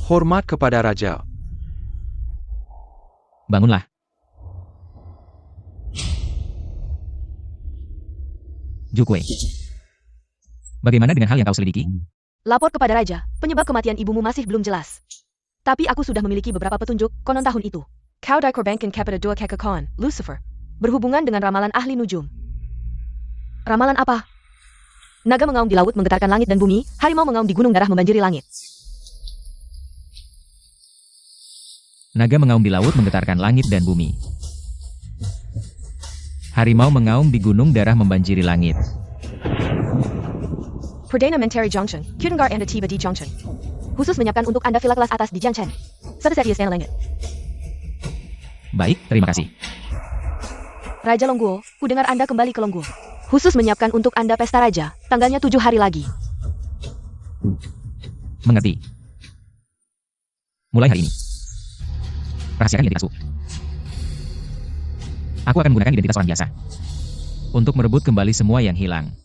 Hormat kepada raja. Bangunlah. Jukwe. Bagaimana dengan hal yang kau selidiki? Lapor kepada raja, penyebab kematian ibumu masih belum jelas. Tapi aku sudah memiliki beberapa petunjuk, konon tahun itu. Kau Dai Korbankan Capita Dua Kekekon, Lucifer. Berhubungan dengan ramalan ahli nujum. Ramalan apa? Naga mengaum di laut menggetarkan langit dan bumi, harimau mengaum di gunung darah membanjiri langit. Naga mengaum di laut menggetarkan langit dan bumi. Harimau mengaum di gunung darah membanjiri langit. Perdana Menteri Junction, Kudengar Anda tiba di Junction. Khusus menyiapkan untuk Anda villa kelas atas di Jiangchen. Sebesar istana langit. Baik, terima kasih. Raja Longguo, ku dengar Anda kembali ke Longguo. Khusus menyiapkan untuk Anda pesta raja, tanggalnya 7 hari lagi. Mengerti. Mulai hari ini. Rahasiakan identitasku. Aku akan menggunakan identitas orang biasa. Untuk merebut kembali semua yang hilang.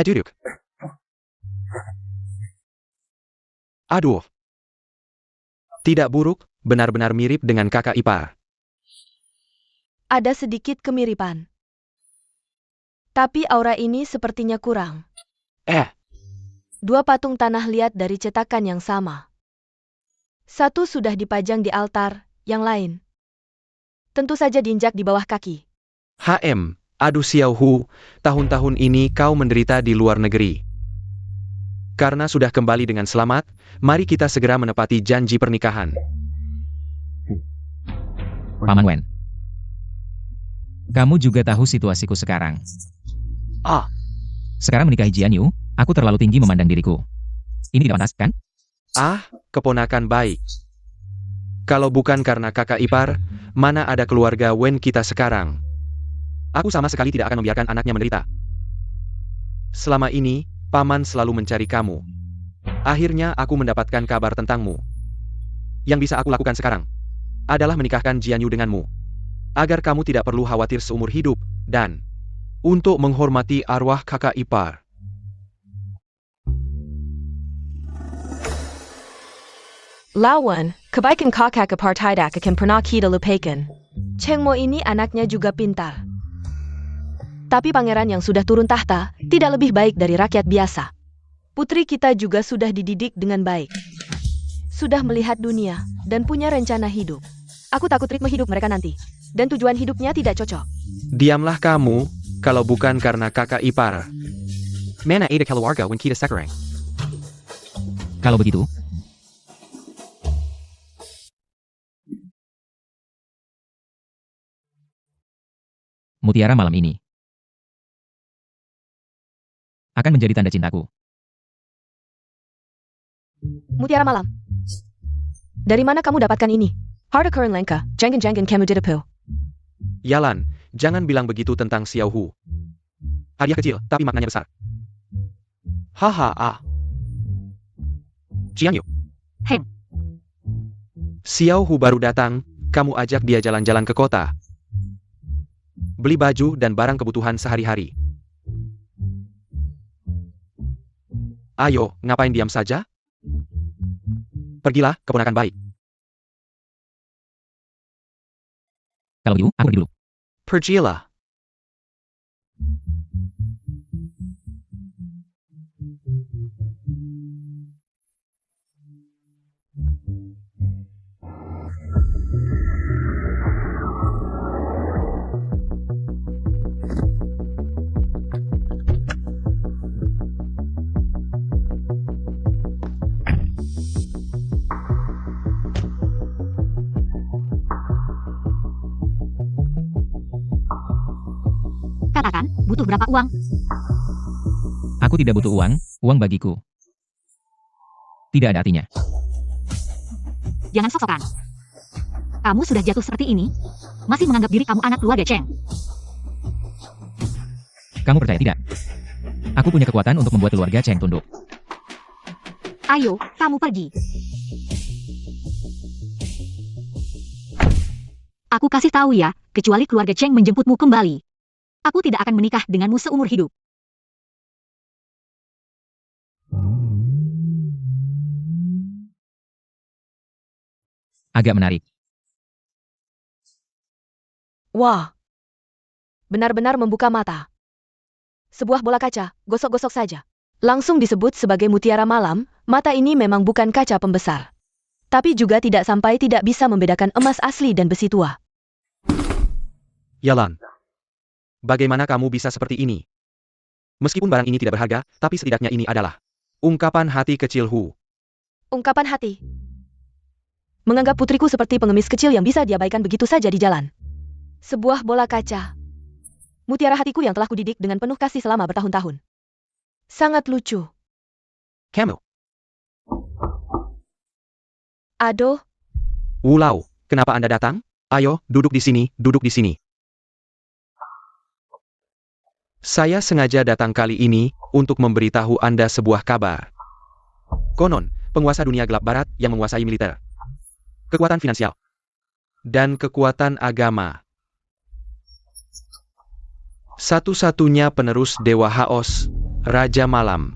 Duduk. Aduh. Tidak buruk, benar-benar mirip dengan kakak ipar. Ada sedikit kemiripan. Tapi aura ini sepertinya kurang. Dua patung tanah liat dari cetakan yang sama. Satu sudah dipajang di altar, yang lain tentu saja diinjak di bawah kaki. Aduh Xiao Hu, tahun-tahun ini kau menderita di luar negeri. Karena sudah kembali dengan selamat, mari kita segera menepati janji pernikahan. Paman Wen. Kamu juga tahu situasiku sekarang. Sekarang menikahi Jian Yu, aku terlalu tinggi memandang diriku. Ini tidak pantas, kan? Keponakan baik. Kalau bukan karena kakak ipar, mana ada keluarga Wen kita sekarang? Aku sama sekali tidak akan membiarkan anaknya menderita. Selama ini, Paman selalu mencari kamu. Akhirnya aku mendapatkan kabar tentangmu. Yang bisa aku lakukan sekarang adalah menikahkan Jian Yu denganmu. Agar kamu tidak perlu khawatir seumur hidup, dan untuk menghormati arwah kakak ipar. Lawan, kebaikan kakak apartheid akan pernah kita lupakan. Cheng Mo ini anaknya juga pintar. Tapi pangeran yang sudah turun tahta, tidak lebih baik dari rakyat biasa. Putri kita juga sudah dididik dengan baik. Sudah melihat dunia, dan punya rencana hidup. Aku takut ritme hidup mereka nanti. Dan tujuan hidupnya tidak cocok. Diamlah kamu, kalau bukan karena kakak ipar. Mana ada keluarga when kita sekarang? Kalau begitu, mutiara malam ini akan menjadi tanda cintaku. Mutiara malam. Dari mana kamu dapatkan ini? Harta Keren Lenka, jangan kamu didepu. Yalan, jangan bilang begitu tentang Xiao Hu. Hadiah kecil, tapi maknanya besar. Jiang Yu. Xiao Hu baru datang, kamu ajak dia jalan-jalan ke kota. Beli baju dan barang kebutuhan sehari-hari. Ayo, ngapain diam saja? Pergilah, keponakan baik. Kalau begitu, aku pergi dulu. Pergilah. Katakan, butuh berapa uang? Aku tidak butuh uang, uang bagiku tidak ada artinya. Jangan sok-sokan. Kamu sudah jatuh seperti ini, masih menganggap diri kamu anak keluarga Cheng. Kamu percaya tidak? Aku punya kekuatan untuk membuat keluarga Cheng tunduk. Ayo, kamu pergi. Aku kasih tahu ya, kecuali keluarga Cheng menjemputmu kembali. Aku tidak akan menikah denganmu seumur hidup. Agak menarik. Wah, benar-benar membuka mata. Sebuah bola kaca, gosok-gosok saja. Langsung disebut sebagai mutiara malam, mata ini memang bukan kaca pembesar. Tapi juga tidak sampai tidak bisa membedakan emas asli dan besi tua. Yalan. Bagaimana kamu bisa seperti ini? Meskipun barang ini tidak berharga, tapi setidaknya ini adalah ungkapan hati kecil Hu. Ungkapan hati. Menganggap putriku seperti pengemis kecil yang bisa diabaikan begitu saja di jalan. Sebuah bola kaca. Mutiara hatiku yang telah kudidik dengan penuh kasih selama bertahun-tahun. Sangat lucu. Kamu. Aduh, Wu Lao, kenapa Anda datang? Ayo, duduk di sini, duduk di sini. Saya sengaja datang kali ini untuk memberitahu Anda sebuah kabar. Konon, penguasa dunia gelap barat yang menguasai militer, kekuatan finansial, dan kekuatan agama. Satu-satunya penerus Dewa Haos, Raja Malam.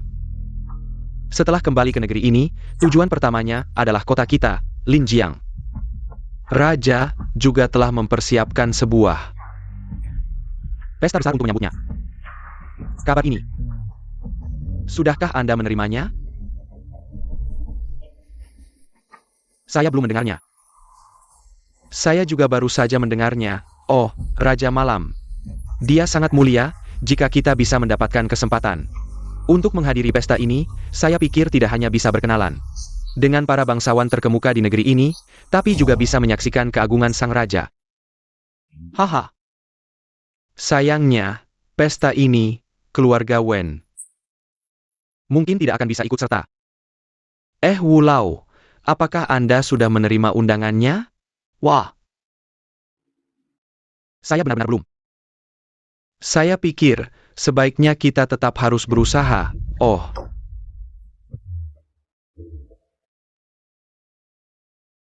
Setelah kembali ke negeri ini, tujuan pertamanya adalah kota kita, Linjiang. Raja juga telah mempersiapkan sebuah pesta besar untuk menyambutnya. Kabar ini, sudahkah Anda menerimanya? Saya belum mendengarnya. Saya juga baru saja mendengarnya. Oh, Raja Malam. Dia sangat mulia, jika kita bisa mendapatkan kesempatan. Untuk menghadiri pesta ini, saya pikir tidak hanya bisa berkenalan dengan para bangsawan terkemuka di negeri ini, tapi juga bisa menyaksikan keagungan sang raja. Haha. Sayangnya, pesta ini, keluarga Wen mungkin tidak akan bisa ikut serta. Wu Lao, apakah Anda sudah menerima undangannya? Wah. Saya benar-benar belum. Saya pikir, sebaiknya kita tetap harus berusaha. Oh.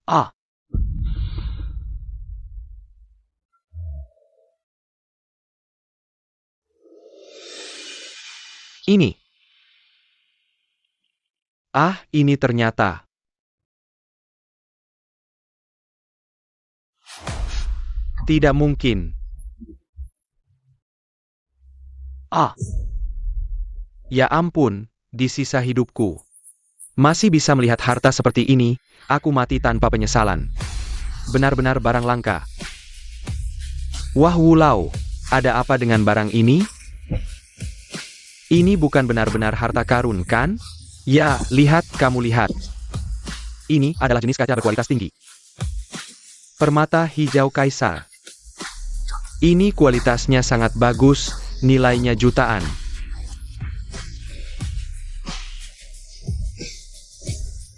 Ah. Ini. Ah, ini ternyata. Tidak mungkin. Ah. Ya ampun, di sisa hidupku. Masih bisa melihat harta seperti ini, aku mati tanpa penyesalan. Benar-benar barang langka. Wah Wu Lao, ada apa dengan barang ini? Ini bukan benar-benar harta karun, kan? Ya, lihat, kamu lihat. Ini adalah jenis kaca berkualitas tinggi. Permata hijau kaisar. Ini kualitasnya sangat bagus, nilainya jutaan.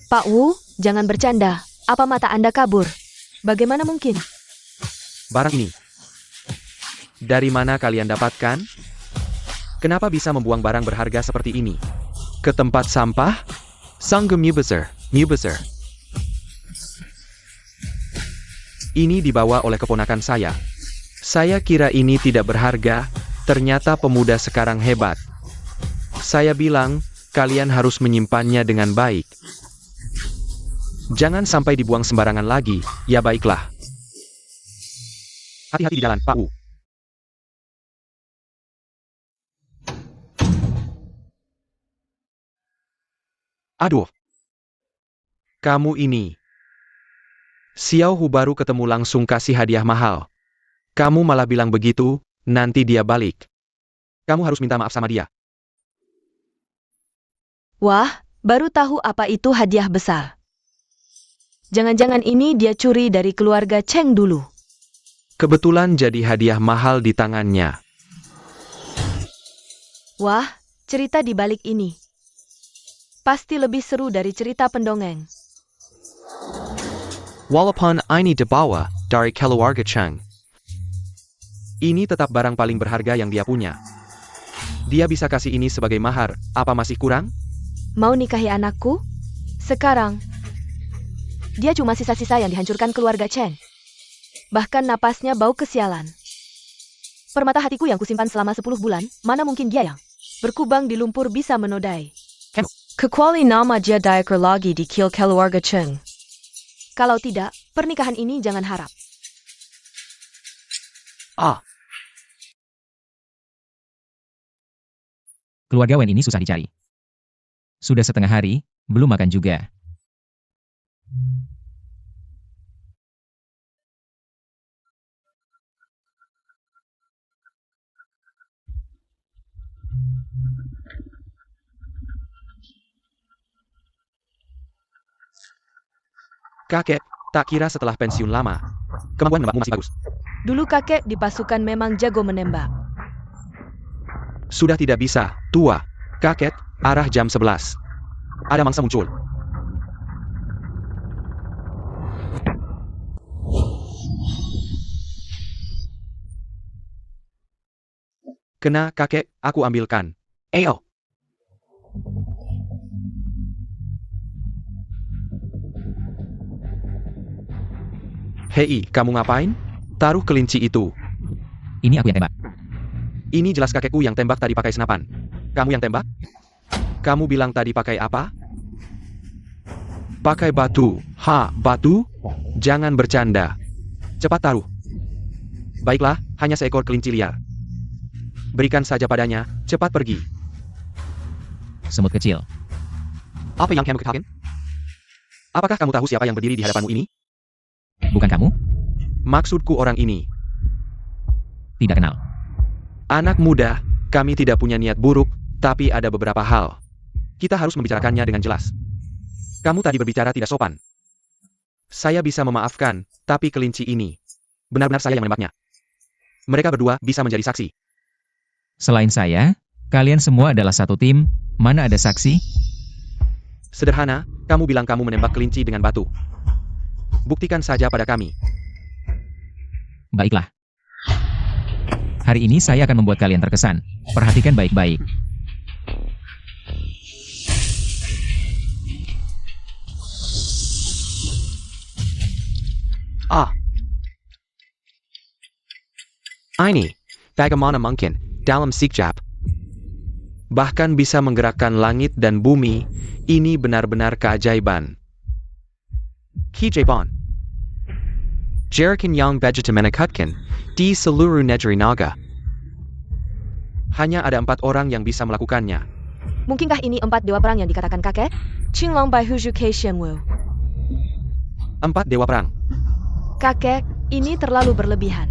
Pak Wu, jangan bercanda. Apa mata Anda kabur? Bagaimana mungkin? Barang ini. Dari mana kalian dapatkan? Kenapa bisa membuang barang berharga seperti ini ke tempat sampah? Sangge Mubazir. Ini dibawa oleh keponakan saya. Saya kira ini tidak berharga, ternyata pemuda sekarang hebat. Saya bilang, kalian harus menyimpannya dengan baik. Jangan sampai dibuang sembarangan lagi, ya baiklah. Hati-hati di jalan, Pak Wu. Aduh. Kamu ini. Xiao Hu baru ketemu langsung kasih hadiah mahal. Kamu malah bilang begitu, nanti dia balik. Kamu harus minta maaf sama dia. Wah, baru tahu apa itu hadiah besar. Jangan-jangan ini dia curi dari keluarga Cheng dulu. Kebetulan jadi hadiah mahal di tangannya. Wah, cerita di balik ini pasti lebih seru dari cerita pendongeng. Walaupun ini dibawa dari keluarga Cheng. Ini tetap barang paling berharga yang dia punya. Dia bisa kasih ini sebagai mahar, apa masih kurang? Mau nikahi anakku? Sekarang, dia cuma sisa-sisa yang dihancurkan keluarga Cheng. Bahkan napasnya bau kesialan. Permata hatiku yang kusimpan selama 10 bulan, mana mungkin dia yang berkubang di lumpur bisa menodai. Kecuali nama dia diaker lagi di kill keluarga Cheng. Kalau tidak, pernikahan ini jangan harap. Keluarga Wen ini susah dicari. Sudah setengah hari, belum makan juga. Kakek, tak kira setelah pensiun lama, kemampuan menembakmu masih bagus. Dulu kakek di pasukan memang jago menembak. Sudah tidak bisa, tua. Kakek, arah jam 11. Ada mangsa muncul. Kena, kakek, aku ambilkan. Eyo. Hei, kamu ngapain? Taruh kelinci itu. Ini aku yang tembak. Ini jelas kakekku yang tembak tadi pakai senapan. Kamu yang tembak? Kamu bilang tadi pakai apa? Pakai batu. Ha, batu? Jangan bercanda. Cepat taruh. Baiklah, hanya seekor kelinci liar. Berikan saja padanya, cepat pergi. Semut kecil. Apa yang kamu katakan? Apakah kamu tahu siapa yang berdiri di hadapanmu ini? Bukan kamu? Maksudku orang ini. Tidak kenal. Anak muda, kami tidak punya niat buruk, tapi ada beberapa hal. Kita harus membicarakannya dengan jelas. Kamu tadi berbicara tidak sopan. Saya bisa memaafkan, tapi kelinci ini. Benar-benar saya yang menembaknya. Mereka berdua bisa menjadi saksi. Selain saya, kalian semua adalah satu tim, mana ada saksi? Sederhana, kamu bilang kamu menembak kelinci dengan batu. Buktikan saja pada kami. Baiklah. Hari ini saya akan membuat kalian terkesan. Perhatikan baik-baik. Ini, bagaimana mungkin, dalam sekejap. Bahkan bisa menggerakkan langit dan bumi, ini benar-benar keajaiban. Kijapon. Jerikan yang begitu menakutkan, di seluruh negeri naga. Hanya ada 4 orang yang bisa melakukannya. Mungkinkah ini 4 dewa perang yang dikatakan kakek? Qinglong Bai Huju Kei Shenwu. 4 dewa perang. Kakek, ini terlalu berlebihan.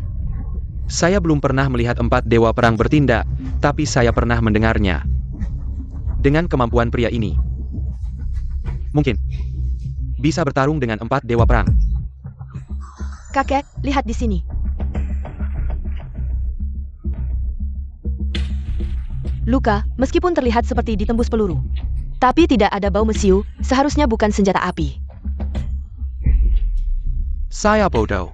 Saya belum pernah melihat 4 dewa perang bertindak, tapi saya pernah mendengarnya. Dengan kemampuan pria ini, mungkin bisa bertarung dengan 4 dewa perang. Kakek, lihat di sini. Luka, meskipun terlihat seperti ditembus peluru. Tapi tidak ada bau mesiu, seharusnya bukan senjata api. Saya bodoh.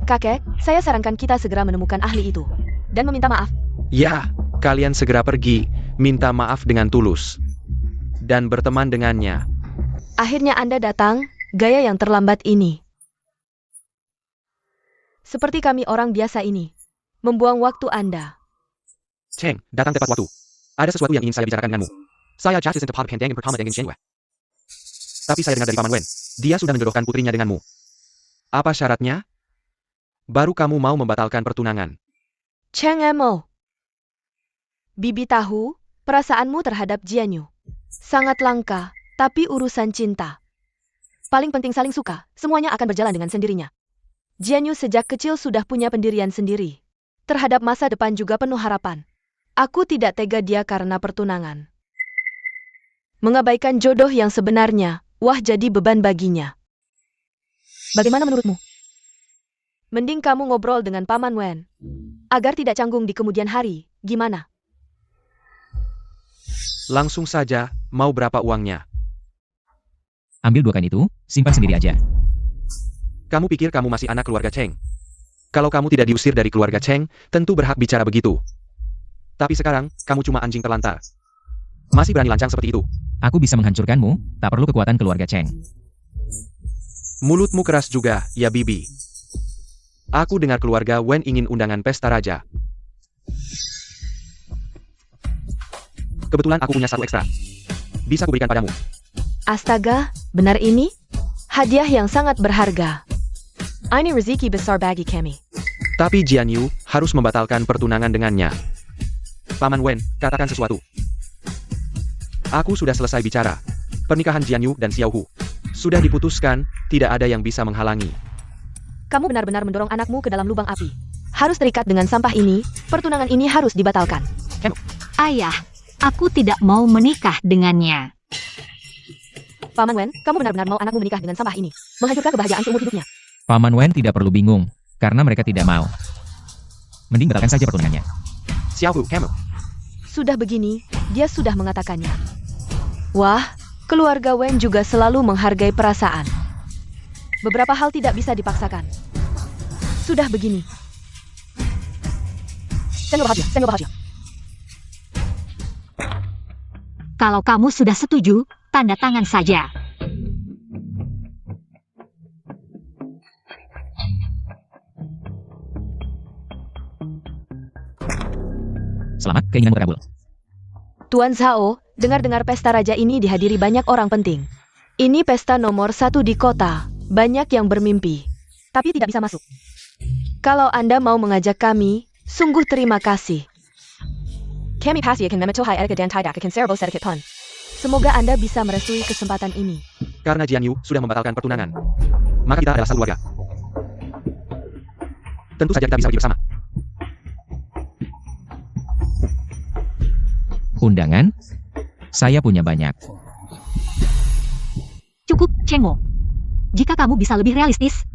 Kakek, saya sarankan kita segera menemukan ahli itu. Dan meminta maaf. Ya, kalian segera pergi, minta maaf dengan tulus. Dan berteman dengannya. Akhirnya Anda datang, gaya yang terlambat ini. Seperti kami orang biasa ini. Membuang waktu Anda. Cheng, datang tepat waktu. Ada sesuatu yang ingin saya bicarakan denganmu. Saya justice untuk pandang yang pertama dengan Shenhua. Tapi saya dengar dari Paman Wen, dia sudah menjodohkan putrinya denganmu. Apa syaratnya? Baru kamu mau membatalkan pertunangan. Cheng Emo. Bibi tahu, perasaanmu terhadap Jianyu. Sangat langka, tapi urusan cinta. Paling penting saling suka, semuanya akan berjalan dengan sendirinya. Jianyu sejak kecil sudah punya pendirian sendiri. Terhadap masa depan juga penuh harapan. Aku tidak tega dia karena pertunangan. Mengabaikan jodoh yang sebenarnya, wah jadi beban baginya. Bagaimana menurutmu? Mending kamu ngobrol dengan Paman Wen. Agar tidak canggung di kemudian hari, gimana? Langsung saja, mau berapa uangnya? Ambil 2 kain itu, simpan sendiri aja. Kamu pikir kamu masih anak keluarga Cheng? Kalau kamu tidak diusir dari keluarga Cheng, tentu berhak bicara begitu. Tapi sekarang, kamu cuma anjing terlantar. Masih berani lancang seperti itu. Aku bisa menghancurkanmu, tak perlu kekuatan keluarga Cheng. Mulutmu keras juga, ya Bibi. Aku dengar keluarga Wen ingin undangan pesta raja. Kebetulan aku punya satu ekstra. Bisa kuberikan padamu. Astaga, benar ini? Hadiah yang sangat berharga. Ini rezeki besar bagi kami. Tapi Jian Yu harus membatalkan pertunangan dengannya. Paman Wen, katakan sesuatu. Aku sudah selesai bicara. Pernikahan Jian Yu dan Xiao Hu sudah diputuskan, tidak ada yang bisa menghalangi. Kamu benar-benar mendorong anakmu ke dalam lubang api. Harus terikat dengan sampah ini, pertunangan ini harus dibatalkan. Ayah, aku tidak mau menikah dengannya. Paman Wen, kamu benar-benar mau anakmu menikah dengan sampah ini, menghancurkan kebahagiaan seumur hidupnya. Paman Wen tidak perlu bingung, karena mereka tidak mau. Mending batalkan saja pertunangannya. Xiao Hu, kamu. Sudah begini, dia sudah mengatakannya. Wah, keluarga Wen juga selalu menghargai perasaan. Beberapa hal tidak bisa dipaksakan. Sudah begini. Saya bahagia. Kalau kamu sudah setuju, tanda tangan saja. Selamat, keinginanmu terkabul. Tuan Zhao, dengar-dengar pesta raja ini dihadiri banyak orang penting. Ini pesta nomor 1 di kota. Banyak yang bermimpi, tapi tidak bisa masuk. Kalau Anda mau mengajak kami, sungguh terima kasih. Kami pasti akan mematuhi etiket dan tidak akan serbo sedikit pun. Semoga Anda bisa merestui kesempatan ini. Karena Jian Yu sudah membatalkan pertunangan, maka kita adalah satu keluarga. Tentu saja kita bisa pergi bersama. Undangan? Saya punya banyak. Cukup, Cheng Mo. Jika kamu bisa lebih realistis,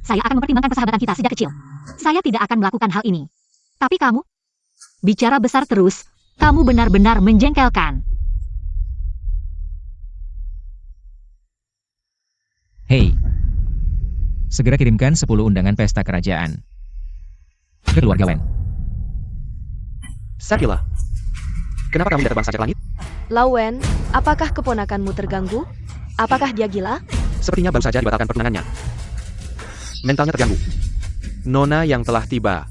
saya akan mempertimbangkan persahabatan kita sejak kecil. Saya tidak akan melakukan hal ini. Tapi kamu, bicara besar terus, kamu benar-benar menjengkelkan. Hei, segera kirimkan 10 undangan pesta kerajaan ke keluarga Wen. Sakila, kenapa kamu tidak terbang sajak langit? Lau Wen, apakah keponakanmu terganggu? Apakah dia gila? Sepertinya baru saja dibatalkan pertunangannya. Mentalnya terganggu. Nona yang telah tiba.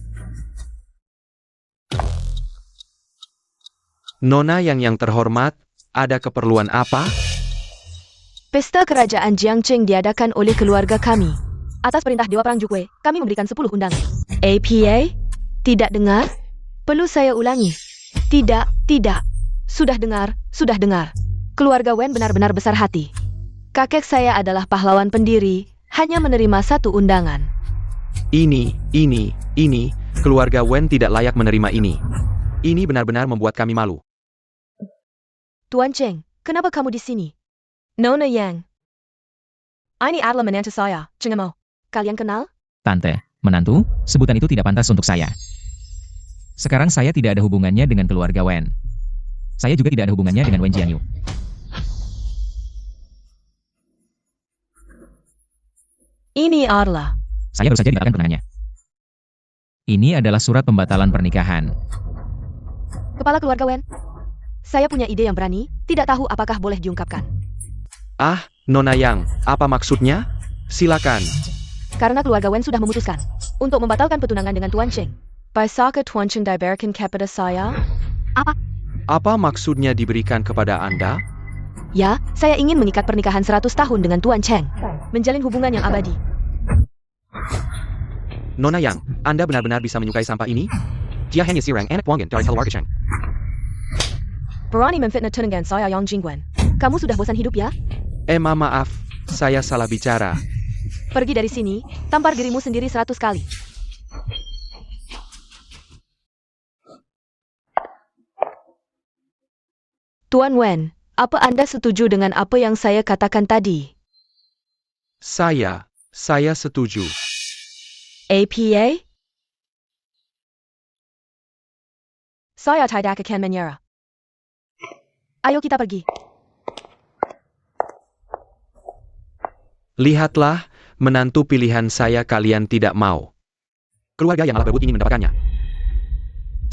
Nona yang terhormat, ada keperluan apa? Pesta kerajaan Jiangcheng diadakan oleh keluarga kami. Atas perintah Dewa Perang Jukwe, kami memberikan 10 undangan. APA? Tidak dengar? Perlu saya ulangi? Tidak. Sudah dengar. Keluarga Wen benar-benar besar hati. Kakek saya adalah pahlawan pendiri, hanya menerima 1 undangan. Ini, keluarga Wen tidak layak menerima ini. Ini benar-benar membuat kami malu. Tuan Cheng, kenapa kamu di sini? Nona Yang. Ini adalah menantu saya, Cheng Mo. Kalian kenal? Tante, menantu, sebutan itu tidak pantas untuk saya. Sekarang saya tidak ada hubungannya dengan keluarga Wen. Saya juga tidak ada hubungannya dengan Wen Jianyu. Ini adalah... Saya baru saja dibatalkan pertunangannya. Ini adalah surat pembatalan pernikahan. Kepala keluarga Wen. Saya punya ide yang berani, tidak tahu apakah boleh diungkapkan. Ah, Nona Yang, apa maksudnya? Silakan. Karena keluarga Wen sudah memutuskan untuk membatalkan pertunangan dengan Tuan Cheng. Bisakah Tuan Cheng diberikan kepada saya? Apa maksudnya diberikan kepada Anda? Ya, saya ingin mengikat pernikahan 100 tahun dengan Tuan Cheng. Menjalin hubungan yang abadi. Nona Yang, Anda benar-benar bisa menyukai sampah ini? Dia hanya sirang anak wangan dari keluarga Cheng. Berani memfitnah tunangan saya Yang Jingwen. Kamu sudah bosan hidup ya? Maaf, saya salah bicara. Pergi dari sini, tampar dirimu sendiri 100 kali. Tuan Wen, apa Anda setuju dengan apa yang saya katakan tadi? Saya setuju. APA? Saya tidak akan menyerah. Ayo kita pergi. Lihatlah, menantu pilihan saya kalian tidak mau. Keluarga yang malah berebut ingin mendapatkannya.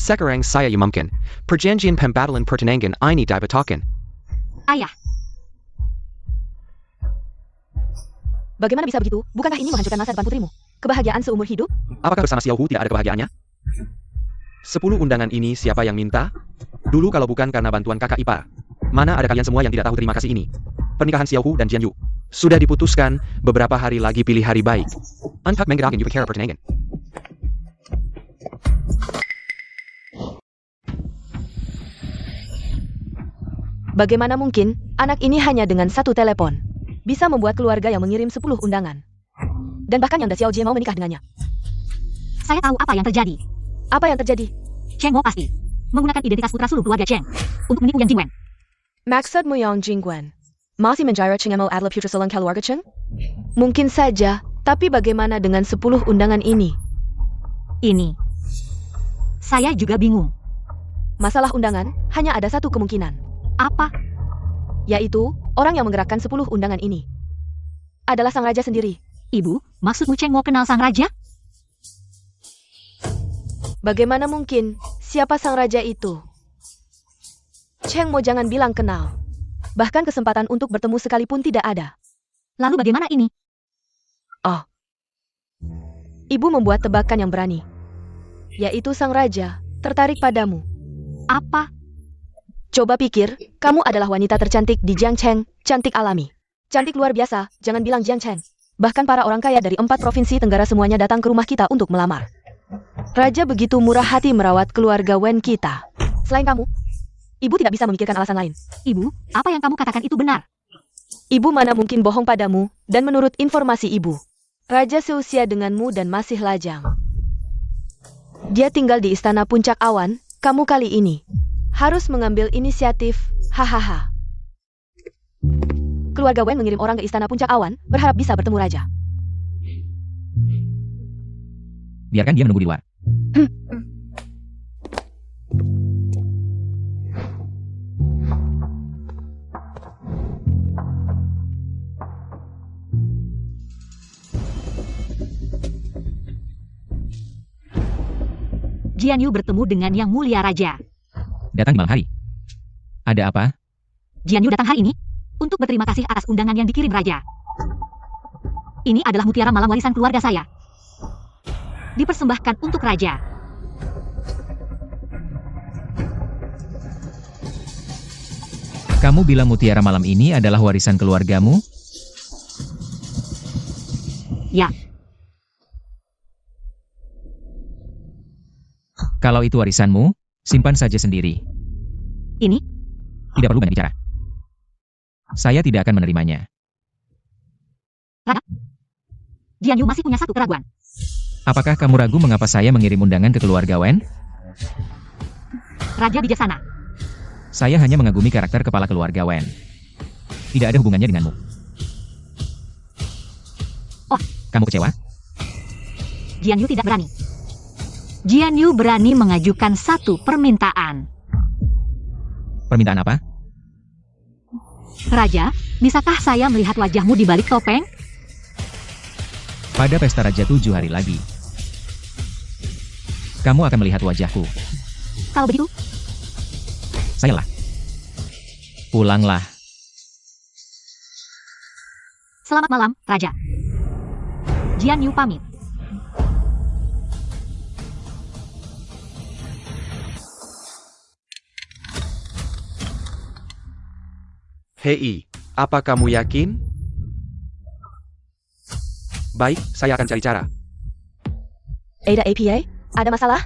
Sekarang saya mungkin. Perjanjian pembatalan pertunangan ini dibatalkan. Ayah, Bagaimana bisa begitu? Bukankah ini menghancurkan masa depan putrimu? Kebahagiaan seumur hidup? Apakah bersama Xiao Hu tidak ada kebahagiaannya? 10 undangan ini siapa yang minta? Dulu kalau bukan karena bantuan kakak ipar. Mana ada kalian semua yang tidak tahu terima kasih ini? Pernikahan Xiao Hu dan Jian Yu sudah diputuskan, beberapa hari lagi pilih hari baik. Untuk menggerakkan upacara pertunangan. Bagaimana mungkin, anak ini hanya dengan satu telepon bisa membuat keluarga yang mengirim 10 undangan. Dan bahkan yang Xiao Jie mau menikah dengannya. Saya tahu apa yang terjadi. Apa yang terjadi? Cheng Mo pasti menggunakan identitas putra sulung keluarga Cheng untuk menipu Yang Jingwen. Maksudmu Yang Jingwen masih menjara Cheng Mo adalah putra sulung keluarga Cheng? Mungkin saja, tapi bagaimana dengan 10 undangan ini? Ini. Saya juga bingung. Masalah undangan, hanya ada satu kemungkinan. Apa? Yaitu, orang yang menggerakkan 10 undangan ini adalah sang raja sendiri. Ibu, maksudmu Cheng Mo kenal sang raja? Bagaimana mungkin? Siapa sang raja itu? Cheng Mo jangan bilang kenal. Bahkan kesempatan untuk bertemu sekalipun tidak ada. Lalu bagaimana ini? Oh. Ibu membuat tebakan yang berani. Yaitu sang raja tertarik padamu. Apa? Coba pikir, kamu adalah wanita tercantik di Jiangcheng, cantik alami. Cantik luar biasa, jangan bilang Jiangcheng. Bahkan para orang kaya dari 4 provinsi Tenggara semuanya datang ke rumah kita untuk melamar. Raja begitu murah hati merawat keluarga Wen kita. Selain kamu, ibu tidak bisa memikirkan alasan lain. Ibu, apa yang kamu katakan itu benar? Ibu mana mungkin bohong padamu, dan menurut informasi ibu, raja seusia denganmu dan masih lajang. Dia tinggal di istana puncak awan, kamu kali ini harus mengambil inisiatif, hahaha. Keluarga Wen mengirim orang ke istana puncak awan, berharap bisa bertemu raja. Biarkan dia menunggu di luar. Jian Yu bertemu dengan Yang Mulia Raja. Datang di malam hari. Ada apa? Jian Yu datang hari ini untuk berterima kasih atas undangan yang dikirim Raja. Ini adalah mutiara malam warisan keluarga saya. Dipersembahkan untuk Raja. Kamu bilang mutiara malam ini adalah warisan keluargamu? Ya, Kalau itu warisanmu, simpan saja sendiri. ini Tidak perlu banyak bicara. Saya tidak akan menerimanya. Jian Yu masih punya satu keraguan. Apakah kamu ragu mengapa saya mengirim undangan ke keluarga Wen? Raja bijaksana. Saya hanya mengagumi karakter kepala keluarga Wen. Tidak ada hubungannya denganmu. Oh. Kamu kecewa? Jian Yu tidak berani. Jian Yu berani mengajukan satu permintaan. Permintaan apa? Raja, bisakah saya melihat wajahmu di balik topeng? Pada pesta raja 7 hari lagi. Kamu akan melihat wajahku. Kalau begitu, Sayalah. Pulanglah. selamat malam, Raja. Jian Yu pamit. Hei, apa kamu yakin? Baik, saya akan cari cara. Ada APA? Ada masalah?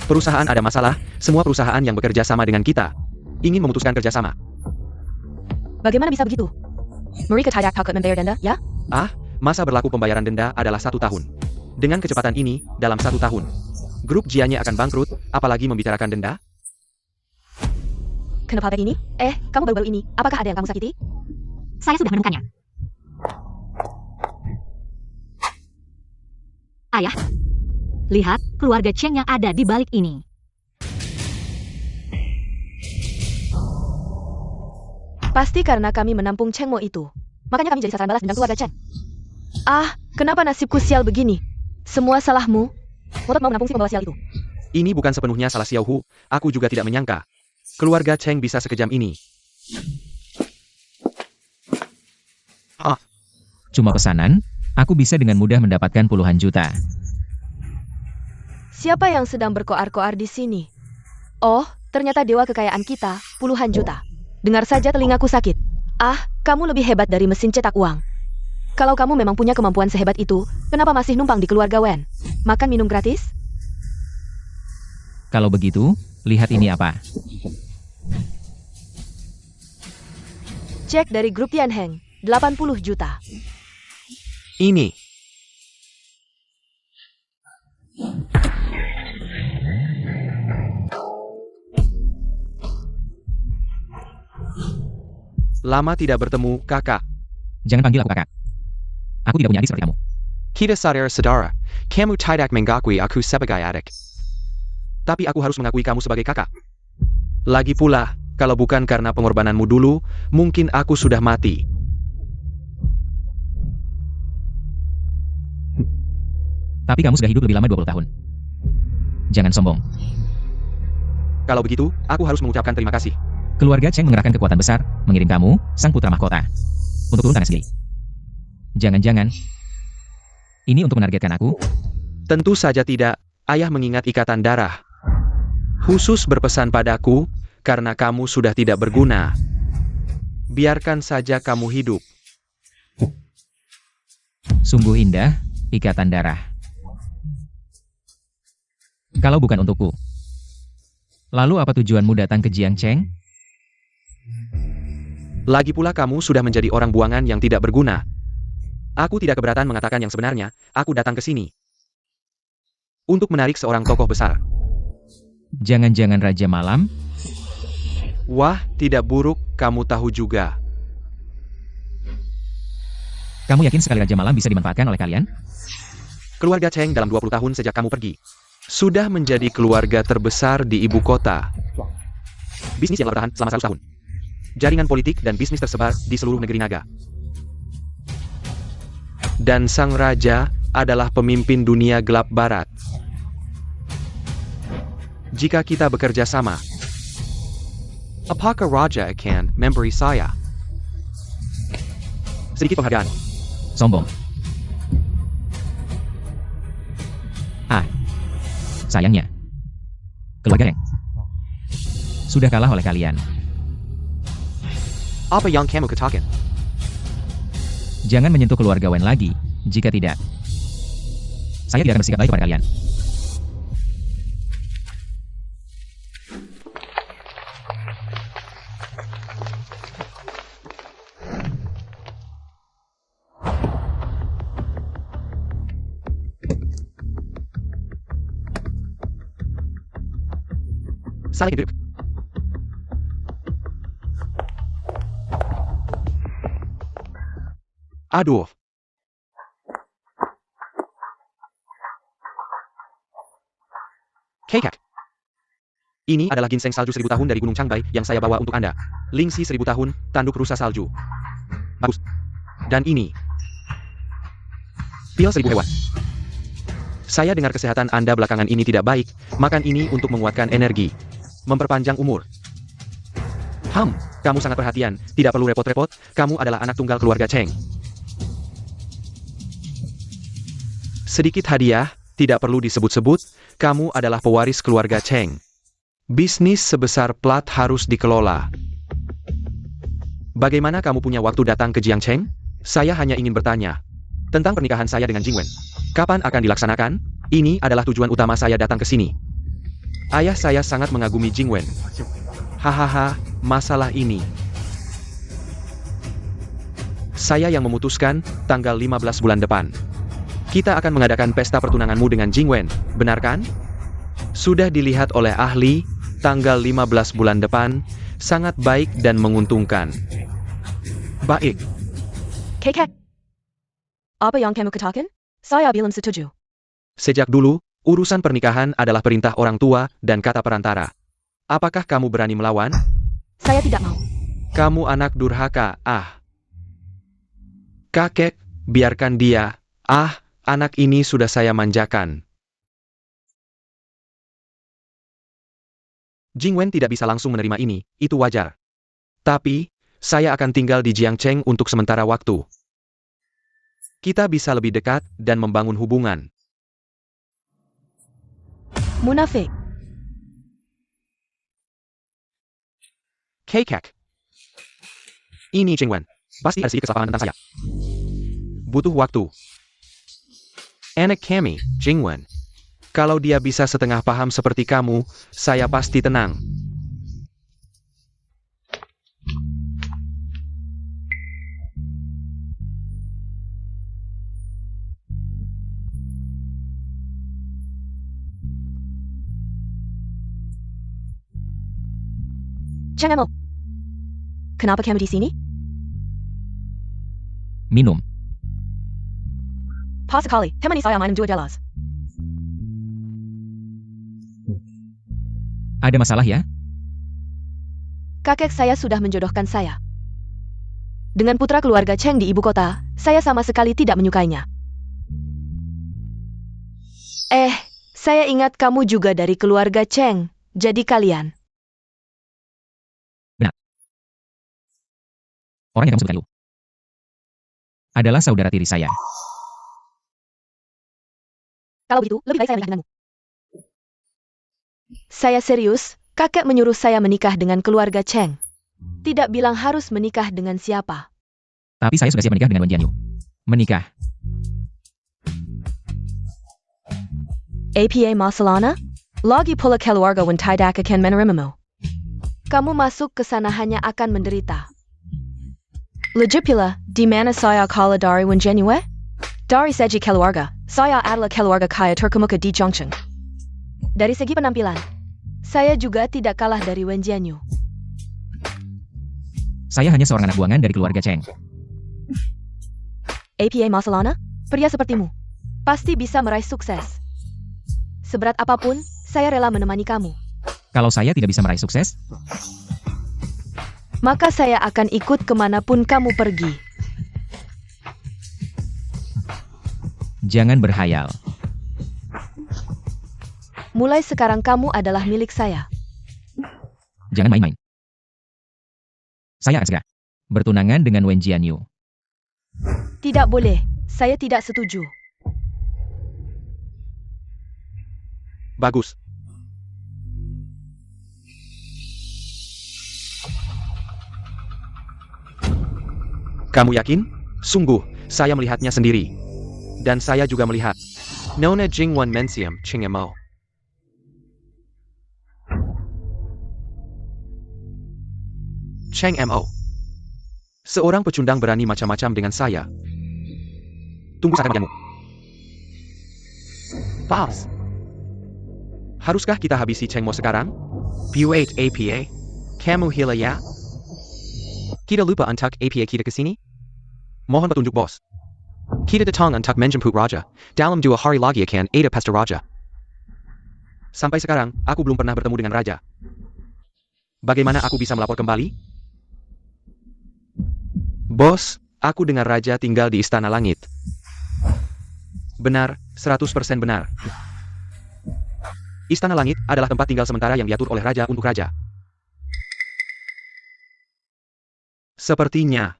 Perusahaan ada masalah, semua perusahaan yang bekerja sama dengan kita ingin memutuskan kerjasama. Bagaimana bisa begitu? Mereka tidak takut membayar denda, ya? Masa berlaku pembayaran denda adalah 1 tahun. Dengan kecepatan ini, dalam 1 tahun, grup Jianya akan bangkrut, apalagi membicarakan denda? Kenapa ini? Kamu baru-baru ini, apakah ada yang kamu sakiti? Saya sudah menemukannya. Ayah, lihat keluarga Cheng yang ada di balik ini. Pasti karena kami menampung Cheng Mo itu. Makanya kami jadi sasaran balas dendam keluarga Chen. Kenapa nasibku sial begini? Semua salahmu. Ngotot mau menampung si pembawa sial itu. Ini bukan sepenuhnya salah Xiao Hu, aku juga tidak menyangka. Keluarga Cheng bisa sekejam ini. Cuma pesanan, aku bisa dengan mudah mendapatkan puluhan juta. Siapa yang sedang berkoar-koar di sini? Oh, ternyata dewa kekayaan kita, puluhan juta. Dengar saja telingaku sakit. Ah, kamu lebih hebat dari mesin cetak uang. Kalau kamu memang punya kemampuan sehebat itu, kenapa masih numpang di keluarga Wen? Makan minum gratis? Kalau begitu, lihat ini apa. Cek dari grup Tianheng, 80 juta. Ini. Lama tidak bertemu, kakak. Jangan panggil aku kakak. Aku tidak punya adik seperti kamu. Kita saudara, kamu tidak mengakui aku sebagai adik. Tapi aku harus mengakui kamu sebagai kakak. Lagi pula, kalau bukan karena pengorbananmu dulu, mungkin aku sudah mati. Tapi kamu sudah hidup lebih lama 20 tahun. Jangan sombong. Kalau begitu, aku harus mengucapkan terima kasih. Keluarga Cheng mengerahkan kekuatan besar, mengirim kamu, sang putra mahkota, untuk turun tangan sendiri. Jangan-jangan, ini untuk menargetkan aku? Tentu saja tidak, ayah mengingat ikatan darah. Khusus berpesan padaku, karena kamu sudah tidak berguna. Biarkan saja kamu hidup. Sungguh indah, ikatan darah. Kalau bukan untukku. Lalu apa tujuanmu datang ke Jiangcheng? Lagi pula kamu sudah menjadi orang buangan yang tidak berguna. Aku tidak keberatan mengatakan yang sebenarnya, aku datang ke sini untuk menarik seorang tokoh besar. Jangan-jangan Raja Malam? Wah, tidak buruk, kamu tahu juga. Kamu yakin sekali Raja Malam bisa dimanfaatkan oleh kalian? Keluarga Cheng dalam 20 tahun sejak kamu pergi sudah menjadi keluarga terbesar di ibu kota. Bisnis yang bertahan selama 100 tahun. Jaringan politik dan bisnis tersebar di seluruh negeri naga. Dan sang raja adalah pemimpin dunia gelap barat. Jika kita bekerja sama, apakah raja akan memberi saya sedikit penghargaan? Sombong. Sayangnya, keluarga Cheng sudah kalah oleh kalian. Apa yang kamu katakan? Jangan menyentuh keluarga Wen lagi, jika tidak, saya tidak akan bersikap baik kepada kalian. Saling hidup. Aduh. Kekak. Ini adalah ginseng salju 1000 tahun dari Gunung Changbai yang saya bawa untuk Anda. Lingxi 1000 tahun, tanduk rusa salju. Bagus. Dan ini. Pil 1000 hewan. Saya dengar kesehatan Anda belakangan ini tidak baik, makan ini untuk menguatkan energi. Memperpanjang umur. Kamu sangat perhatian, tidak perlu repot-repot, kamu adalah anak tunggal keluarga Cheng. Sedikit hadiah, tidak perlu disebut-sebut, kamu adalah pewaris keluarga Cheng. Bisnis sebesar plat harus dikelola. Bagaimana kamu punya waktu datang ke Jiangcheng? Saya hanya ingin bertanya tentang pernikahan saya dengan Jingwen. Kapan akan dilaksanakan? Ini adalah tujuan utama saya datang ke sini. Ayah saya sangat mengagumi Jingwen. Hahaha, masalah ini. Saya yang memutuskan, tanggal 15 bulan depan. Kita akan mengadakan pesta pertunanganmu dengan Jingwen, benar kan? Sudah dilihat oleh ahli, tanggal 15 bulan depan, sangat baik dan menguntungkan. Baik. Kekak. Apa yang kamu katakan? Saya belum setuju. Sejak dulu, urusan pernikahan adalah perintah orang tua dan kata perantara. Apakah kamu berani melawan? Saya tidak mau. Kamu anak durhaka, Kakek, biarkan dia. Anak ini sudah saya manjakan. Jingwen tidak bisa langsung menerima ini, itu wajar. Tapi, saya akan tinggal di Jiangcheng untuk sementara waktu. Kita bisa lebih dekat dan membangun hubungan. Munafik. Kekek. Ini Jingwen. Pasti ada sedikit kesalahpahaman tentang saya. Butuh waktu. Anak kami, Jingwen. Kalau dia bisa setengah paham seperti kamu, saya pasti tenang. Cheng Mo. Kenapa kamu di sini? Minum. Pas sekali, temani saya main dua jelas. Ada masalah ya? Kakek saya sudah menjodohkan saya dengan putra keluarga Cheng di ibu kota. Saya sama sekali tidak menyukainya. Saya ingat kamu juga dari keluarga Cheng. Jadi kalian. Orang yang kamu sebutkan itu adalah saudara tiri saya. Kalau begitu, lebih baik saya menikah denganmu. Saya serius, kakek menyuruh saya menikah dengan keluarga Cheng. Tidak bilang harus menikah dengan siapa. Tapi saya sudah siap menikah dengan Wen Jianyu. Menikah. APA masalahnya? Lagi pula keluarga Wen tidak akan menerimamu. Kamu masuk ke sana hanya akan menderita. Legit pula, di mana saya kalah dari Wen Jianyu? Dari segi keluarga, saya adalah keluarga kaya terkemuka di Zhongcheng. Dari segi penampilan, saya juga tidak kalah dari Wen Jianyu. Saya hanya seorang anak buangan dari keluarga Cheng. APA masalahnya? Pria sepertimu pasti bisa meraih sukses. Seberat apapun, saya rela menemani kamu. Kalau saya tidak bisa meraih sukses, Maka saya akan ikut kemanapun kamu pergi. jangan berhayal. Mulai sekarang kamu adalah milik saya. Jangan main-main. Saya akan segera bertunangan dengan Wen Jianyu. Tidak boleh, saya tidak setuju. Bagus. Kamu yakin? Sungguh, saya melihatnya sendiri. Dan saya juga melihat Nona Jingwen Mensiam Ching Mo. Cheng Mo. Seorang pecundang berani macam-macam dengan saya. Tunggu saya kembalianmu. Pause. Haruskah kita habisi Cheng Mo sekarang? P8 APA. Kamu hila ya? Kita lupa untuk APA kita ke sini? Mohon petunjuk bos. Kita datang untuk menjemput Raja. Dalam 2 hari lagi akan ada pesta Raja. Sampai sekarang, aku belum pernah bertemu dengan Raja. Bagaimana aku bisa melapor kembali? Bos, aku dengar Raja tinggal di Istana Langit. Benar, 100% benar. Istana Langit adalah tempat tinggal sementara yang diatur oleh Raja untuk Raja. Sepertinya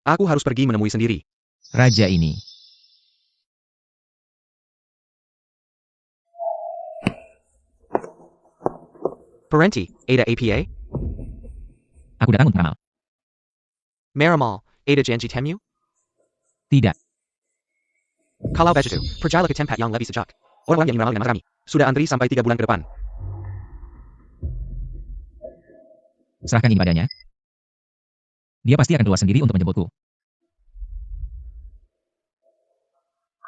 aku harus pergi menemui sendiri. Raja ini. Parenti, ada APA? Aku datang untuk amal. Maramal, ada janji temu? Tidak. Kalau begitu, pergilah ke tempat yang lebih sejak. Orang yang ingin meramal dengan kami sudah antri sampai 3 bulan ke depan. Serahkan ini padanya. Dia pasti akan keluar sendiri untuk menjemputku.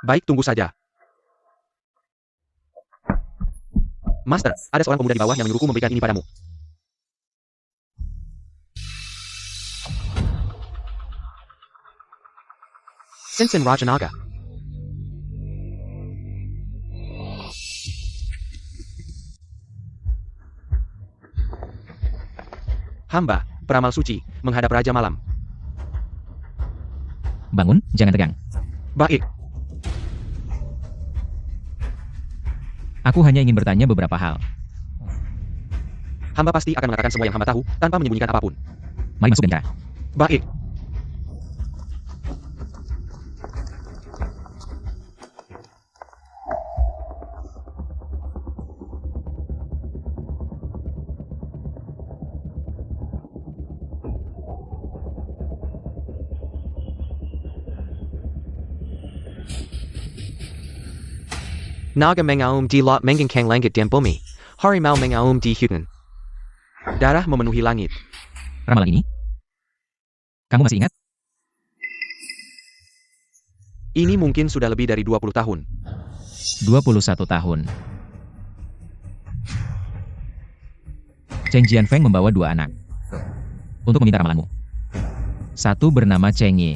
Baik, tunggu saja. Master, ada seorang pemuda di bawah yang menyuruhku memberikan ini padamu. Sensen Rajanaga. Hamba, peramal suci, menghadap Raja Malam. Bangun, jangan tegang. Baik, Aku hanya ingin bertanya beberapa hal. hamba pasti akan mengatakan semua yang hamba tahu, tanpa menyembunyikan apapun. Mari masuk dan bicara. Baik. Naga mengaum di lot mengengkang langit dan bumi. Harimau mengaum di hutan. Darah memenuhi langit. Ramalan ini? Kamu masih ingat? Ini mungkin sudah lebih dari 20 tahun. 21 tahun. Cheng Jianfeng membawa 2 anak untuk meminta ramalanmu. Satu bernama Cheng Yi.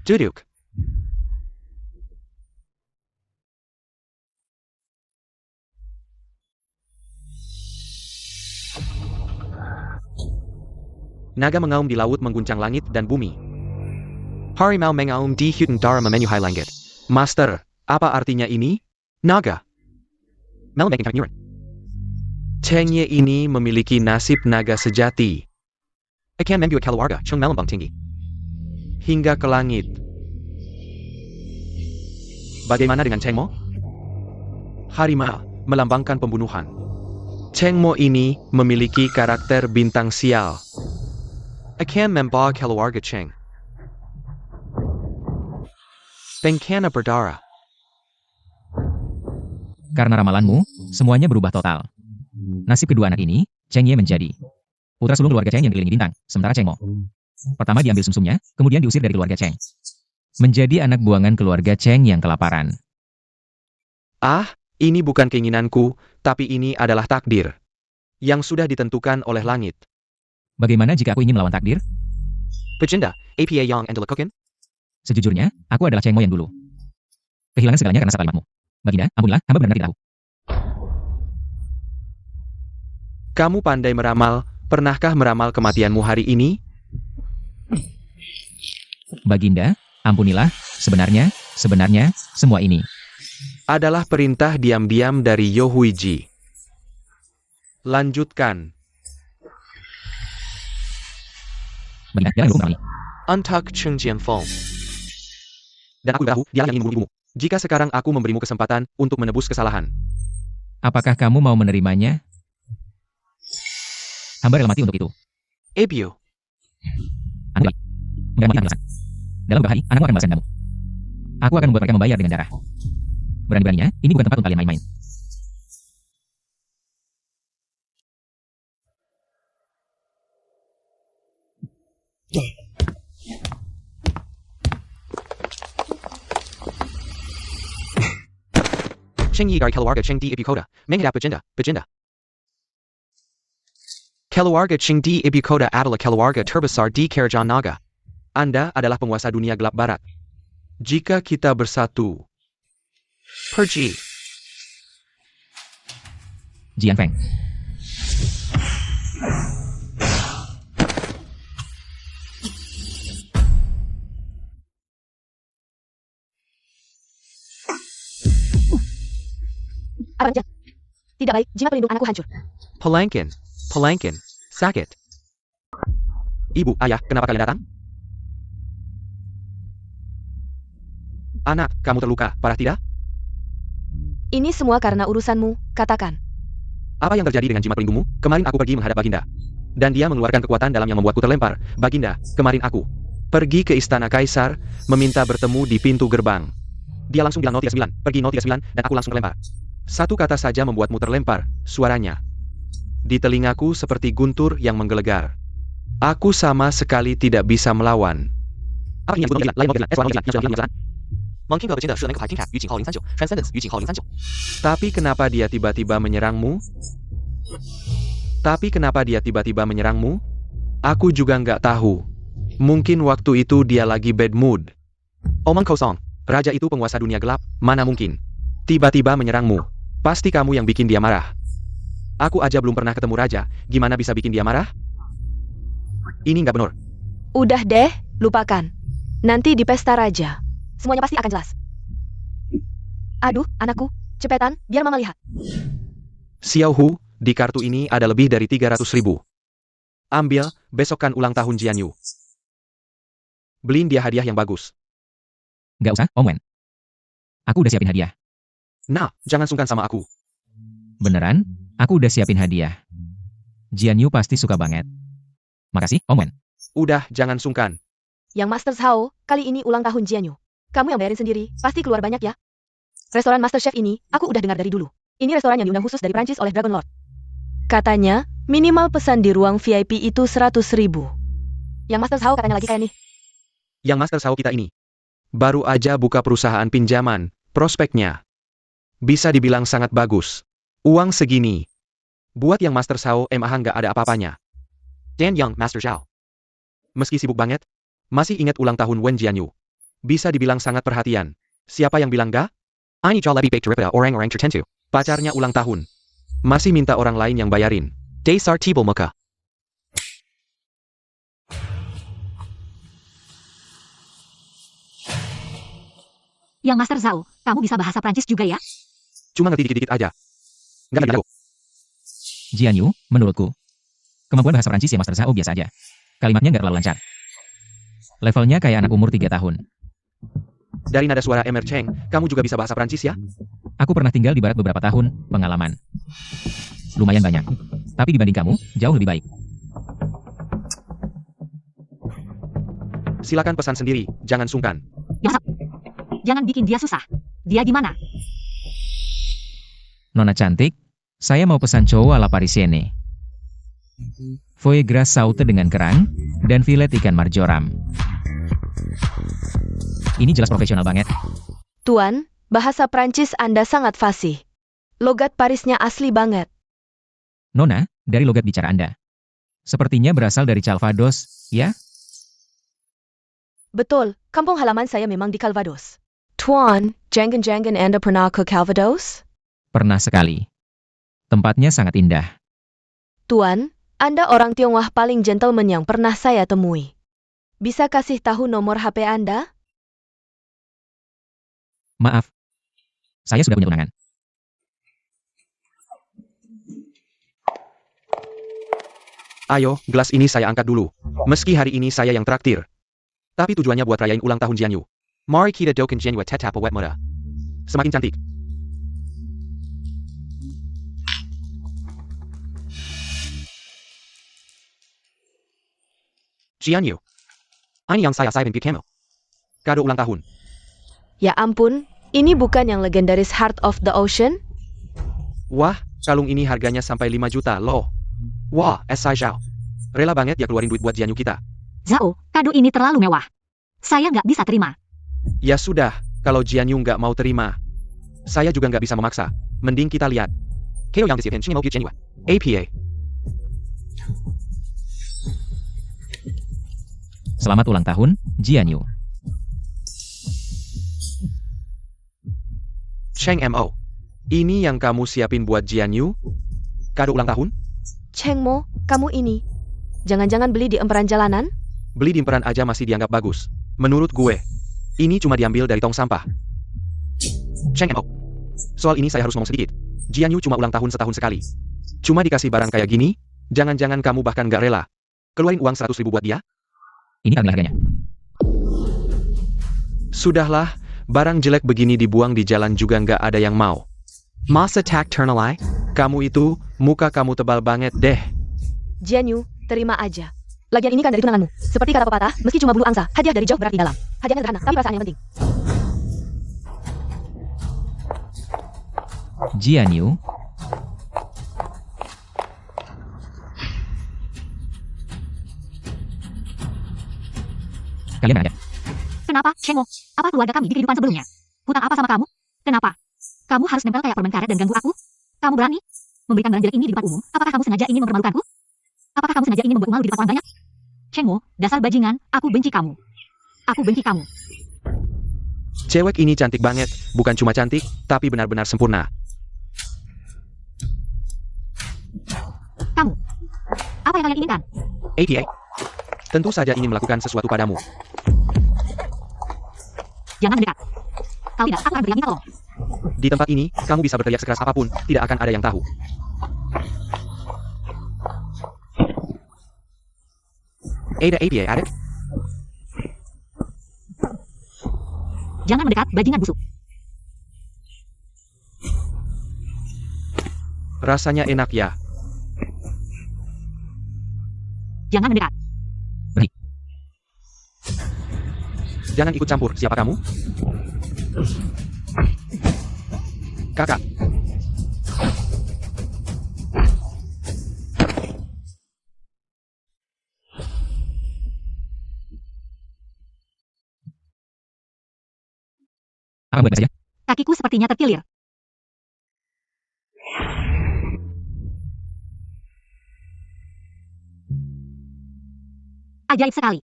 Duduk. Naga mengaum di laut mengguncang langit dan bumi. Harimau mengaum di hutan dara memenuhi langit. Master, apa artinya ini? Naga. Mel making nyuran. Cheng Ye ini memiliki nasib naga sejati. Akan membuat keluarga Chung melambang tinggi. Hingga ke langit. Bagaimana dengan Cheng Mo? Harimau melambangkan pembunuhan. Cheng Mo ini memiliki karakter bintang sial. Akan membawa keluarga Cheng. Bengkana berdarah. Karena ramalanmu, semuanya berubah total. Nasib kedua anak ini, Cheng Ye menjadi putra sulung keluarga Cheng yang dikelilingi bintang, sementara Cheng Mo pertama diambil sumsumnya, kemudian diusir dari keluarga Cheng. Menjadi anak buangan keluarga Cheng yang kelaparan. Ah, ini bukan keinginanku, tapi ini adalah takdir. Yang sudah ditentukan oleh langit. Bagaimana jika aku ingin melawan takdir? Pejenda, APA Yang and Delakokin? Sejujurnya, aku adalah Cheng Mo yang dulu. Kehilangan segalanya karena kalimatmu. Baginda, ampunilah, hamba benar-benar tidak tahu. Kamu pandai meramal, pernahkah meramal kematianmu hari ini? Baginda, ampunilah, sebenarnya, semua ini. Adalah perintah diam-diam dari Yohuiji. Lanjutkan. Baginda, jangan lupa Antak Cheng Jianfeng. Dan aku tahu, dia yang ingin membunuhmu. Jika sekarang aku memberimu kesempatan untuk menebus kesalahan. Apakah kamu mau menerimanya? Hamba rela mati untuk itu. Ebio. Ampunilah. Mereka akan balasan. Dalam beberapa hari, anakmu akan balaskan kamu. Aku akan membuat mereka membayar dengan darah. Berani-beraninya, ini bukan tempat untuk kalian main-main. Cheng Yi dari keluarga Cheng di Ibu Kota, menghadap Bejenda. Keluarga Cheng di Ibu Kota adalah keluarga terbesar di Kerajaan Naga. Anda adalah penguasa dunia gelap barat. Jika kita bersatu, pergi. Jianfeng. Abang, tidak baik jika pelindung anakku hancur. Pelangkin, sakit. Ibu, ayah, kenapa kalian datang? Anak, kamu terluka, parah tidak? Ini semua karena urusanmu, katakan. Apa yang terjadi dengan jimat pelindungmu? Kemarin aku pergi menghadap Baginda. Dan dia mengeluarkan kekuatan dalam yang membuatku terlempar. Baginda, kemarin aku pergi ke istana Kaisar, meminta bertemu di pintu gerbang. Dia langsung bilang 039, pergi 039, dan aku langsung terlempar. Satu kata saja membuatmu terlempar, suaranya. Di telingaku seperti guntur yang menggelegar. Aku sama sekali tidak bisa melawan. Apa yang Tapi kenapa dia tiba-tiba menyerangmu? Aku juga nggak tahu. Mungkin waktu itu dia lagi bad mood. Omong kosong. Raja itu penguasa dunia gelap, mana mungkin. Tiba-tiba menyerangmu. Pasti kamu yang bikin dia marah. Aku aja belum pernah ketemu raja, gimana bisa bikin dia marah? Ini nggak benar. Udah deh, lupakan. Nanti di pesta raja, semuanya pasti akan jelas. Aduh, anakku, cepetan, biar mama lihat. Xiao Hu, di kartu ini ada lebih dari 300.000. Ambil, besokkan ulang tahun Jianyu. Beliin dia hadiah yang bagus. Gak usah, Om Wen. Aku udah siapin hadiah. Nah, jangan sungkan sama aku. Beneran? Aku udah siapin hadiah. Jianyu pasti suka banget. Makasih, Om Wen. Udah, jangan sungkan. Yang Master Hao, kali ini ulang tahun Jianyu. Kamu yang bayarin sendiri, pasti keluar banyak ya. Restoran Master Chef ini, aku udah dengar dari dulu. Ini restoran yang diundang khusus dari Prancis oleh Dragon Lord. Katanya, minimal pesan di ruang VIP itu 100.000. Yang Master Sao katanya lagi kayak nih. Yang Master Sao kita ini. Baru aja buka perusahaan pinjaman, prospeknya. Bisa dibilang sangat bagus. Uang segini. Buat yang Master Sao nggak ada apa-apanya. Dan yang Master Zhao. Meski sibuk banget, masih ingat ulang tahun Wen Jianyu. Bisa dibilang sangat perhatian. Siapa yang bilang gak? Ini jauh lebih baik daripada orang-orang tertentu. Pacarnya ulang tahun. Masih minta orang lain yang bayarin. Dasar tibul muka. Yang Master Zhao, kamu bisa bahasa Prancis juga ya? Cuma ngerti dikit-dikit aja. Nggak jago. Jianyu, menurutku. Kemampuan bahasa Prancis ya Master Zhao biasa aja. Kalimatnya nggak terlalu lancar. Levelnya kayak anak umur 3 tahun. Dari nada suara Emer Cheng, kamu juga bisa bahasa Prancis ya? Aku pernah tinggal di barat beberapa tahun, pengalaman. Lumayan banyak. Tapi dibanding kamu, jauh lebih baik. Silakan pesan sendiri, jangan sungkan. Jangan bikin dia susah. Dia gimana? Nona cantik, saya mau pesan chow ala Parisienne. Foie gras saute dengan kerang, dan filet ikan marjoram. Ini jelas profesional banget. Tuan, bahasa Prancis Anda sangat fasih. Logat Parisnya asli banget. Nona, dari logat bicara Anda. Sepertinya berasal dari Calvados, ya? Betul, kampung halaman saya memang di Calvados. Tuan, jangan-jangan Anda pernah ke Calvados? Pernah sekali. Tempatnya sangat indah. Tuan, Anda orang Tionghoa paling gentleman yang pernah saya temui. Bisa kasih tahu nomor HP Anda? Maaf. Saya sudah punya tunangan. Ayo, gelas ini saya angkat dulu. Meski hari ini saya yang traktir. Tapi tujuannya buat rayain ulang tahun Jianyu. Mari kita doakan Jianyu tetap awet muda. Semakin cantik. Jianyu. Ini yang saya siapin ke kamu. Kado ulang tahun. Ya ampun, ini bukan yang legendaris Heart of the Ocean? Wah, kalung ini harganya sampai 5 juta loh. Wah, Zhao. Rela banget ya keluarin duit buat Jianyu kita. Zhao, kado ini terlalu mewah. Saya nggak bisa terima. Ya sudah, kalau Jianyu nggak mau terima. Saya juga nggak bisa memaksa. Mending kita lihat. Keo yang disiapin sini mau Jianyu. APA. Selamat ulang tahun, Jianyu. Cheng Mo. Ini yang kamu siapin buat Jianyu? Kado ulang tahun? Cheng Mo, kamu ini. Jangan-jangan beli di emperan jalanan? Beli di emperan aja masih dianggap bagus. Menurut gue, ini cuma diambil dari tong sampah. Cheng Mo. Soal ini saya harus ngomong sedikit. Jianyu cuma ulang tahun setahun sekali. Cuma dikasih barang kayak gini, jangan-jangan kamu bahkan gak rela. Keluarin uang 100.000 buat dia? Ini harganya. Sudahlah, barang jelek begini dibuang di jalan juga nggak ada yang mau. Masa tak ternalai? Kamu itu, muka kamu tebal banget deh. Jianyu, terima aja. Lagian ini kan dari tunanganmu. Seperti kata pepatah, meski cuma bulu angsa, hadiah dari jauh berarti dalam. Hadiahnya sederhana, tapi perasaan yang penting. Jianyu. Kalian aja. Kenapa, Shengmo? Apa keluarga kami di kehidupan sebelumnya? Hutang apa sama kamu? Kenapa? Kamu harus nempel kayak permen karet dan ganggu aku? Kamu berani memberikan barang jelek ini di depan umum? Apakah kamu sengaja ingin mempermalukanku? Apakah kamu sengaja ingin membuat malu di depan orang banyak? Shengmo, dasar bajingan, aku benci kamu. Aku benci kamu. Cewek ini cantik banget, bukan cuma cantik, tapi benar-benar sempurna. Kamu. Apa yang kalian inginkan? ATA. Tentu saja ingin melakukan sesuatu padamu. Jangan mendekat. Kalau tidak, aku akan beri minta tolong. Di tempat ini, kamu bisa berteriak sekeras apapun, tidak akan ada yang tahu. Ada APA adik? Jangan mendekat, bajingan busuk. Rasanya enak ya. Jangan mendekat. Jangan ikut campur, siapa kamu? Kakak. Apa baik saja? Kakiku sepertinya terkilir. Ajaib sekali.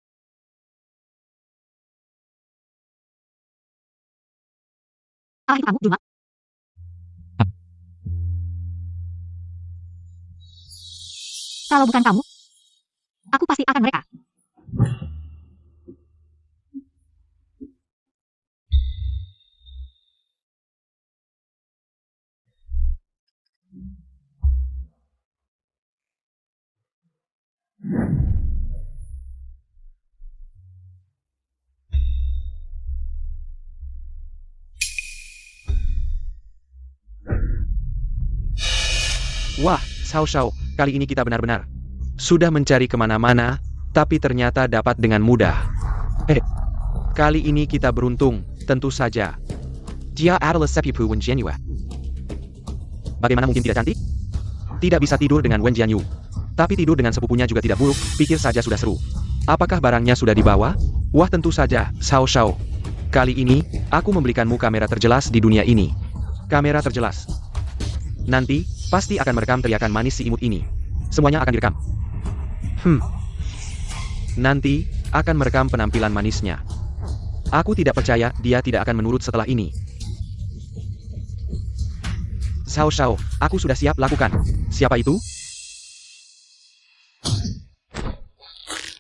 Ah, itu kamu, Junma. Kalau bukan kamu, aku pasti akan mereka. Wah, Xiao Xiao, kali ini kita benar-benar sudah mencari kemana-mana, tapi ternyata dapat dengan mudah. Kali ini kita beruntung, tentu saja. Dia adalah sepupu Wen Jianyu. Bagaimana mungkin tidak cantik? Tidak bisa tidur dengan Wen Jianyu. Tapi tidur dengan sepupunya juga tidak buruk, pikir saja sudah seru. Apakah barangnya sudah dibawa? Wah, tentu saja, Xiao Xiao. Kali ini, aku membelikanmu kamera terjelas di dunia ini. Kamera terjelas. Nanti, pasti akan merekam teriakan manis si imut ini. Semuanya akan direkam. Nanti, akan merekam penampilan manisnya. Aku tidak percaya dia tidak akan menurut setelah ini. Xiao Xiao, aku sudah siap lakukan. Siapa itu?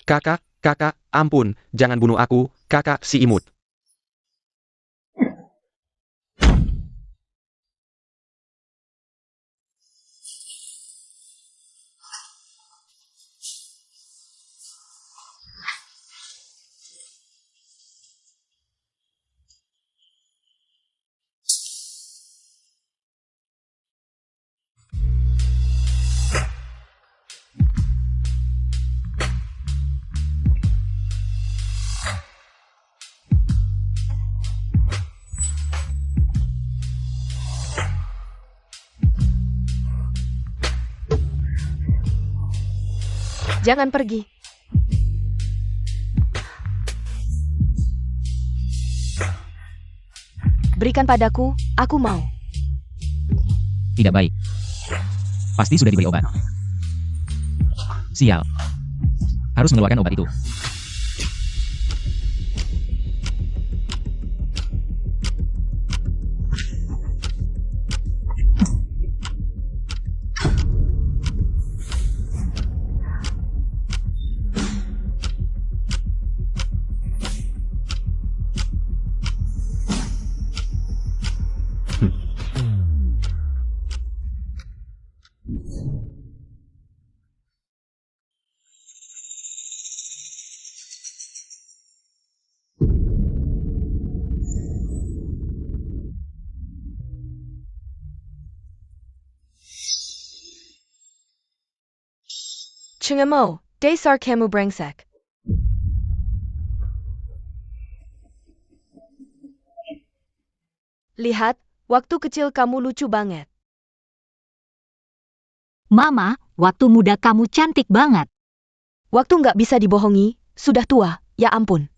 Kakak, ampun, jangan bunuh aku, kakak si imut. Jangan pergi. Berikan padaku, aku mau. Tidak baik. Pasti sudah diberi obat. Sial. Harus mengeluarkan obat itu. Cengemo, dasar kamu brengsek. Lihat, waktu kecil kamu lucu banget. Mama, waktu muda kamu cantik banget. Waktu nggak bisa dibohongi, sudah tua, ya ampun.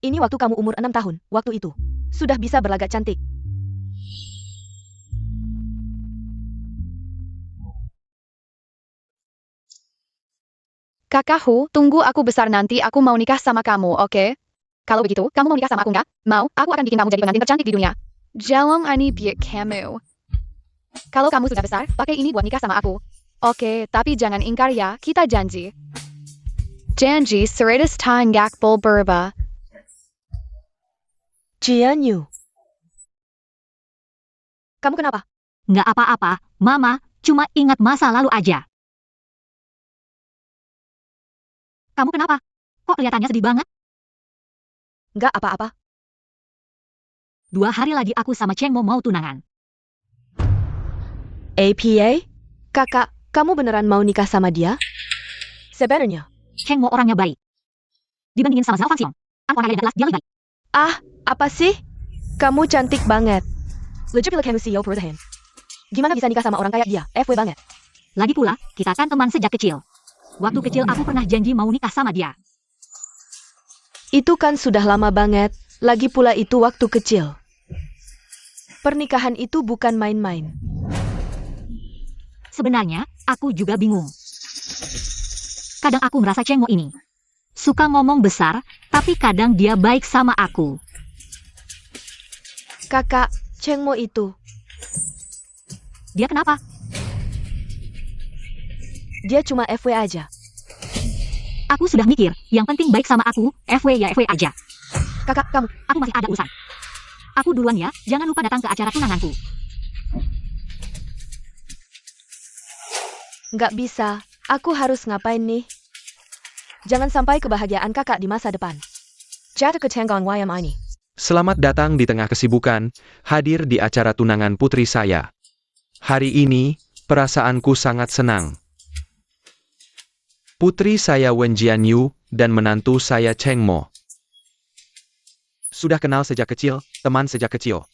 Ini waktu kamu umur 6 tahun, waktu itu. Sudah bisa berlagak cantik. Kakakku, tunggu aku besar nanti aku mau nikah sama kamu, oke? Kalau begitu, kamu mau nikah sama aku nggak? Mau, aku akan bikin kamu jadi pengantin tercantik di dunia. Jangan ani biak kamu. Kalau kamu sudah besar, pakai ini buat nikah sama aku. Oke, tapi jangan ingkar ya, kita janji. Janji 100 tanggak bol berubah. Jianyu. Kamu kenapa? Nggak apa-apa, Mama, cuma ingat masa lalu aja. Kamu kenapa? Kok kelihatannya sedih banget? Nggak apa-apa. 2 hari lagi aku sama Chengmo mau tunangan. APA? Kakak, kamu beneran mau nikah sama dia? Sebenarnya. Chengmo orangnya baik. Dibandingin sama Xiao Fangxiong, aku orangnya tidak jelas, dia lebih baik. Ah, apa sih? Kamu cantik banget. Lucu pilih kamu CEO perusahaan. Gimana bisa nikah sama orang kayak dia? FW banget. Lagi pula, kita kan teman sejak kecil. Waktu kecil aku pernah janji mau nikah sama dia. Itu kan sudah lama banget. Lagi pula itu waktu kecil. Pernikahan itu bukan main-main. Sebenarnya, aku juga bingung. Kadang aku merasa Cheng Mo ini suka ngomong besar, tapi kadang dia baik sama aku. Kakak, Cheng Mo itu. Dia kenapa? Dia cuma FW aja. Aku sudah mikir, yang penting baik sama aku, FW ya FW aja. Kakak, kamu. Aku masih ada urusan. Aku duluan ya, jangan lupa datang ke acara tunanganku. Nggak bisa. Aku harus ngapain nih? Jangan sampai kebahagiaan kakak di masa depan. Jatuh ke tenggang wayam ini. Selamat datang di tengah kesibukan, hadir di acara tunangan putri saya. Hari ini, perasaanku sangat senang. Putri saya Wen Jianyu dan menantu saya Cheng Mo. Sudah kenal sejak kecil, teman sejak kecil.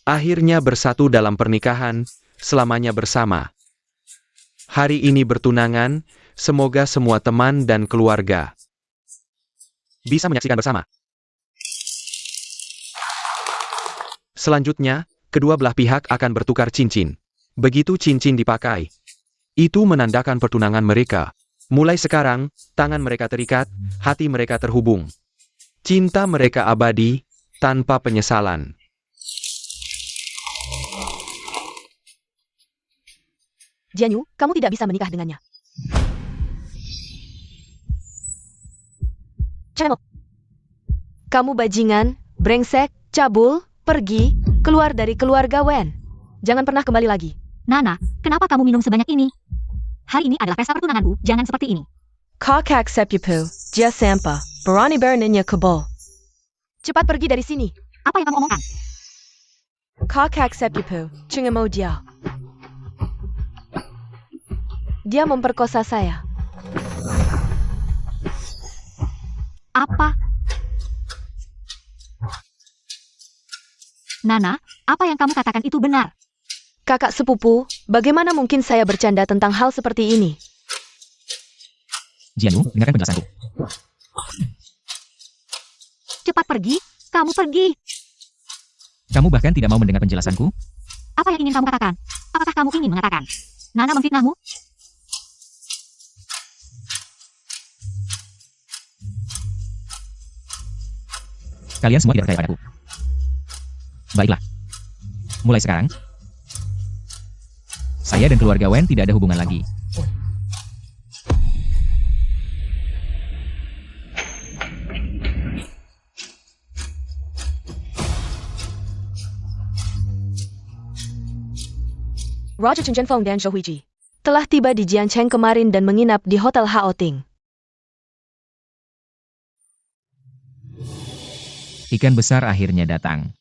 Akhirnya bersatu dalam pernikahan, selamanya bersama. Hari ini bertunangan, semoga semua teman dan keluarga bisa menyaksikan bersama. Selanjutnya, kedua belah pihak akan bertukar cincin. Begitu cincin dipakai, itu menandakan pertunangan mereka. Mulai sekarang, tangan mereka terikat, hati mereka terhubung. Cinta mereka abadi, tanpa penyesalan. Jianyu, kamu tidak bisa menikah dengannya. Cheng Mo. Kamu bajingan, brengsek, cabul, pergi, keluar dari keluarga Wen. Jangan pernah kembali lagi. Nana, kenapa kamu minum sebanyak ini? Hari ini adalah pesta pertunanganku, jangan seperti ini. Kakak sepupu, dia sampa, berani beraninya kebol. Cepat pergi dari sini. Apa yang kamu omongkan? Kakak sepupu, cuma mau dia. Dia memperkosa saya. Apa? Nana, apa yang kamu katakan itu benar. Kakak sepupu, bagaimana mungkin saya bercanda tentang hal seperti ini? Jianyu, dengarkan penjelasanku. Cepat pergi, kamu pergi. Kamu bahkan tidak mau mendengar penjelasanku? Apa yang ingin kamu katakan? Apakah kamu ingin mengatakan Nana memfitnahmu? Kalian semua tidak percaya padaku. Baiklah. Mulai sekarang, saya dan keluarga Wen tidak ada hubungan lagi. Roger Chen Zhenfeng dan Zhou Huiji telah tiba di Jiancheng kemarin dan menginap di Hotel Haoting. Ikan besar akhirnya datang.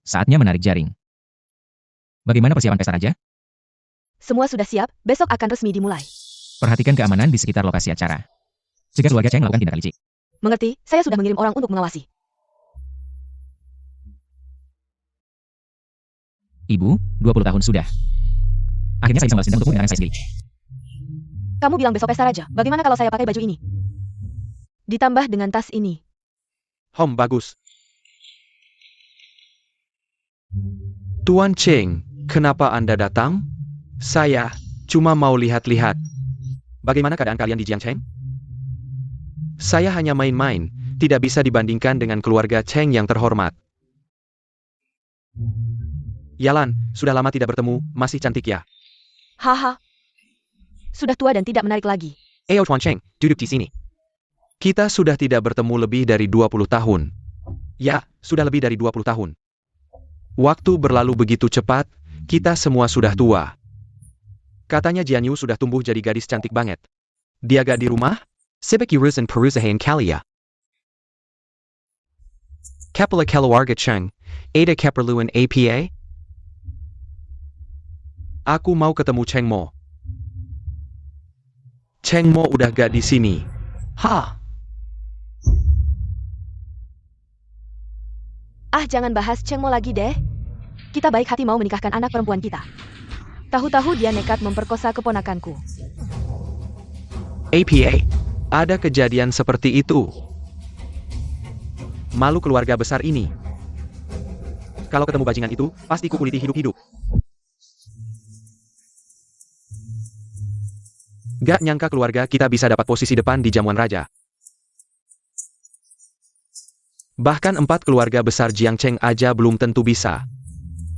Saatnya menarik jaring. Bagaimana persiapan pesta raja? Semua sudah siap, besok akan resmi dimulai. Perhatikan keamanan di sekitar lokasi acara. Jika keluarga Cheng melakukan tindakan licik, Mengerti, saya sudah mengirim orang untuk mengawasi. Ibu, 20 tahun sudah. Akhirnya saya bisa balas dendam untukmu dengan saya sendiri. Kamu bilang besok pesta raja, bagaimana kalau saya pakai baju ini? Ditambah dengan tas ini. Bagus. Tuan Cheng, kenapa Anda datang? Saya cuma mau lihat-lihat. Bagaimana keadaan kalian di Jiancheng? Saya hanya main-main, tidak bisa dibandingkan dengan keluarga Cheng yang terhormat. Yalan, sudah lama tidak bertemu, masih cantik ya. Haha. Sudah tua dan tidak menarik lagi. Ayo Tuan Cheng, duduk di sini. Kita sudah tidak bertemu lebih dari 20 tahun. Ya, sudah lebih dari 20 tahun. Waktu berlalu begitu cepat, kita semua sudah tua. Katanya Jianyu sudah tumbuh jadi gadis cantik banget. Dia gak di rumah? Sibuk urusan perusahaan kalian. Kepala keluarga Cheng, ada keperluan APA? Aku mau ketemu Cheng Mo. Cheng Mo udah gak di sini. Hah? Ah, jangan bahas Cheng Mo lagi deh. Kita baik hati mau menikahkan anak perempuan kita. Tahu-tahu dia nekat memperkosa keponakanku. APA. Ada kejadian seperti itu. Malu keluarga besar ini. Kalau ketemu bajingan itu, pasti kukuliti hidup-hidup. Gak nyangka keluarga kita bisa dapat posisi depan di jamuan raja. Bahkan 4 keluarga besar Jiang Cheng aja belum tentu bisa.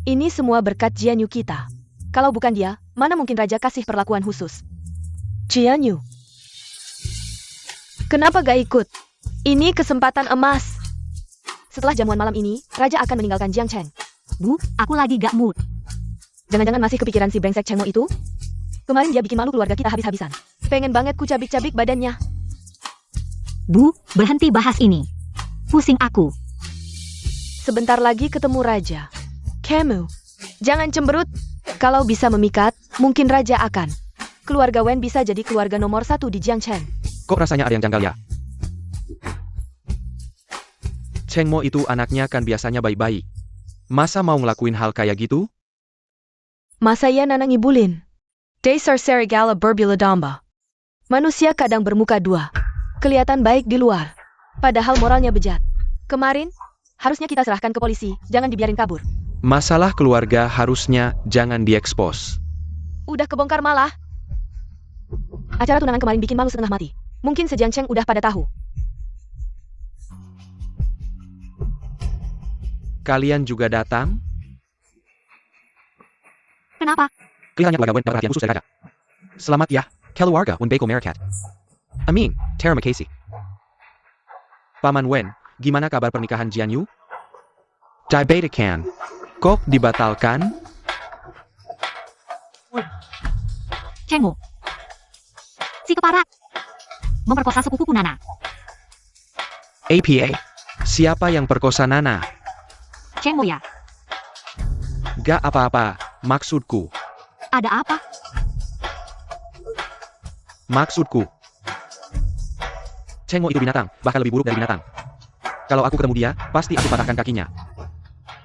Ini semua berkat Jian Yu kita. Kalau bukan dia, mana mungkin raja kasih perlakuan khusus? Jian Yu. Kenapa gak ikut? Ini kesempatan emas. Setelah jamuan malam ini, raja akan meninggalkan Jiang Cheng. Bu, aku lagi gak mood. Jangan-jangan masih kepikiran si brengsek Cheng Mo itu? Kemarin dia bikin malu keluarga kita habis-habisan. Pengen banget ku cabik-cabik badannya. Bu, berhenti bahas ini. Pusing aku. Sebentar lagi ketemu raja. Kamu, jangan cemberut. Kalau bisa memikat, mungkin raja akan. Keluarga Wen bisa jadi keluarga nomor 1 di Jiang Cheng. Kok rasanya ada yang janggal ya? Cheng Mo itu anaknya kan biasanya baik-baik. Masa mau ngelakuin hal kayak gitu? Masa ia nanang ibulin? Dasar serigala berbila domba. Manusia kadang bermuka dua. Kelihatan baik di luar. Padahal moralnya bejat. Kemarin, harusnya kita serahkan ke polisi, jangan dibiarin kabur. Masalah keluarga harusnya jangan diekspos. Udah kebongkar malah. Acara tunangan kemarin bikin malu setengah mati. Mungkin Jiang Cheng udah pada tahu. Kalian juga datang? Kenapa? Kelihatannya keluarga Wen dapat perhatian khusus dari raja. Selamat ya, keluarga Wen Beko Meerkat. Amin, terima kasih. Paman Wen, gimana kabar pernikahan Jian Yu? Diabetikan. Kok dibatalkan? Cheng Mo. Si kepara. Memperkosa sepupuku Nana. APA. Siapa yang perkosa Nana? Cheng Mo ya. Gak apa-apa, maksudku. Ada apa? Maksudku. Cheng Mo itu binatang, bahkan lebih buruk dari binatang. Kalau aku ketemu dia, pasti aku patahkan kakinya.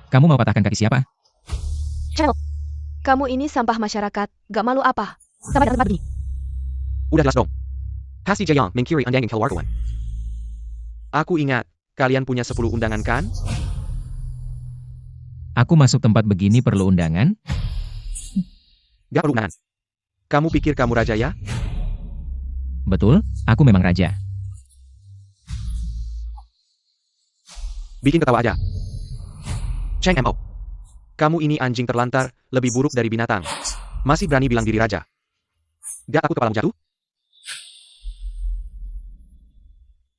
Kamu mau patahkan kaki siapa? Cheng Mo, kamu ini sampah masyarakat, gak malu apa? Sampai datang tempat begini. Udah jelas dong. Pasti Jiang mengkiri andangin keluarga Wen. Aku ingat, kalian punya 10 undangan kan? Aku masuk tempat begini perlu undangan? Gak perlu undangan. Kamu pikir kamu raja ya? Betul, aku memang raja. Bikin ketawa aja. Cheng Mo. Kamu ini anjing terlantar, lebih buruk dari binatang. Masih berani bilang diri raja. Gak takut kepalamu jatuh?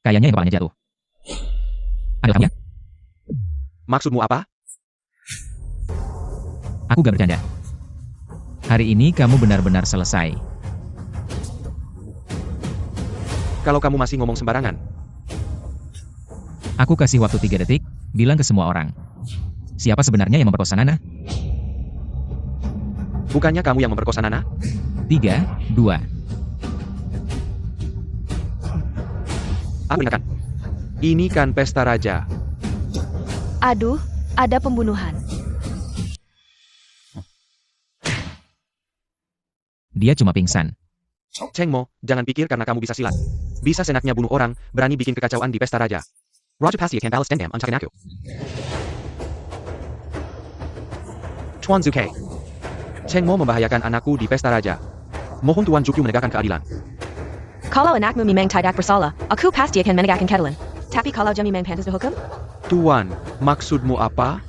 Kayaknya yang kepalanya jatuh. Ada kamu ya? Maksudmu apa? Aku gak bercanda. Hari ini kamu benar-benar selesai. Kalau kamu masih ngomong sembarangan. Aku kasih waktu 3 detik, bilang ke semua orang. Siapa sebenarnya yang memperkosa Nana? Bukannya kamu yang memperkosa Nana? 3, 2. Aku ingatkan. Ini kan pesta raja. Aduh, ada pembunuhan. Dia cuma pingsan. Cheng Mo, jangan pikir karena kamu bisa silat. Bisa senaknya bunuh orang, berani bikin kekacauan di pesta raja. Roger pasti akan balas dendam uncakin aku. Tuan Zuke. Cheng Mo membahayakan anakku di pesta raja. Mohon Tuan Zukyu menegakkan keadilan. Kalau anakmu memang tidak bersalah, aku pasti akan menegakkan keadilan. Tapi kalau dia memang pantas dihukum? Tuan, maksudmu apa?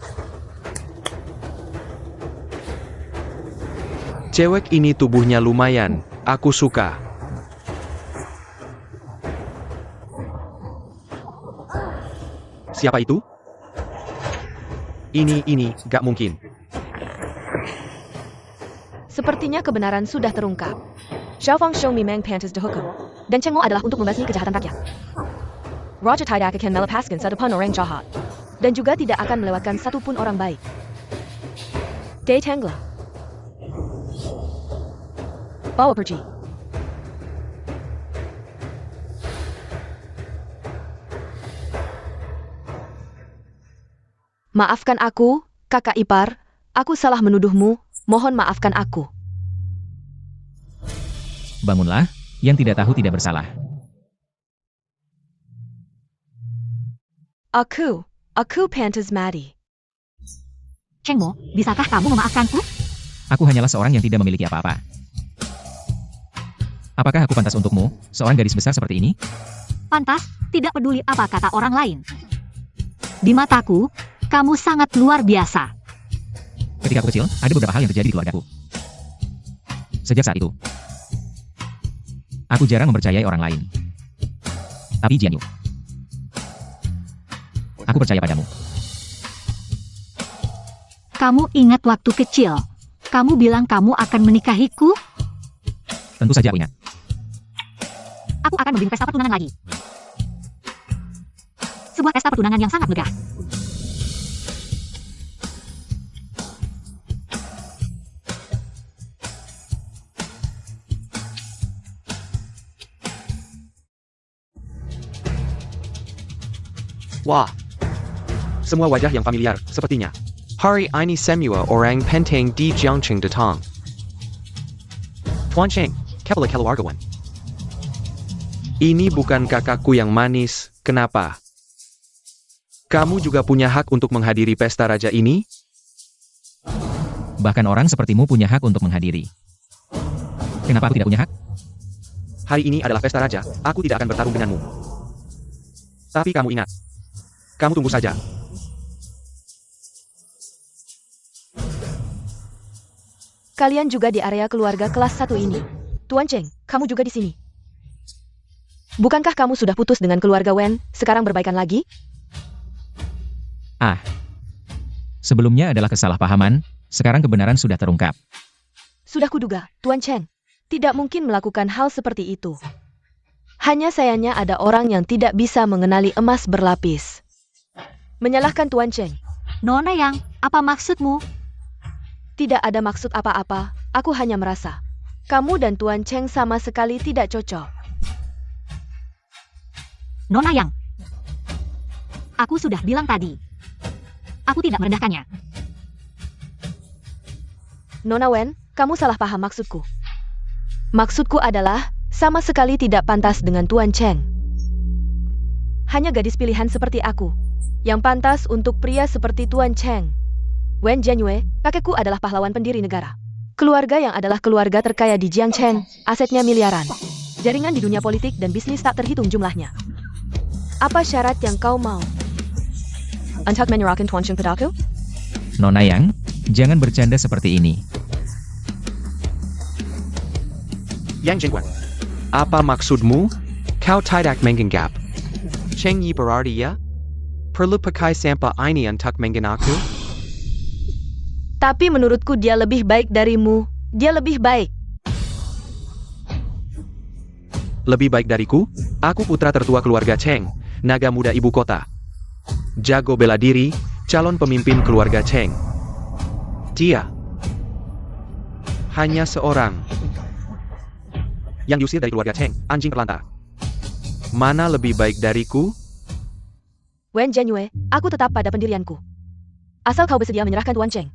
Cewek ini tubuhnya lumayan, aku suka. Siapa itu? Ini, gak mungkin. Sepertinya kebenaran sudah terungkap. Xiao Fangshou memang pantas dihukum. Dan Cheng Mo adalah untuk membasmi kejahatan rakyat. Roger tidak akan melepaskan satupun orang jahat. Dan juga tidak akan melewatkan satupun orang baik. Day Tengla. Bawa pergi. Maafkan aku, kakak ipar. Aku salah menuduhmu. Mohon maafkan aku. Bangunlah, yang tidak tahu tidak bersalah. Aku pantas mati. Chengmo, bisakah kamu memaafkanku? Aku hanyalah seorang yang tidak memiliki apa-apa. Apakah aku pantas untukmu, seorang gadis besar seperti ini? Pantas, tidak peduli apa kata orang lain. Di mataku, kamu sangat luar biasa. Ketika aku kecil, ada beberapa hal yang terjadi di keluargaku. Sejak saat itu, aku jarang mempercayai orang lain. Tapi Jianyu, aku percaya padamu. Kamu ingat waktu kecil, kamu bilang kamu akan menikahiku? Tentu saja aku ingat. Aku akan membimbing pesta pertunangan lagi. Sebuah pesta pertunangan yang sangat megah. Wah, semua wajah yang familiar, sepertinya. Hari ini semua orang penting di Jiangcheng datang. Tuan Cheng, kepala keluargawan. Ini bukan kakakku yang manis, kenapa? Kamu juga punya hak untuk menghadiri pesta raja ini? Bahkan orang sepertimu punya hak untuk menghadiri. Kenapa aku tidak punya hak? Hari ini adalah pesta raja, aku tidak akan bertarung denganmu. Tapi kamu ingat. Kamu tunggu saja. Kalian juga di area keluarga kelas 1 ini. Tuan Cheng, kamu juga di sini. Bukankah kamu sudah putus dengan keluarga Wen, sekarang berbaikan lagi? Sebelumnya adalah kesalahpahaman, sekarang kebenaran sudah terungkap. Sudah kuduga, Tuan Cheng. Tidak mungkin melakukan hal seperti itu. Hanya sayangnya ada orang yang tidak bisa mengenali emas berlapis. Menyalahkan Tuan Cheng. Nona Yang, apa maksudmu? Tidak ada maksud apa-apa, aku hanya merasa. Kamu dan Tuan Cheng sama sekali tidak cocok. Nona Yang, aku sudah bilang tadi. Aku tidak merendahkannya. Nona Wen, kamu salah paham maksudku. Maksudku adalah, sama sekali tidak pantas dengan Tuan Cheng. Hanya gadis pilihan seperti aku, yang pantas untuk pria seperti Tuan Cheng. Wen Jianyue, kakekku adalah pahlawan pendiri negara. Keluarga yang adalah keluarga terkaya di Jiangcheng, asetnya miliaran. Jaringan di dunia politik dan bisnis tak terhitung jumlahnya. Apa syarat yang kau mau? Untuk menyerahkan Tuan Cheng padaku? Nona Yang, jangan bercanda seperti ini. Yang Jingguan, apa maksudmu? Kau tidak menganggap Cheng Yi berarti ya? Perlu pakai sampah ini untuk mengenaku? Tapi menurutku dia lebih baik darimu. Dia lebih baik. Lebih baik dariku? Aku putra tertua keluarga Cheng, naga muda ibu kota. Jago bela diri, calon pemimpin keluarga Cheng. Dia hanya seorang yang diusir dari keluarga Cheng, anjing perlanta. Mana lebih baik dariku? Wen Jianyue, aku tetap pada pendirianku. Asal kau bersedia menyerahkan Tuan Cheng,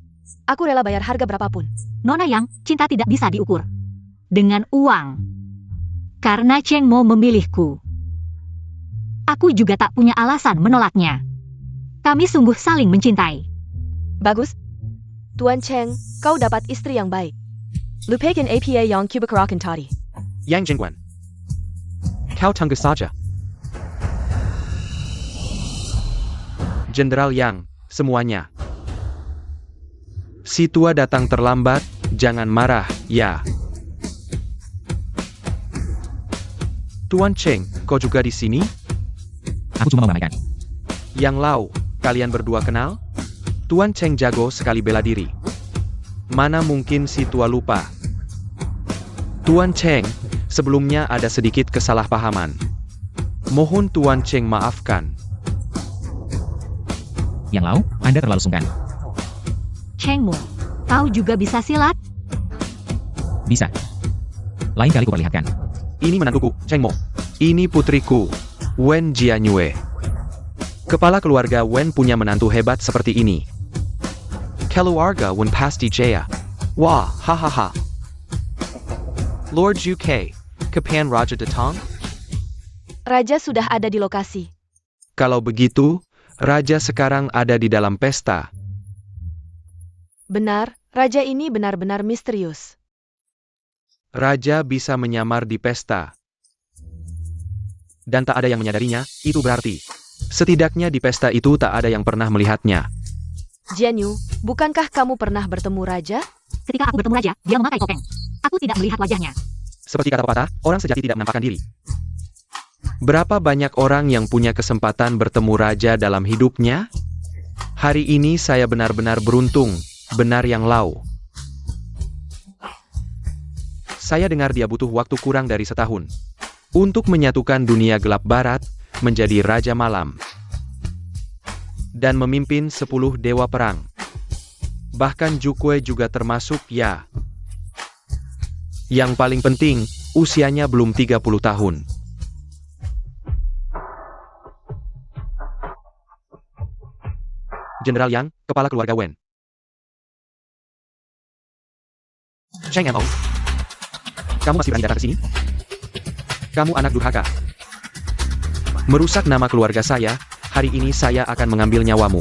aku rela bayar harga berapapun. Nona Yang, cinta tidak bisa diukur dengan uang. Karena Cheng mau memilihku. Aku juga tak punya alasan menolaknya. Kami sungguh saling mencintai. Bagus. Tuan Cheng, kau dapat istri yang baik. Lupakan apa yang kubicarakan tadi. Yang Jingguan, kau tunggu saja. Jenderal Yang, semuanya. Si tua datang terlambat, jangan marah, ya. Tuan Cheng, kau juga di sini? Aku cuma meramaikan. Yang Lau, kalian berdua kenal? Tuan Cheng jago sekali bela diri. Mana mungkin si tua lupa? Tuan Cheng, sebelumnya ada sedikit kesalahpahaman. Mohon Tuan Cheng maafkan. Yang Lau, Anda terlalu sungkan. Cheng Mo, kau juga bisa silat? Bisa. Lain kali kuperlihatkan. Ini menantuku, Cheng Mo. Ini putriku, Wen Jianyue. Kepala keluarga Wen punya menantu hebat seperti ini. Keluarga Wen pasti jaya. Wah, hahaha. Lord UK, Kapan Raja datang? Raja sudah ada di lokasi. Kalau begitu, Raja sekarang ada di dalam pesta. Benar, Raja ini benar-benar misterius. Raja bisa menyamar di pesta. Dan tak ada yang menyadarinya, itu berarti. Setidaknya di pesta itu tak ada yang pernah melihatnya. Jianyu, bukankah kamu pernah bertemu Raja? Ketika aku bertemu Raja, dia memakai topeng. Aku tidak melihat wajahnya. Seperti kata pepatah, orang sejati tidak menampakkan diri. Berapa banyak orang yang punya kesempatan bertemu Raja dalam hidupnya? Hari ini saya benar-benar beruntung, benar yang lau. Saya dengar dia butuh waktu kurang dari setahun untuk menyatukan dunia gelap barat menjadi Raja Malam dan memimpin 10 dewa perang. Bahkan Jukwe juga termasuk ya. Yang paling penting, usianya belum 30 tahun. Jenderal Yang, kepala keluarga Wen. Cheng Mo. Kamu masih berani datang ke sini? Kamu anak durhaka. Merusak nama keluarga saya, hari ini saya akan mengambil nyawamu.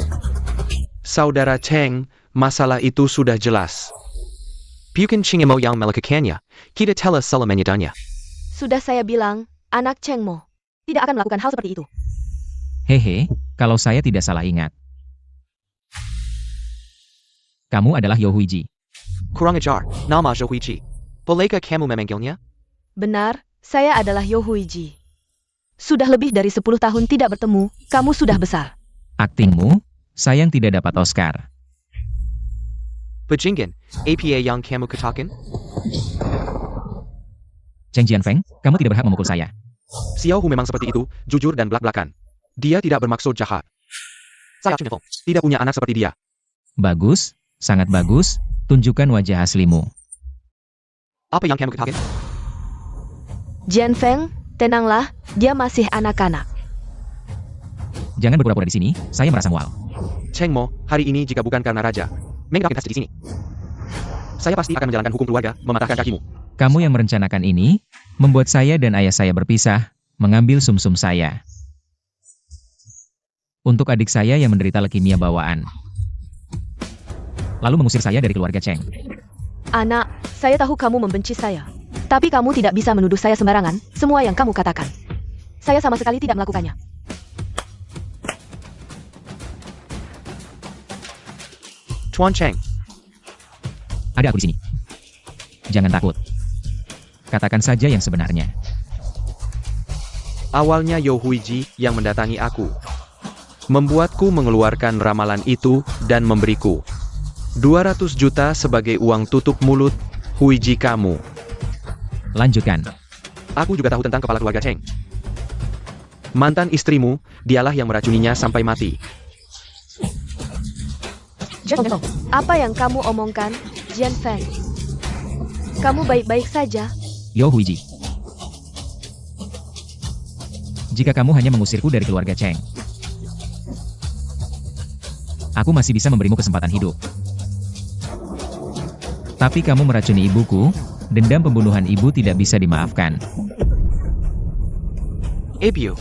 Saudara Cheng, masalah itu sudah jelas. Bukan Cheng Mo yang melakukannya, kita telah salah menyedanya. Sudah saya bilang, anak Cheng Mo tidak akan melakukan hal seperti itu. Hehe, kalau saya tidak salah ingat. Kamu adalah Yo Huiji. Kurang ajar, nama Zhou Huiji. Bolehkah kamu memanggilnya? Benar, saya adalah Yo Huiji. Sudah lebih dari 10 tahun tidak bertemu, kamu sudah besar. Aktingmu, sayang tidak dapat Oscar. Bajingan, APA yang kamu katakan? Cheng Jianfeng, kamu tidak berhak memukul saya. Xiao Hu memang seperti itu, jujur dan belak-belakan. Dia tidak bermaksud jahat. Saya Cheng Feng, tidak punya anak seperti dia. Bagus, sangat bagus, tunjukkan wajah aslimu. Apa yang kamu katakan? Jian Feng, tenanglah, dia masih anak-anak. Jangan berpura-pura di sini, saya merasa mual. Cheng Mo, hari ini jika bukan karena Raja, mengapa di sini? Saya pasti akan menjalankan hukum keluarga, mematahkan kakimu. Kamu yang merencanakan ini, membuat saya dan ayah saya berpisah, mengambil sumsum saya. Untuk adik saya yang menderita leukemia bawaan. Lalu mengusir saya dari keluarga Cheng. Anak, saya tahu kamu membenci saya. Tapi kamu tidak bisa menuduh saya sembarangan, semua yang kamu katakan. Saya sama sekali tidak melakukannya. Tuan Cheng, Ada aku di sini. Jangan takut. Katakan saja yang sebenarnya. awalnya Yo Huiji yang mendatangi aku. Membuatku mengeluarkan ramalan itu dan memberiku 200 juta sebagai uang tutup mulut Huiji kamu. Lanjutkan. Aku juga tahu tentang kepala keluarga Cheng. Mantan istrimu, dialah yang meracuninya sampai mati. Apa yang kamu omongkan, Jian Feng? Kamu baik-baik saja? Yo Huiji. Jika kamu hanya mengusirku dari keluarga Cheng, aku masih bisa memberimu kesempatan hidup. Tapi kamu meracuni ibuku, dendam pembunuhan ibu tidak bisa dimaafkan. Ebio.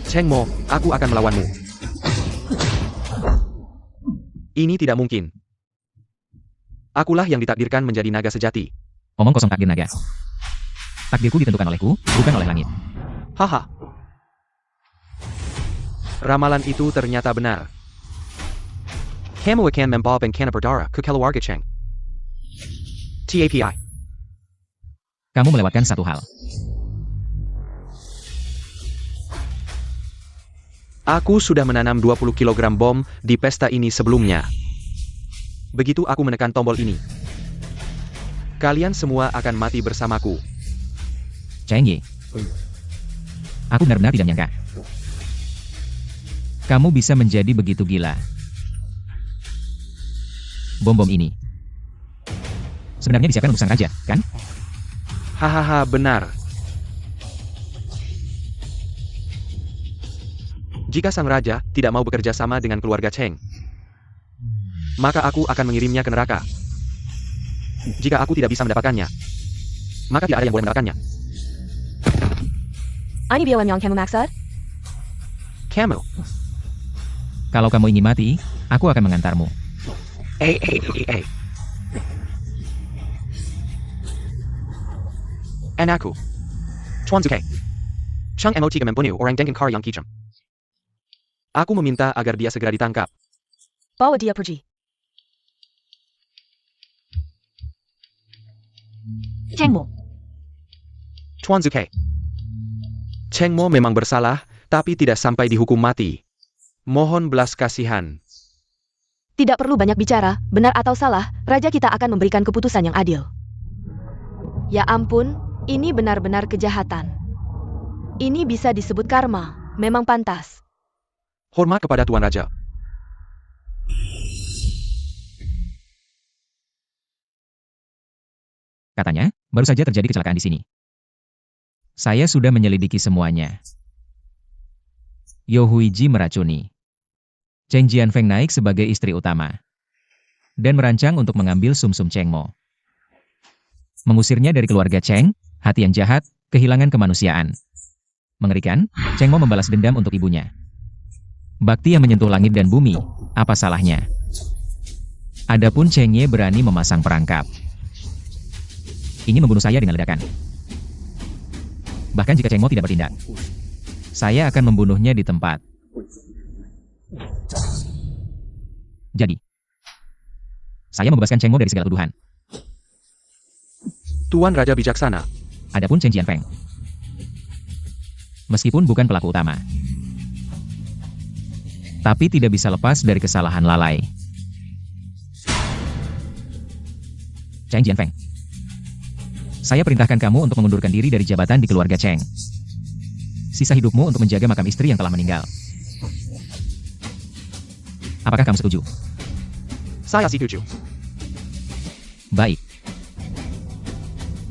Cheng Mo, aku akan melawanmu. Ini tidak mungkin. Akulah yang ditakdirkan menjadi naga sejati. Omong kosong takdir naga. Takdirku ditentukan olehku, bukan oleh langit. Haha. Ramalan itu ternyata benar. Kamu akan membawa bencana berdarah ke keluarga Cheng. TAPI. Kamu melewatkan satu hal. Aku sudah menanam 20 kg bom di pesta ini sebelumnya. Begitu aku menekan tombol ini, kalian semua akan mati bersamaku. Cheng Ye. Aku benar-benar tidak menyangka. Kamu bisa menjadi begitu gila. Bom-bom ini. Sebenarnya disiapkan untuk sang raja, kan? Hahaha, benar. Jika sang raja tidak mau bekerja sama dengan keluarga Cheng, maka aku akan mengirimnya ke neraka. Jika aku tidak bisa mendapatkannya, maka tidak ada yang boleh mendapatkannya. Ani bilang yang kamu maksud? Kamu. Kalau kamu ingin mati, aku akan mengantarmu. And aku. Tuan Zuke. Cheng Mot membunuh orang dengan cara yang kejam. Aku meminta agar dia segera ditangkap. Bawa dia pergi. Cheng Mo, Tuan Zuke. Cheng Mo memang bersalah, tapi tidak sampai dihukum mati. Mohon belas kasihan. Tidak perlu banyak bicara, benar atau salah, raja kita akan memberikan keputusan yang adil. Ya ampun, ini benar-benar kejahatan. Ini bisa disebut karma, memang pantas. Hormat kepada Tuan Raja. Katanya, baru saja terjadi kecelakaan di sini. Saya sudah menyelidiki semuanya. Yo Huiji meracuni. Cheng Jianfeng naik sebagai istri utama. Dan merancang untuk mengambil sumsum Cheng Mo. Mengusirnya dari keluarga Cheng, hati yang jahat, kehilangan kemanusiaan. Mengerikan, Cheng Mo membalas dendam untuk ibunya. Bakti yang menyentuh langit dan bumi, apa salahnya? Adapun Cheng Ye berani memasang perangkap. Ingin membunuh saya dengan ledakan. Bahkan jika Cheng Mo tidak bertindak, saya akan membunuhnya di tempat. Jadi, saya membebaskan Cheng Mo dari segala tuduhan. Tuan Raja bijaksana. Adapun Cheng Jianfeng, meskipun bukan pelaku utama, tapi tidak bisa lepas dari kesalahan lalai. Cheng Jianfeng, saya perintahkan kamu untuk mengundurkan diri dari jabatan di keluarga Cheng. Sisa hidupmu untuk menjaga makam istri yang telah meninggal. Apakah kamu setuju? Saya setuju. Baik.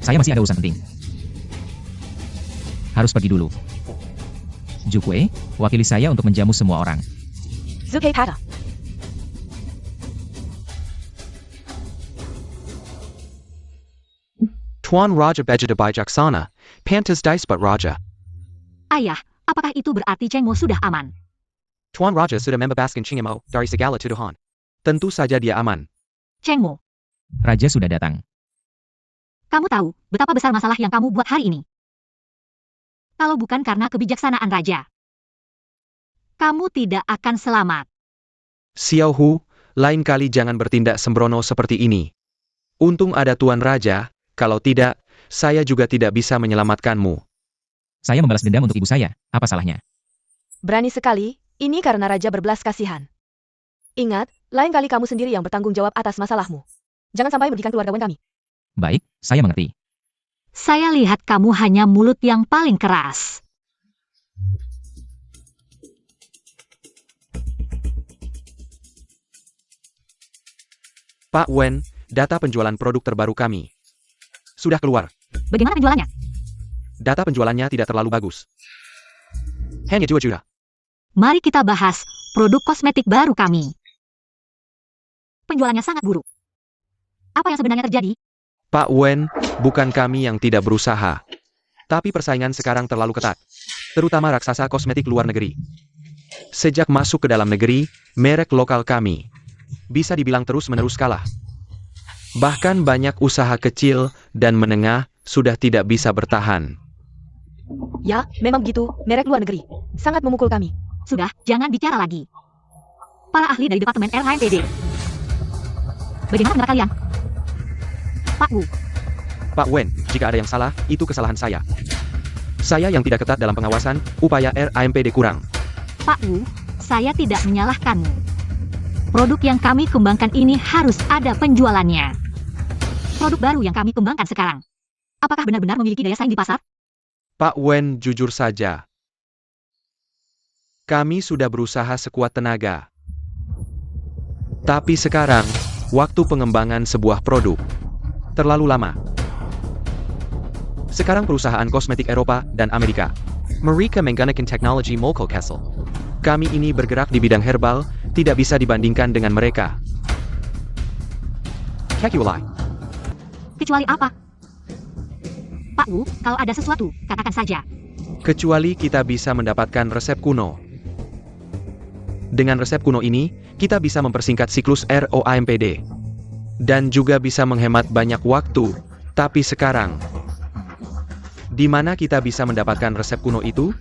Saya masih ada urusan penting. Harus pergi dulu. Jukue, wakili saya untuk menjamu semua orang. Zuke Pata. Tuan Raja Bejada bijaksana. Pantas disebut Raja. ayah, apakah itu berarti Cheng Mo sudah aman? Tuan Raja sudah membebaskan Cheng Mo dari segala tuduhan. Tentu saja dia aman. Cheng Mo, Raja sudah datang. kamu tahu betapa besar masalah yang kamu buat hari ini? Kalau bukan karena kebijaksanaan raja, kamu tidak akan selamat. Xiao Hu, lain kali jangan bertindak sembrono seperti ini. Untung ada Tuan Raja, kalau tidak, saya juga tidak bisa menyelamatkanmu. Saya membalas dendam untuk ibu saya, apa salahnya? Berani sekali, ini karena raja berbelas kasihan. Ingat, lain kali kamu sendiri yang bertanggung jawab atas masalahmu. Jangan sampai merugikan keluarga Wen kami. Baik, saya mengerti. Saya lihat kamu hanya mulut yang paling keras. Pak Wen, data penjualan produk terbaru kami sudah keluar. Bagaimana penjualannya? Data penjualannya tidak terlalu bagus. Hanya 2 juta. Mari kita bahas produk kosmetik baru kami. Penjualannya sangat buruk. Apa yang sebenarnya terjadi? Pak Wen, bukan kami yang tidak berusaha. Tapi persaingan sekarang terlalu ketat. Terutama raksasa kosmetik luar negeri. Sejak masuk ke dalam negeri, merek lokal kami bisa dibilang terus-menerus kalah. Bahkan banyak usaha kecil dan menengah sudah tidak bisa bertahan. Ya, memang begitu, merek luar negeri. Sangat memukul kami. Sudah, jangan bicara lagi. Para ahli dari Departemen RHMPD. Bagaimana pendapat kalian? Pak Wu, Pak Wen, jika ada yang salah, itu kesalahan saya. Saya yang tidak ketat dalam pengawasan, upaya RAMPD kurang. Pak Wu, saya tidak menyalahkanmu. Produk yang kami kembangkan ini harus ada penjualannya. Produk baru yang kami kembangkan sekarang. Apakah benar-benar memiliki daya saing di pasar? Pak Wen, jujur saja. Kami sudah berusaha sekuat tenaga. Tapi sekarang, waktu pengembangan sebuah produk Terlalu lama. Sekarang perusahaan kosmetik Eropa dan Amerika. Mereka menggunakan teknologi Molko Castle. Kami ini bergerak di bidang herbal, tidak bisa dibandingkan dengan mereka. Kecuali. Kecuali apa? Pak Wu, kalau ada sesuatu, katakan saja. Kecuali kita bisa mendapatkan resep kuno. Dengan resep kuno ini, kita bisa mempersingkat siklus ROAMPD. Dan juga bisa menghemat banyak waktu. Tapi sekarang, di mana kita bisa mendapatkan resep kuno itu?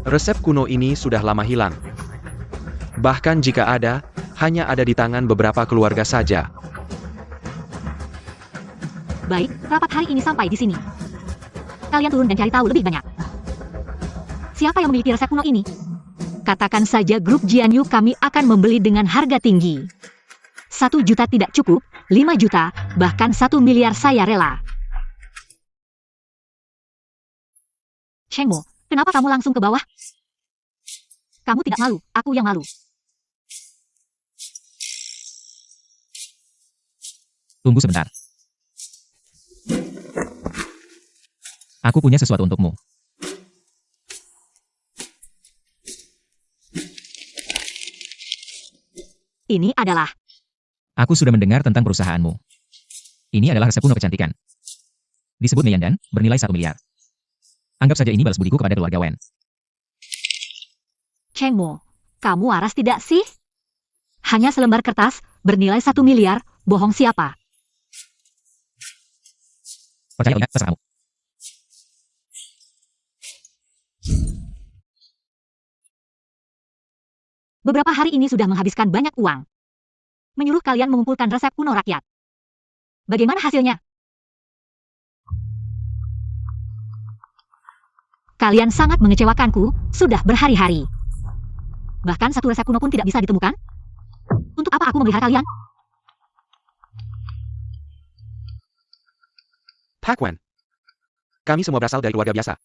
Resep kuno ini sudah lama hilang. Bahkan jika ada, hanya ada di tangan beberapa keluarga saja. Baik, rapat hari ini sampai di sini. Kalian turun dan cari tahu lebih banyak. Siapa yang memiliki resep kuno ini? Katakan saja grup Jianyu kami akan membeli dengan harga tinggi. 1 juta tidak cukup, 5 juta, bahkan 1 miliar saya rela. Chengmo, kenapa kamu langsung ke bawah? Kamu tidak malu, aku yang malu. Tunggu sebentar. Aku punya sesuatu untukmu. Ini adalah... Aku sudah mendengar tentang perusahaanmu. Ini adalah resep kuno kecantikan. Disebut Meiandan, bernilai 1 miliar. Anggap saja ini balas budiku kepada keluarga Wen. Chengmo, kamu waras tidak sih? Hanya selembar kertas, bernilai 1 miliar, bohong siapa? Percaya atau tidak, terserah kamu. Beberapa hari ini sudah menghabiskan banyak uang. Menyuruh kalian mengumpulkan resep kuno rakyat. Bagaimana hasilnya? Kalian sangat mengecewakanku, sudah berhari-hari. Bahkan satu resep kuno pun tidak bisa ditemukan. Untuk apa aku memelihara kalian? Pak Wen. Kami semua berasal dari keluarga biasa.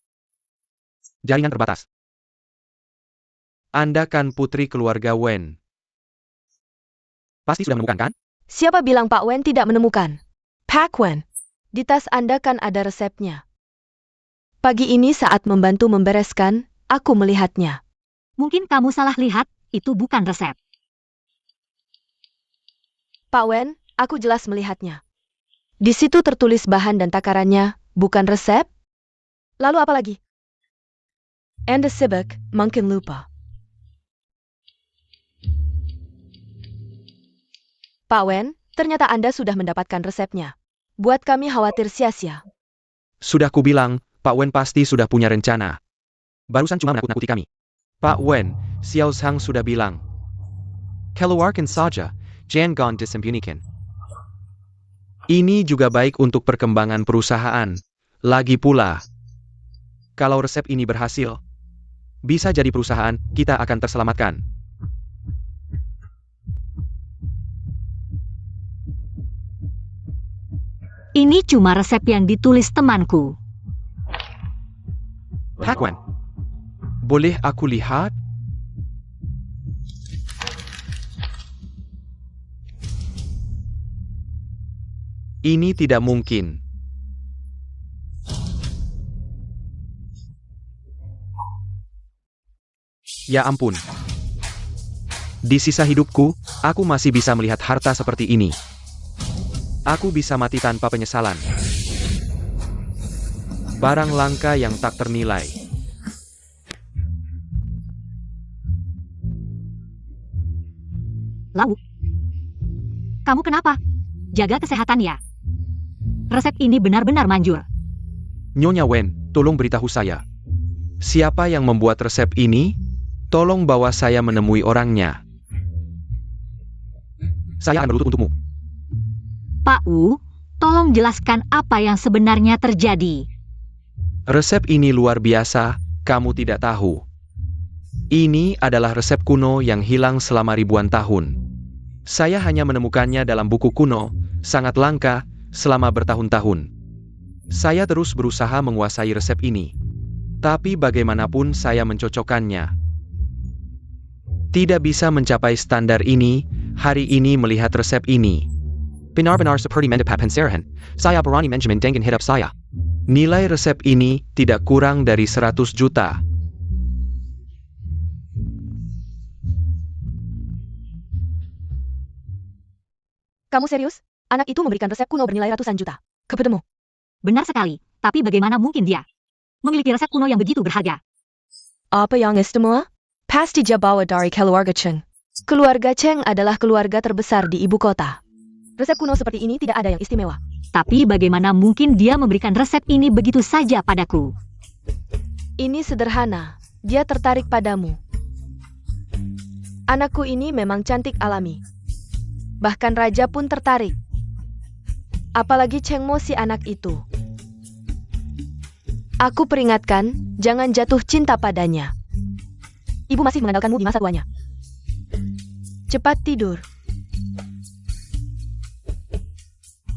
Jaringan terbatas. Anda kan putri keluarga Wen. Pasti sudah menemukan kan? Siapa bilang Pak Wen tidak menemukan? Pak Wen, di tas Anda kan ada resepnya. Pagi ini saat membantu membereskan, aku melihatnya. Mungkin kamu salah lihat, itu bukan resep. Pak Wen, aku jelas melihatnya. Di situ tertulis bahan dan takarannya, bukan resep? Lalu apa lagi? Anda sibuk, mungkin lupa. Pak Wen, ternyata Anda sudah mendapatkan resepnya. Buat kami khawatir sia-sia. Sudah kubilang, Pak Wen pasti sudah punya rencana. Barusan cuma menakut-nakuti kami. Pak Wen, Xiao Zhang sudah bilang. Keluarkan saja, jangan disembunyikan. Ini juga baik untuk perkembangan perusahaan. Lagi pula, kalau resep ini berhasil, bisa jadi perusahaan kita akan terselamatkan. Ini cuma resep yang ditulis temanku. Pak Wen, boleh aku lihat? Ini tidak mungkin. Ya ampun. Di sisa hidupku, aku masih bisa melihat harta seperti ini. Aku bisa mati tanpa penyesalan. Barang langka yang tak ternilai. Lau, kamu kenapa? Jaga kesehatan ya. Resep ini benar-benar manjur. Nyonya Wen, tolong beritahu saya. Siapa yang membuat resep ini? Tolong bawa saya menemui orangnya. Saya akan berlutut untukmu. Pak Wu, tolong jelaskan apa yang sebenarnya terjadi. Resep ini luar biasa, kamu tidak tahu. Ini adalah resep kuno yang hilang selama ribuan tahun. Saya hanya menemukannya dalam buku kuno, sangat langka, selama bertahun-tahun. Saya terus berusaha menguasai resep ini. Tapi bagaimanapun saya mencocokkannya. Tidak bisa mencapai standar ini, hari ini melihat resep ini. Benar-benar seperti mendapatkan penserahan. Saya berani menjamin dengan hidup saya. Nilai resep ini tidak kurang dari 100 juta. Kamu serius? Anak itu memberikan resep kuno bernilai ratusan juta. Kepadamu. Benar sekali, tapi bagaimana mungkin dia memiliki resep kuno yang begitu berharga? Apa yang istimewa? Pasti dia bawa dari keluarga Cheng. Keluarga Cheng adalah keluarga terbesar di ibu kota. Resep kuno seperti ini tidak ada yang istimewa. Tapi bagaimana mungkin dia memberikan resep ini begitu saja padaku? Ini sederhana. Dia tertarik padamu. Anakku ini memang cantik alami. Bahkan raja pun tertarik. Apalagi Cheng Mo si anak itu. Aku peringatkan, jangan jatuh cinta padanya. Ibu masih mengandalkanmu di masa tuanya. Cepat tidur.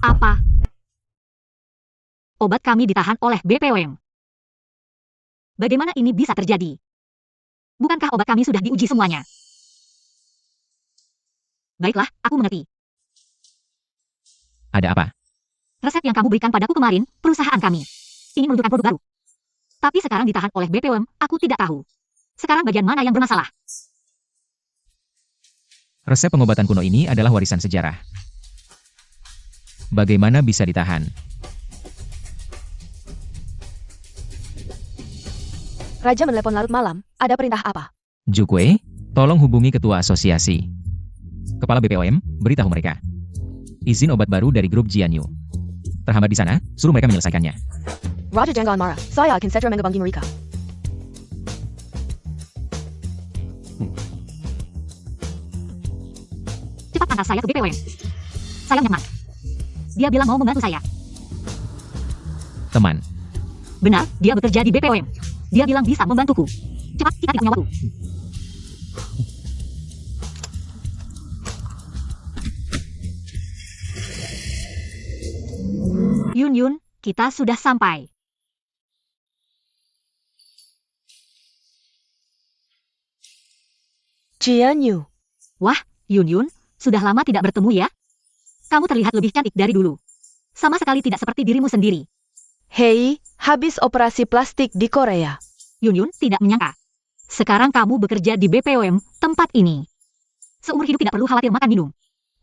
Apa? Obat kami ditahan oleh BPOM. Bagaimana ini bisa terjadi? Bukankah obat kami sudah diuji semuanya? Baiklah, aku mengerti. Ada apa? Resep yang kamu berikan padaku kemarin, perusahaan kami ingin menunjukkan produk baru. Tapi sekarang ditahan oleh BPOM, aku tidak tahu. Sekarang bagian mana yang bermasalah? Resep pengobatan kuno ini adalah warisan sejarah. Bagaimana bisa ditahan? Raja menelepon larut malam, ada perintah apa? Jukwe, tolong hubungi ketua asosiasi. Kepala BPOM, beritahu mereka. Izin obat baru dari grup Jianyu. Terhambat di sana, suruh mereka menyelesaikannya. Raja jangan marah, saya akan segera menghubungi mereka. Cepat antar saya ke BPOM. Saya nyaman. Dia bilang mau membantu saya. Teman, Benar, dia bekerja di BPOM. Dia bilang bisa membantuku. Cepat, kita tidak punya waktu. Yun Yun, kita sudah sampai. Jianyu. Yun Yun, sudah lama tidak bertemu ya? Kamu terlihat lebih cantik dari dulu. Sama sekali tidak seperti dirimu sendiri. Hei, habis operasi plastik di Korea. Yun Yun tidak menyangka. Sekarang kamu bekerja di BPOM, tempat ini. Seumur hidup tidak perlu khawatir makan minum.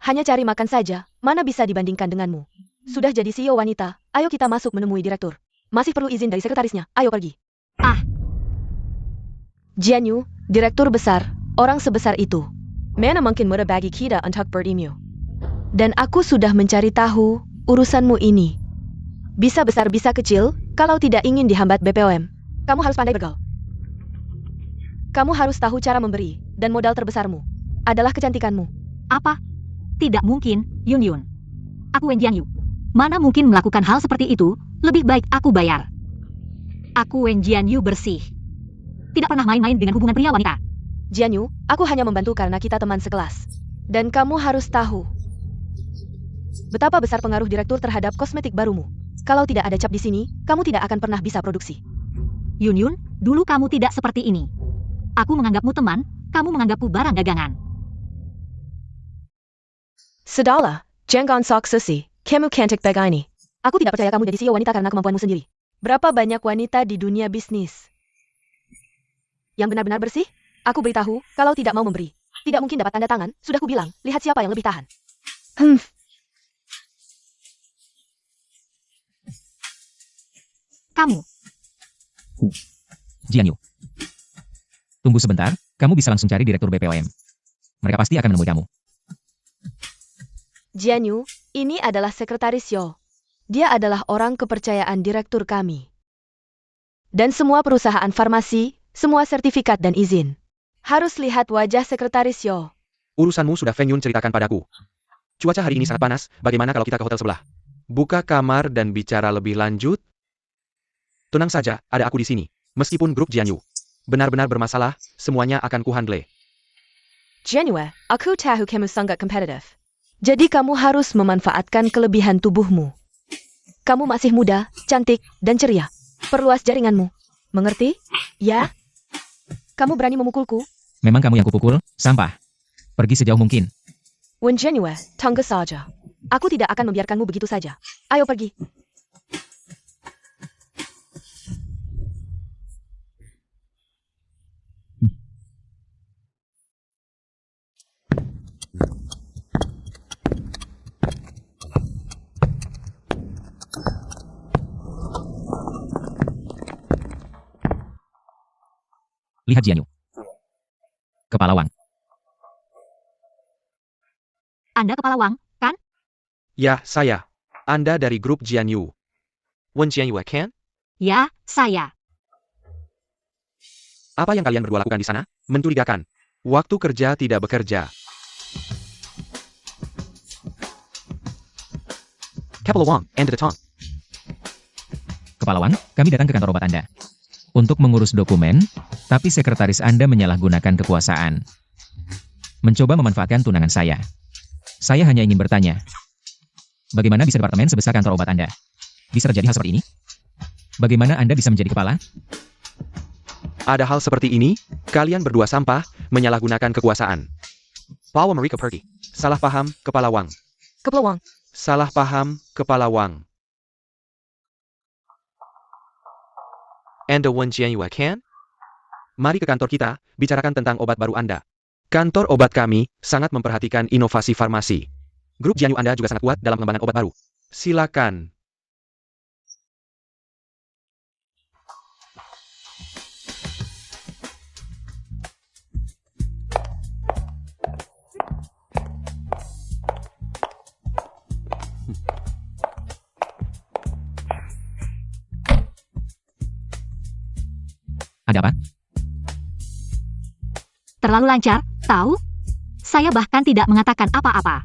Hanya cari makan saja, mana bisa dibandingkan denganmu. Sudah jadi CEO wanita, ayo kita masuk menemui direktur. Masih perlu izin dari sekretarisnya, ayo pergi. Jianyu, direktur besar, orang sebesar itu. Mana mungkin mudah bagi kita untuk berimu. Dan aku sudah mencari tahu urusanmu ini. Bisa besar bisa kecil, kalau tidak ingin dihambat BPOM. Kamu harus pandai bergaul. Kamu harus tahu cara memberi, dan modal terbesarmu adalah kecantikanmu. Apa? Tidak mungkin, Yun Yun. Aku Wen Jianyu. Mana mungkin melakukan hal seperti itu, lebih baik aku bayar. Aku Wen Jianyu bersih. Tidak pernah main-main dengan hubungan pria wanita. Jianyu, aku hanya membantu karena kita teman sekelas. Dan kamu harus tahu betapa besar pengaruh direktur terhadap kosmetik barumu. Kalau tidak ada cap di sini, kamu tidak akan pernah bisa produksi. Yun Yun, dulu kamu tidak seperti ini. Aku menganggapmu teman, kamu menganggapku barang dagangan. Sudahlah, jangan sok susi, kamu cantik begini. Aku tidak percaya kamu jadi CEO wanita karena kemampuanmu sendiri. Berapa banyak wanita di dunia bisnis yang benar-benar bersih? Aku beritahu, kalau tidak mau memberi, tidak mungkin dapat tanda tangan. Sudah kubilang, lihat siapa yang lebih tahan. Kamu, Jianyu. Tunggu sebentar, kamu bisa langsung cari direktur BPOM. Mereka pasti akan menemui kamu. Jianyu, ini adalah sekretaris Yo. Dia adalah orang kepercayaan direktur kami. Dan semua perusahaan farmasi, semua sertifikat dan izin. Harus lihat wajah sekretaris Yo. Urusanmu sudah Feng Yun ceritakan padaku. Cuaca hari ini sangat panas, bagaimana kalau kita ke hotel sebelah? Buka kamar dan bicara lebih lanjut? Tenang saja, ada aku di sini. Meskipun grup Jianyu benar-benar bermasalah, semuanya akan kuhandle. Jianyu, aku tahu kamu sangat kompetitif. Jadi kamu harus memanfaatkan kelebihan tubuhmu. Kamu masih muda, cantik, dan ceria. Perluas jaringanmu. Mengerti? Ya? Kamu berani memukulku? Memang kamu yang kupukul, sampah. Pergi sejauh mungkin. Wen Jianyu, tunggu saja. Aku tidak akan membiarkanmu begitu saja. Ayo pergi. Lihat Jianyu. Kepala Wang. Anda kepala Wang, kan? Ya, saya. Anda dari grup Jianyu. Wen Jianyu kan? Ya, saya. Apa yang kalian berdua lakukan di sana? Mencurigakan. Waktu kerja tidak bekerja. Kepala Wang, Anda datang. Kepala Wang, kami datang ke kantor obat Anda. Untuk mengurus dokumen, tapi sekretaris Anda menyalahgunakan kekuasaan. Mencoba memanfaatkan tunangan saya. Saya hanya ingin bertanya, bagaimana bisa departemen sebesar kantor obat Anda? Bisa terjadi hal seperti ini? Bagaimana Anda bisa menjadi kepala? Ada hal seperti ini, kalian berdua sampah, menyalahgunakan kekuasaan. Pawa Mereka pergi. Salah paham, Kepala Wang. Kepala Wang. Salah paham, Kepala Wang. Anda Wen Jianyu kan? Mari ke kantor kita, bicarakan tentang obat baru Anda. Kantor obat kami sangat memperhatikan inovasi farmasi. Grup Jianyu Anda juga sangat kuat dalam pengembangan obat baru. Silakan. Ada apa? Terlalu lancar, tahu? Saya bahkan tidak mengatakan apa-apa.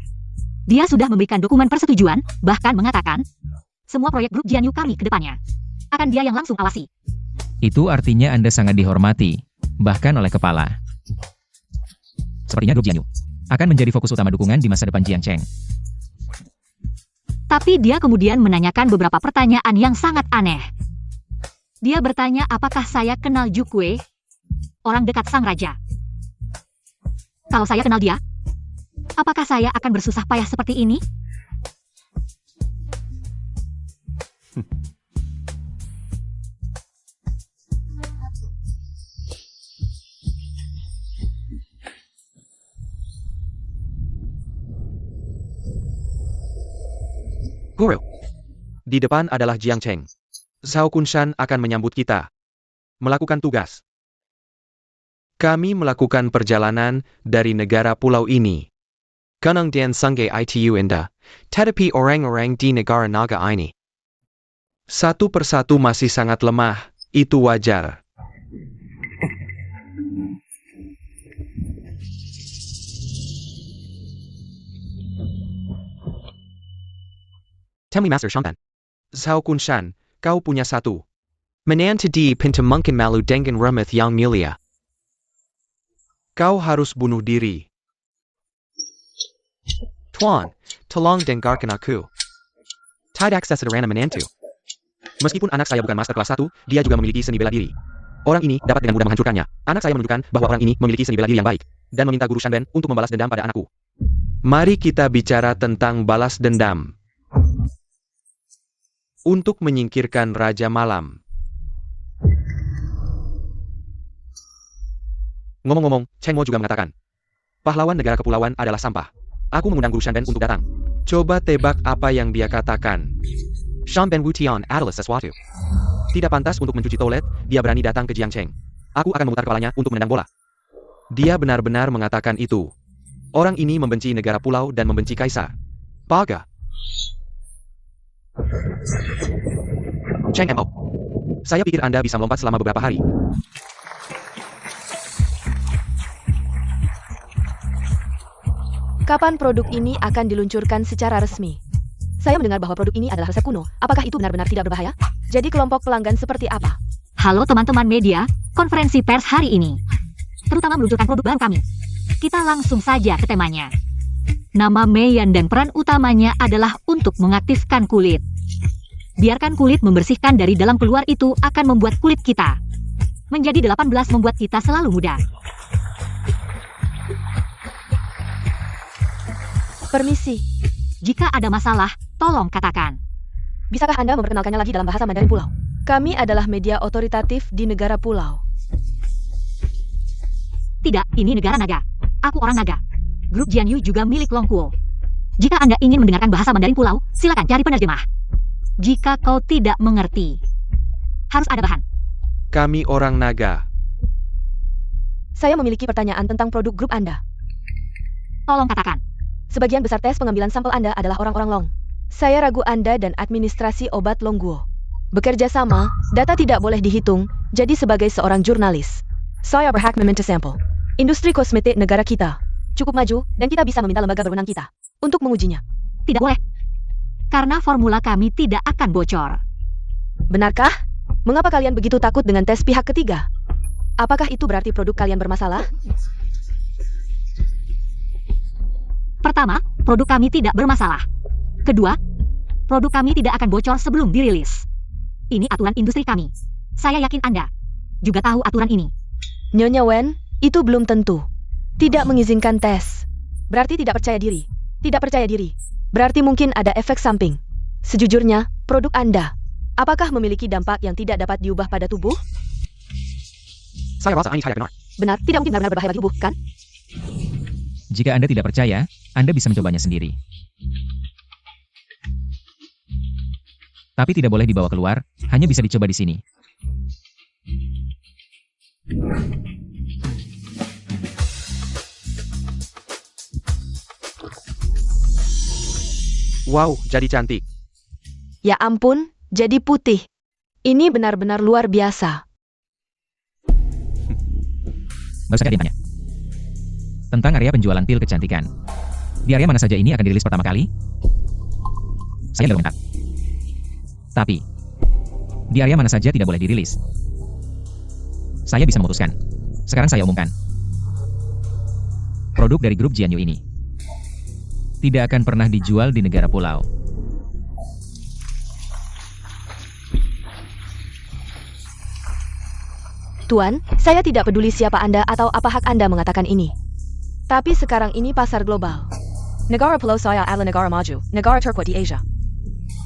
Dia sudah memberikan dokumen persetujuan, bahkan mengatakan, semua proyek grup Jianyu kami ke depannya. Akan dia yang langsung awasi. Itu artinya Anda sangat dihormati, bahkan oleh kepala. Sepertinya grup Jianyu akan menjadi fokus utama dukungan di masa depan Jiang Cheng. Tapi dia kemudian menanyakan beberapa pertanyaan yang sangat aneh. Dia bertanya apakah saya kenal Jukwe, orang dekat sang raja. Kalau saya kenal dia, apakah saya akan bersusah payah seperti ini? Guru. Di depan adalah Jiang Cheng. Zhao Kunshan akan menyambut kita. Melakukan tugas. Kami melakukan perjalanan dari negara pulau ini. Kanang dan Sangge itu indah, tetapi orang-orang di negara naga ini. Satu persatu masih sangat lemah, itu wajar. Tell me Master Shangtan. Zhao Kunshan, kau punya satu. Menanti di pintu mungkin malu dengan remeth yang mulia. Kau harus bunuh diri. Tuan, tolong dengarkan aku. Tidak sesederhana menantu. Meskipun anak saya bukan master kelas 1, dia juga memiliki seni bela diri. Orang ini dapat dengan mudah menghancurkannya. Anak saya menunjukkan bahwa orang ini memiliki seni bela diri yang baik. Dan meminta Guru Shanben untuk membalas dendam pada anakku. Mari kita bicara tentang balas dendam. Untuk menyingkirkan Raja Malam. Ngomong-ngomong, Cheng Mo juga mengatakan, pahlawan negara kepulauan adalah sampah. Aku mengundang Guru Shanben untuk datang. Coba tebak apa yang dia katakan. Shanben Wutian adalah sesuatu. Tidak pantas untuk mencuci toilet, dia berani datang ke Jiang Cheng. Aku akan memutar kepalanya untuk menendang bola. Dia benar-benar mengatakan itu. Orang ini membenci negara pulau dan membenci kaisar. Paga. Cheng Mo. Saya pikir Anda bisa melompat selama beberapa hari. Kapan produk ini akan diluncurkan secara resmi? Saya mendengar bahwa produk ini adalah resep kuno. Apakah itu benar-benar tidak berbahaya? Jadi kelompok pelanggan seperti apa? Halo teman-teman media, konferensi pers hari ini. Terutama meluncurkan produk baru kami. Kita langsung saja ke temanya. Nama Meiyan dan peran utamanya adalah untuk mengaktifkan kulit. Biarkan kulit membersihkan dari dalam keluar itu akan membuat kulit kita menjadi 18 membuat kita selalu muda. Permisi. Jika ada masalah, tolong katakan. Bisakah Anda memperkenalkannya lagi dalam bahasa Mandarin Pulau? Kami adalah media otoritatif di negara pulau. Tidak, ini negara naga. Aku orang naga. Grup Jianyu juga milik Longkuo. Jika Anda ingin mendengarkan bahasa Mandarin Pulau, silakan cari penerjemah. Jika kau tidak mengerti, harus ada bahan. Kami orang naga. Saya memiliki pertanyaan tentang produk grup Anda. Tolong katakan. Sebagian besar tes pengambilan sampel Anda adalah orang-orang Long. Saya ragu Anda dan administrasi obat Longguo bekerja sama, data tidak boleh dihitung, jadi sebagai seorang jurnalis, saya berhak meminta sampel. Industri kosmetik negara kita cukup maju, dan kita bisa meminta lembaga berwenang kita untuk mengujinya. Tidak boleh. Karena formula kami tidak akan bocor. Benarkah? Mengapa kalian begitu takut dengan tes pihak ketiga? Apakah itu berarti produk kalian bermasalah? Pertama, produk kami tidak bermasalah. Kedua, produk kami tidak akan bocor sebelum dirilis. Ini aturan industri kami. Saya yakin Anda juga tahu aturan ini. Nyonya Wen, itu belum tentu. Tidak mengizinkan tes. Berarti tidak percaya diri. Tidak percaya diri. Berarti mungkin ada efek samping. Sejujurnya, produk Anda, apakah memiliki dampak yang tidak dapat diubah pada tubuh? Saya rasa ini saya benar. Benar, tidak mungkin benar-benar berbahaya bagi tubuh, kan? Jika Anda tidak percaya, Anda bisa mencobanya sendiri. Tapi tidak boleh dibawa keluar, hanya bisa dicoba di sini. Wow, jadi cantik. Ya ampun, jadi putih. Ini benar-benar luar biasa. Baru saja dia tanya. Tentang area penjualan pil kecantikan. Di area mana saja ini akan dirilis pertama kali? Saya belum mengenal. Tapi, di area mana saja tidak boleh dirilis? Saya bisa memutuskan. Sekarang saya umumkan. Produk dari grup Jianyu ini tidak akan pernah dijual di negara pulau. Tuan, saya tidak peduli siapa Anda atau apa hak Anda mengatakan ini. Tapi sekarang ini pasar global. Negara pulau saya adalah negara maju, negara terkuat di Asia.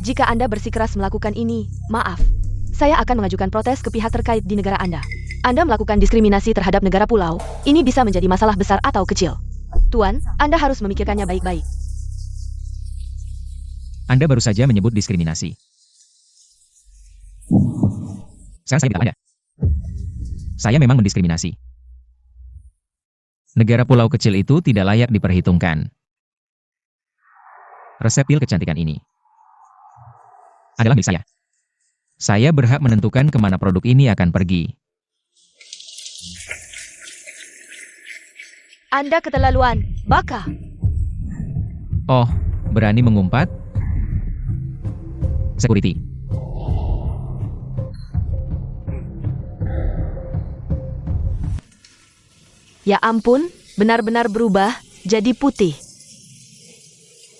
Jika Anda bersikeras melakukan ini, maaf, saya akan mengajukan protes ke pihak terkait di negara Anda. Anda melakukan diskriminasi terhadap negara pulau, ini bisa menjadi masalah besar atau kecil. Tuan, Anda harus memikirkannya baik-baik. Anda baru saja menyebut diskriminasi. Sekarang saya bilang Anda. Saya memang mendiskriminasi. Negara pulau kecil itu tidak layak diperhitungkan. Resep pil kecantikan ini adalah milik saya. Saya berhak menentukan kemana produk ini akan pergi. Anda keterlaluan, baka. Oh, berani mengumpat? Security. Ya ampun, benar-benar berubah, jadi putih.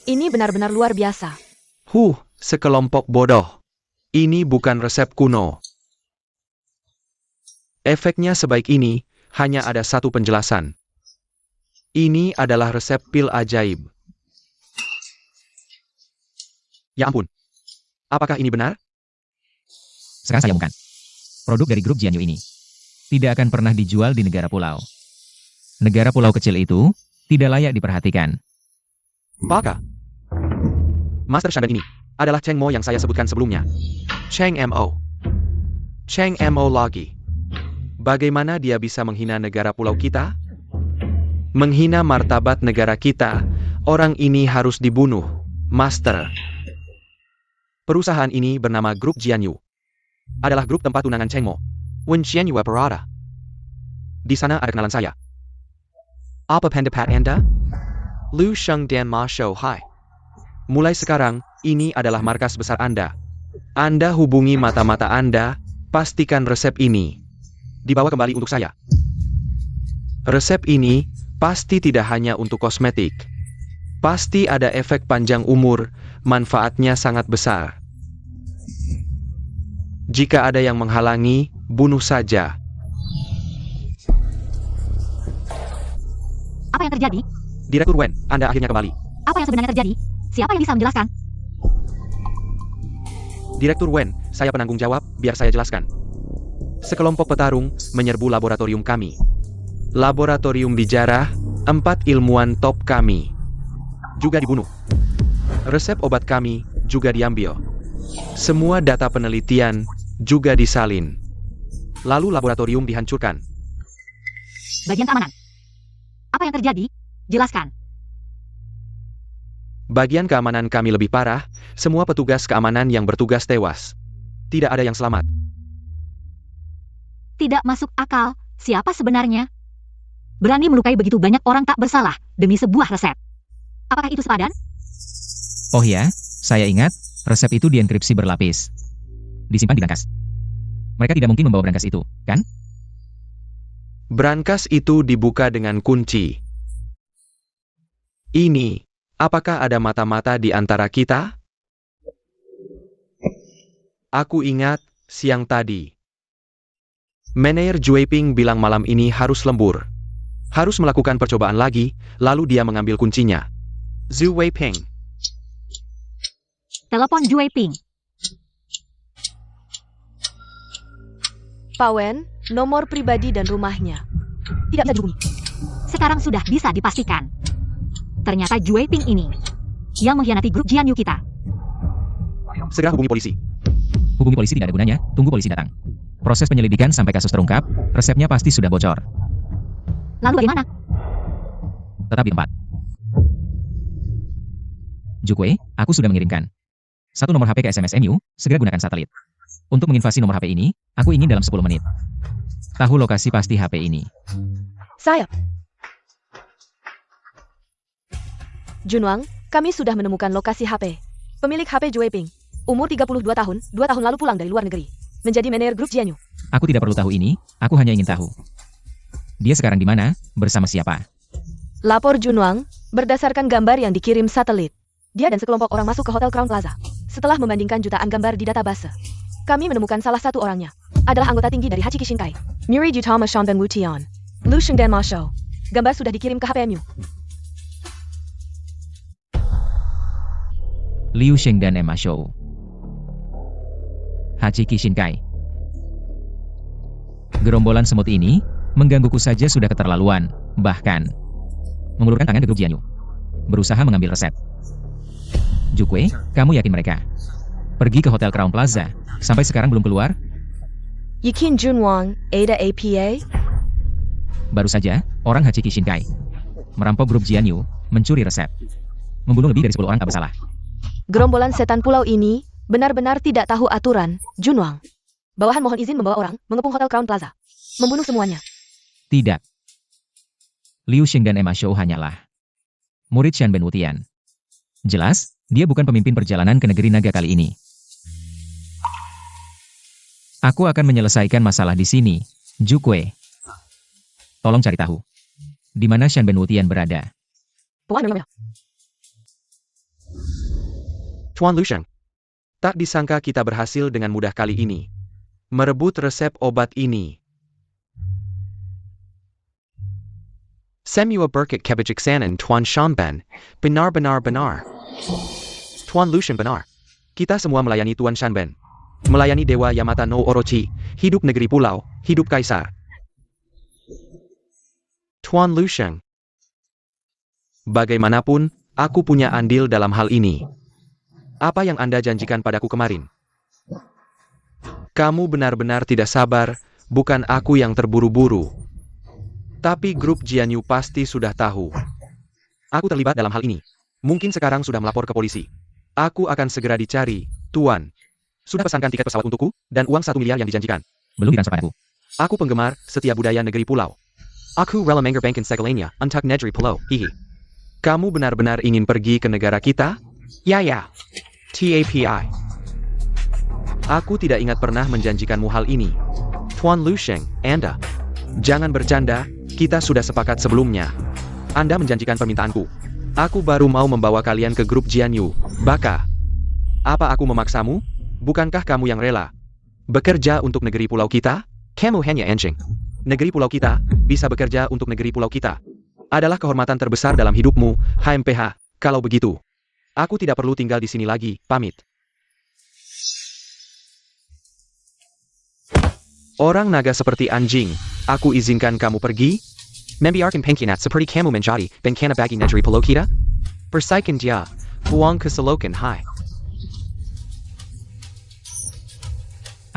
Ini benar-benar luar biasa. Sekelompok bodoh. Ini bukan resep kuno. Efeknya sebaik ini, hanya ada satu penjelasan. Ini adalah resep pil ajaib. Ya ampun. Apakah ini benar? Sekarang saya umumkan. Produk dari grup Jianyu ini tidak akan pernah dijual di negara pulau. Negara pulau kecil itu tidak layak diperhatikan. Baka. Master Shandan ini adalah Cheng Mo yang saya sebutkan sebelumnya. Cheng Mo. Cheng Mo lagi. Bagaimana dia bisa menghina negara pulau kita? Menghina martabat negara kita. Orang ini harus dibunuh, Master. Perusahaan ini bernama Grup Jianyu. Adalah grup tempat tunangan Cheng Mo. Wen Jianyu berada. Di sana ada kenalan saya. Apa pendapat Anda? Lu Sheng Dan Ma Shou Hai. Mulai sekarang, ini adalah markas besar Anda. Anda hubungi mata-mata Anda, pastikan resep ini dibawa kembali untuk saya. Resep ini pasti tidak hanya untuk kosmetik. Pasti ada efek panjang umur, manfaatnya sangat besar. Jika ada yang menghalangi, bunuh saja. Apa yang terjadi? Direktur Wen, Anda akhirnya kembali. Apa yang sebenarnya terjadi? Siapa yang bisa menjelaskan? Direktur Wen, saya penanggung jawab, biar saya jelaskan. Sekelompok petarung menyerbu laboratorium kami. Laboratorium dijarah, 4 ilmuwan top kami juga dibunuh. Resep obat kami juga diambil. Semua data penelitian juga disalin. Lalu laboratorium dihancurkan. Bagian keamanan. Apa yang terjadi? Jelaskan. Bagian keamanan kami lebih parah, semua petugas keamanan yang bertugas tewas. Tidak ada yang selamat. Tidak masuk akal. Siapa sebenarnya? Berani melukai begitu banyak orang tak bersalah demi sebuah resep. Apakah itu sepadan? Oh ya, saya ingat, resep itu dienkripsi berlapis. Disimpan di brankas. Mereka tidak mungkin membawa brankas itu, kan? Brankas itu dibuka dengan kunci. Ini, apakah ada mata-mata di antara kita? Aku ingat, siang tadi. Manajer Jueping bilang malam ini harus lembur. Harus melakukan percobaan lagi, lalu dia mengambil kuncinya. Zhu Weiping. Telepon Jue Ping. Pak Wen, nomor pribadi dan rumahnya. Tidak bisa dihubungi. Sekarang sudah bisa dipastikan. Ternyata Jue Ping ini yang mengkhianati grup Jian Yu kita. Segera hubungi polisi. Hubungi polisi tidak ada gunanya, tunggu polisi datang. Proses penyelidikan sampai kasus terungkap, resepnya pasti sudah bocor. Lalu bagaimana? Tetap di tempat. Jukwe, aku sudah mengirimkan 1 nomor HP ke SMS MU, segera gunakan satelit. Untuk menginvasi nomor HP ini, aku ingin dalam 10 menit. Tahu lokasi pasti HP ini. Saya. Junwang, kami sudah menemukan lokasi HP. Pemilik HP Jueping. Umur 32 tahun, 2 tahun lalu pulang dari luar negeri. Menjadi manajer grup Jian Yu. Aku tidak perlu tahu ini, aku hanya ingin tahu. Dia sekarang di mana, bersama siapa? Lapor Junwang, berdasarkan gambar yang dikirim satelit. Dia dan sekelompok orang masuk ke Hotel Crown Plaza. Setelah membandingkan jutaan gambar di database, kami menemukan salah satu orangnya. Adalah anggota tinggi dari Hachi Kishinkai. Muri Jutama Shanben Wutian. Lu Shengdan Ma Shou. Gambar sudah dikirim ke HPMU. Liu Sheng dan Emma Shou. Hachi Kishinkai. Gerombolan semut ini menggangguku saja sudah keterlaluan, bahkan mengulurkan tangan ke grup Jian Yu. Berusaha mengambil resep. Jukwe, kamu yakin mereka pergi ke Hotel Crown Plaza, sampai sekarang belum keluar? Yikin Junwang, Ada APA? Baru saja, orang Hachi Kishinkai merampok grup Jian Yu, mencuri resep, membunuh lebih dari 10 orang tak bersalah. Gerombolan setan pulau ini benar-benar tidak tahu aturan, Junwang. Bawahan mohon izin membawa orang mengepung Hotel Crown Plaza. Membunuh semuanya. Tidak. Liu Xing dan Emma Shou hanyalah murid Shanben Wutian. Jelas, dia bukan pemimpin perjalanan ke negeri naga kali ini. Aku akan menyelesaikan masalah di sini, Jukwe. Tolong cari tahu, di mana Shanben Wutian berada. Tuan Lusheng. Tak disangka kita berhasil dengan mudah kali ini. Merebut resep obat ini. Semua Burkit Kebijaksanaan Tuan Shanben. Benar. Tuan Lusheng benar. Kita semua melayani Tuan Shanben. Melayani Dewa Yamata no Orochi. Hidup negeri pulau, hidup kaisar. Tuan Lusheng. Bagaimanapun, aku punya andil dalam hal ini. Apa yang Anda janjikan padaku kemarin? Kamu benar-benar tidak sabar, bukan aku yang terburu-buru. Tapi grup Jian Yu pasti sudah tahu. Aku terlibat dalam hal ini. Mungkin sekarang sudah melapor ke polisi. Aku akan segera dicari, Tuan. Sudah pesankan tiket pesawat untukku, dan uang 1 miliar yang dijanjikan. Belum ditransfer padaku. Aku penggemar setia budaya negeri pulau. Aku rela mengorbankan segalanya untuk negeri pulau, hihi. Kamu benar-benar ingin pergi ke negara kita? Ya. TAPI. Aku tidak ingat pernah menjanjikanmu hal ini. Tuan Lusheng, Anda. Jangan bercanda, kita sudah sepakat sebelumnya. Anda menjanjikan permintaanku. Aku baru mau membawa kalian ke grup Jian Yu, Baka. Apa aku memaksamu? Bukankah kamu yang rela bekerja untuk negeri pulau kita? Kamu hanya anjing. Negeri pulau kita, bisa bekerja untuk negeri pulau kita. Adalah kehormatan terbesar dalam hidupmu, HMPH, kalau begitu. Aku tidak perlu tinggal di sini lagi, pamit. Orang naga seperti anjing, aku izinkan kamu pergi? Membiarkan pengkhianat seperti kamu menjadi pengkhianat bagi negeri Pulau kita? Persaikan dia, buang ke selokan, hai.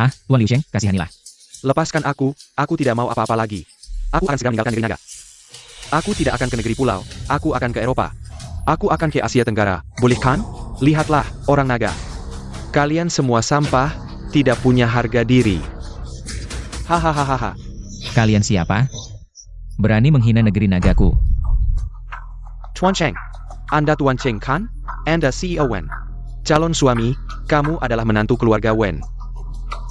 Ah, Tuan Liu Sheng, kasihanilah. Lepaskan aku tidak mau apa-apa lagi. Aku akan segera meninggalkan negeri naga. Aku tidak akan ke negeri pulau, aku akan ke Eropa. Aku akan ke Asia Tenggara, boleh kan? Lihatlah, orang naga. Kalian semua sampah, tidak punya harga diri. Hahaha. Kalian siapa? Berani menghina negeri nagaku. Tuan Cheng. Anda Tuan Cheng kan? Anda CEO Wen. Calon suami, kamu adalah menantu keluarga Wen.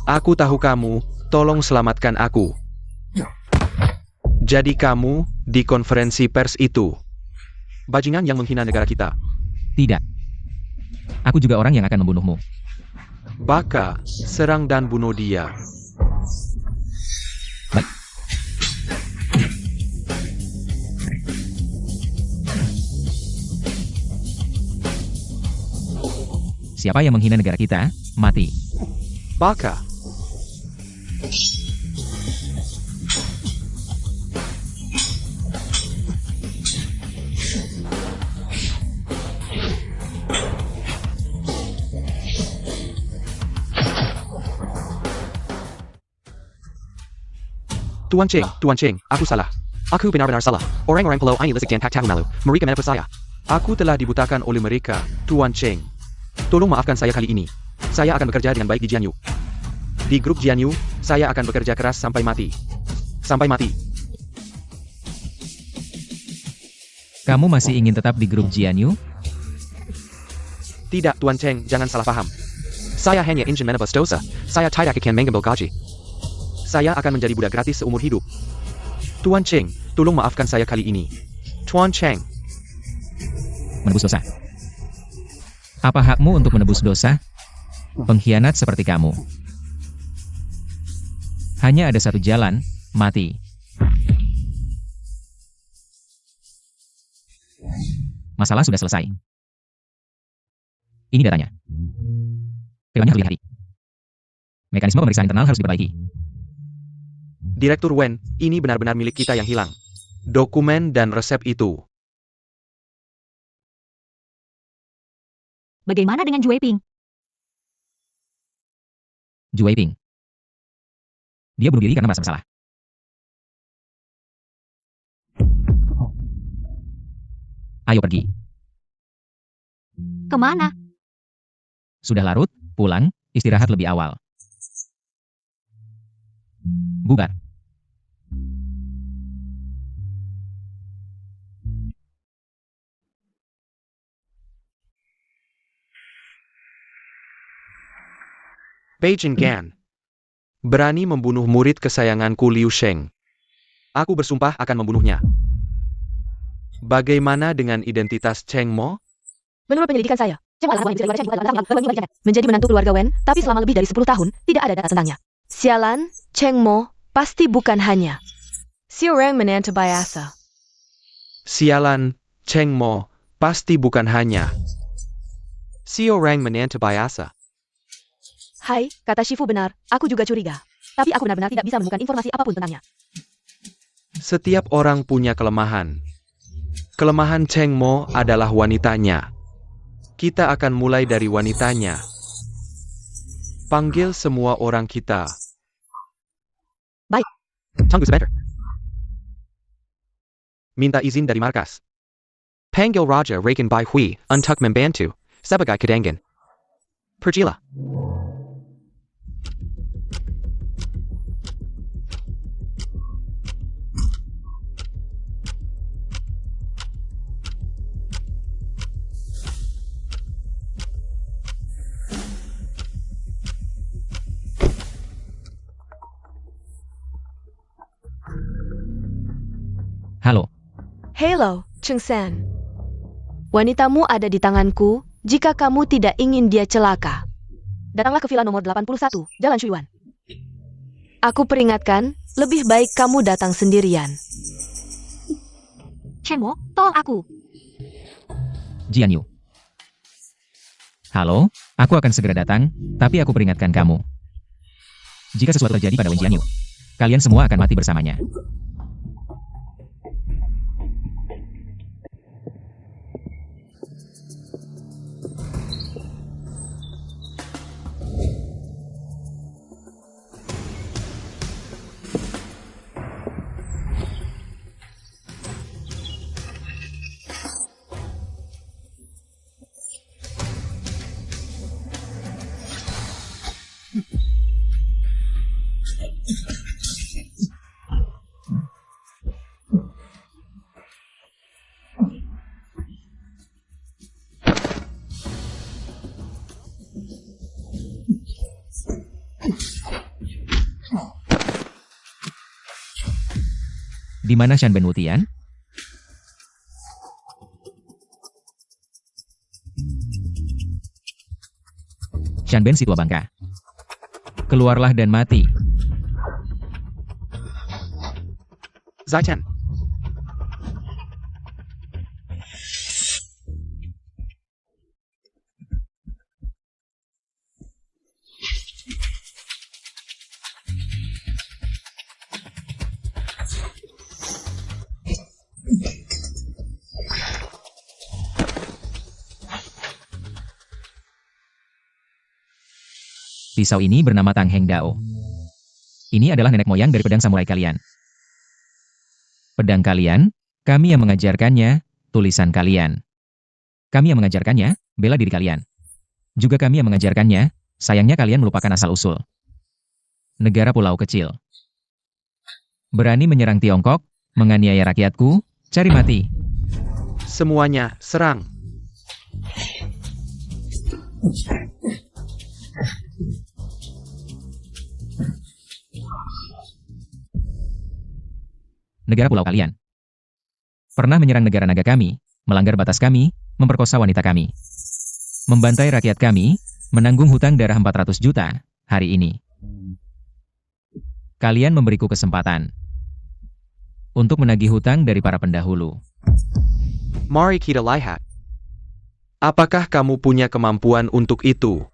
Aku tahu kamu, tolong selamatkan aku. Jadi kamu, di konferensi pers itu, bajingan yang menghina negara kita. Tidak. Aku juga orang yang akan membunuhmu. Baka, serang dan bunuh dia. Baik. Siapa yang menghina negara kita, mati. Baka. Tuan Cheng, aku salah. Aku benar-benar salah. Orang-orang Pulau ini lisik dan tak tahu malu. Mereka menipu saya. Aku telah dibutakan oleh mereka, Tuan Cheng. Tolong maafkan saya kali ini. Saya akan bekerja dengan baik di Jianyu. Di grup Jianyu, saya akan bekerja keras sampai mati. Sampai mati. Kamu masih ingin tetap di grup Jianyu? Tidak, Tuan Cheng, jangan salah paham. Saya hanya ingin menebus dosa. Saya tidak akan mengambil gaji. Saya akan menjadi budak gratis seumur hidup. Tuan Cheng, tolong maafkan saya kali ini. Tuan Cheng. Menebus dosa. Apa hakmu untuk menebus dosa? Pengkhianat seperti kamu. Hanya ada satu jalan, mati. Masalah sudah selesai. Ini datanya. Filmnya harus dilihat. Mekanisme pemeriksaan internal harus diperbaiki. Direktur Wen, ini benar-benar milik kita yang hilang. Dokumen dan resep itu. Bagaimana dengan Ju Weiping? Ju Weiping. Dia bunuh diri karena merasa bersalah. Ayo pergi. Kemana? Sudah larut, pulang, istirahat lebih awal. Bubar. Beijing Gan. Berani membunuh murid kesayanganku Liu Sheng. Aku bersumpah akan membunuhnya. Bagaimana dengan identitas Cheng Mo? Menurut penyelidikan saya, Cheng Mo adalah menjadi menantu keluarga Wen, tapi selama lebih dari 10 tahun, tidak ada data tentangnya. Sialan, Cheng Mo pasti bukan hanya seorang menantu biasa. Sialan, Cheng Mo pasti bukan hanya seorang menantu biasa. Hai, kata Shifu benar, aku juga curiga. Tapi aku benar-benar tidak bisa menemukan informasi apapun tentangnya. Setiap orang punya kelemahan. Kelemahan Cheng Mo adalah wanitanya. Kita akan mulai dari wanitanya. Panggil semua orang kita. Baik. Tunggu sebentar. Minta izin dari markas. Panggil Raja Raken Bai Hui untuk membantu sebagai cadangan. Pergilah. Halo. Hello, Cheng San. Wanitamu ada di tanganku jika kamu tidak ingin dia celaka. Datanglah ke villa nomor 81, Jalan Shuiwan. Aku peringatkan, lebih baik kamu datang sendirian. Cheng Mo, tolong aku. Jianyu. Halo, aku akan segera datang, tapi aku peringatkan kamu. Jika sesuatu terjadi pada Wen Jianyu, kalian semua akan mati bersamanya. Di mana Shan Ben Wutian? Shan Ben si tua bangka. Keluarlah dan mati. Zai-chan. Pisau ini bernama Tang Heng Dao. Ini adalah nenek moyang dari pedang samurai kalian. Pedang kalian, kami yang mengajarkannya, tulisan kalian. Kami yang mengajarkannya, bela diri kalian. Juga kami yang mengajarkannya, sayangnya kalian melupakan asal-usul. Negara pulau kecil. Berani menyerang Tiongkok, menganiaya rakyatku, cari mati. Semuanya, serang. Negara pulau kalian. Pernah menyerang negara naga kami, melanggar batas kami, memperkosa wanita kami. Membantai rakyat kami, menanggung hutang darah 400 juta, hari ini. Kalian memberiku kesempatan untuk menagih hutang dari para pendahulu. Mari kita lihat. Apakah kamu punya kemampuan untuk itu?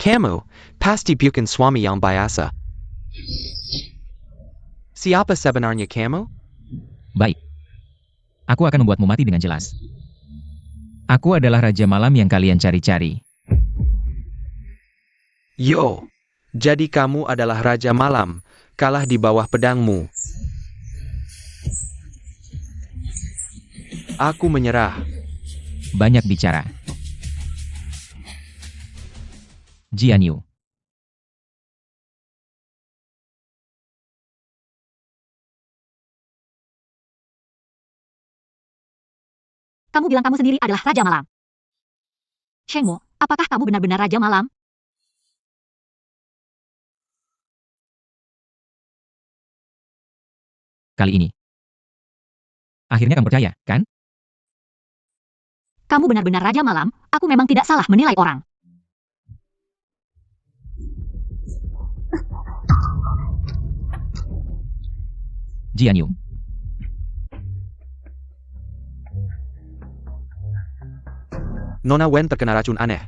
Kamu pasti bukan suami yang biasa. Siapa sebenarnya kamu? Baik. Aku akan membuatmu mati dengan jelas. Aku adalah Raja Malam yang kalian cari-cari. Yo, jadi kamu adalah Raja Malam, kalah di bawah pedangmu. Aku menyerah. Banyak bicara. Jian Yu. Kamu bilang kamu sendiri adalah Raja Malam. Sheng Mo, apakah kamu benar-benar Raja Malam? Kali ini. Akhirnya kamu percaya, kan? Kamu benar-benar Raja Malam, aku memang tidak salah menilai orang. Jian Yu. Nona Wen terkena racun aneh.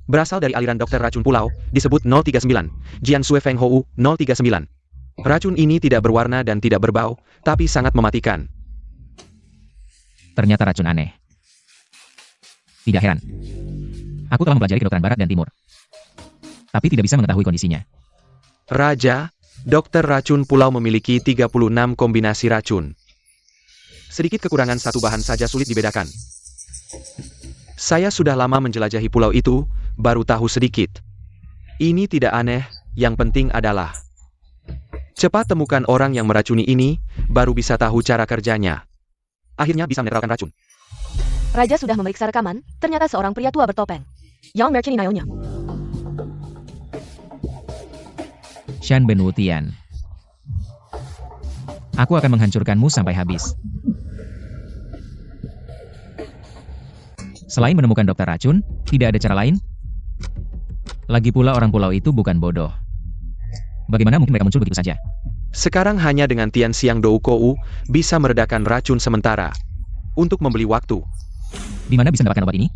Berasal dari aliran dokter racun pulau, disebut 039, Jian Sui Feng Hou 039. Racun ini tidak berwarna dan tidak berbau, tapi sangat mematikan. Ternyata racun aneh. Tidak heran. Aku telah mempelajari kedokteran barat dan timur. Tapi tidak bisa mengetahui kondisinya. Raja, dokter racun pulau memiliki 36 kombinasi racun. Sedikit kekurangan satu bahan saja sulit dibedakan. Saya sudah lama menjelajahi pulau itu, baru tahu sedikit. Ini tidak aneh, yang penting adalah cepat temukan orang yang meracuni ini, baru bisa tahu cara kerjanya. Akhirnya bisa menetralkan racun. Raja sudah memeriksa rekaman, ternyata seorang pria tua bertopeng. Yang mercuni nayonya. Shan Ben Wutian. Aku akan menghancurkanmu sampai habis. Selain menemukan dokter racun, tidak ada cara lain? Lagi pula orang pulau itu bukan bodoh. Bagaimana mungkin mereka muncul begitu saja? Sekarang hanya dengan Tian Xiang Dou Kou bisa meredakan racun sementara. Untuk membeli waktu. Di mana bisa mendapatkan obat ini?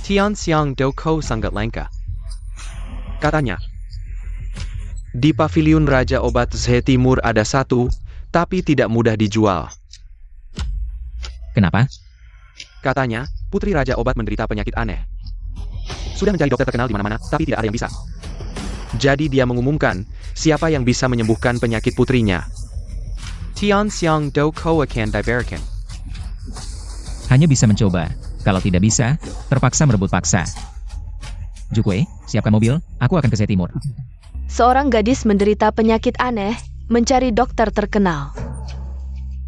Tian Xiang Dou Kou sangat langka. Katanya. Di paviliun Raja Obat Zhe Timur ada satu, tapi tidak mudah dijual. Kenapa? Katanya, putri Raja Obat menderita penyakit aneh. Sudah mencari dokter terkenal di mana-mana, tapi tidak ada yang bisa. Jadi dia mengumumkan, siapa yang bisa menyembuhkan penyakit putrinya. Tian Xiang Dou Kou akan diberikan. Hanya bisa mencoba. Kalau tidak bisa, terpaksa merebut paksa. Jukwe, siapkan mobil, aku akan ke Zhe Timur. Seorang gadis menderita penyakit aneh, mencari dokter terkenal.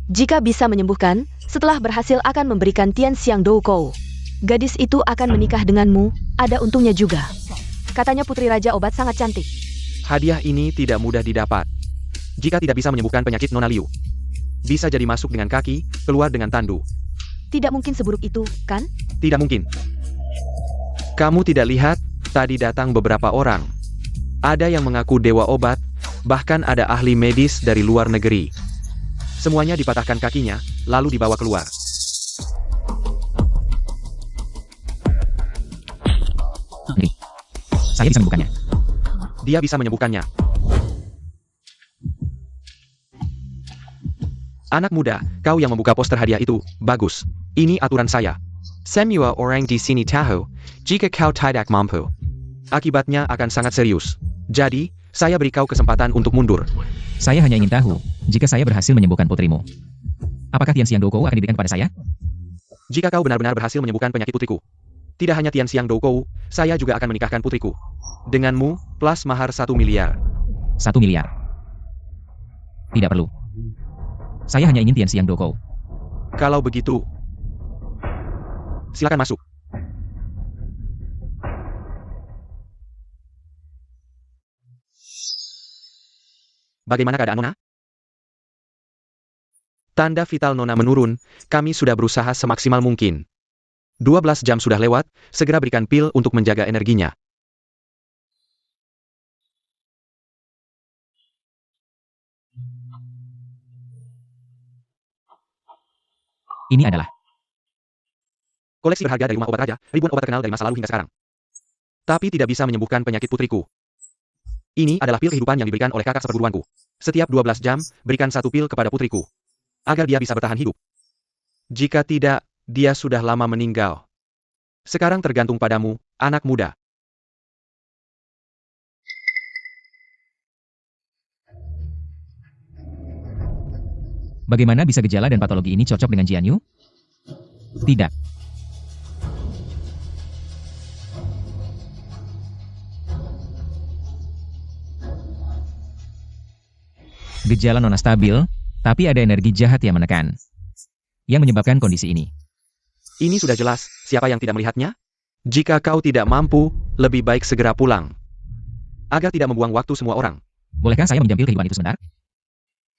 Jika bisa menyembuhkan, setelah berhasil akan memberikan Tian Xiang Dou Kou. Gadis itu akan menikah denganmu, ada untungnya juga. Katanya putri Raja Obat sangat cantik. Hadiah ini tidak mudah didapat. Jika tidak bisa menyembuhkan penyakit Nona Liu, bisa jadi masuk dengan kaki, keluar dengan tandu. Tidak mungkin seburuk itu, kan? Tidak mungkin. Kamu tidak lihat, tadi datang beberapa orang. Ada yang mengaku dewa obat, bahkan ada ahli medis dari luar negeri. Semuanya dipatahkan kakinya, lalu dibawa keluar. Saya bisa menyembuhkannya. Dia bisa menyembuhkannya. Anak muda, kau yang membuka poster hadiah itu, bagus. Ini aturan saya. Semua orang di sini tahu, jika kau tidak mampu, akibatnya akan sangat serius. Jadi, saya beri kau kesempatan untuk mundur. Saya hanya ingin tahu, jika saya berhasil menyembuhkan putrimu, apakah Tian Xiang Dou Kou akan diberikan kepada saya? Jika kau benar-benar berhasil menyembuhkan penyakit putriku, tidak hanya Tian Xiang Dou Kou, saya juga akan menikahkan putriku. Denganmu, plus mahar 1 miliar. 1 miliar. Tidak perlu. Saya hanya ingin Tian Xiang Dou Kou. Kalau begitu, silakan masuk. Bagaimana keadaan Nona? Tanda vital Nona menurun, kami sudah berusaha semaksimal mungkin. 12 jam sudah lewat, segera berikan pil untuk menjaga energinya. Ini adalah Koleksi berharga dari rumah obat raja, ribuan obat terkenal dari masa lalu hingga sekarang. Tapi tidak bisa menyembuhkan penyakit putriku. Ini adalah pil kehidupan yang diberikan oleh kakak seperguruanku. Setiap 12 jam, berikan 1 pil kepada putriku. Agar dia bisa bertahan hidup. Jika tidak, dia sudah lama meninggal. Sekarang tergantung padamu, anak muda. bagaimana bisa gejala dan patologi ini cocok dengan Jian Yu? Tidak. Gejala Nona stabil, tapi ada energi jahat yang menekan. Yang menyebabkan kondisi ini. Ini sudah jelas, siapa yang tidak melihatnya? Jika kau tidak mampu, lebih baik segera pulang. Agar tidak membuang waktu semua orang. Bolehkah saya meminjam pil kehidupan itu sebentar?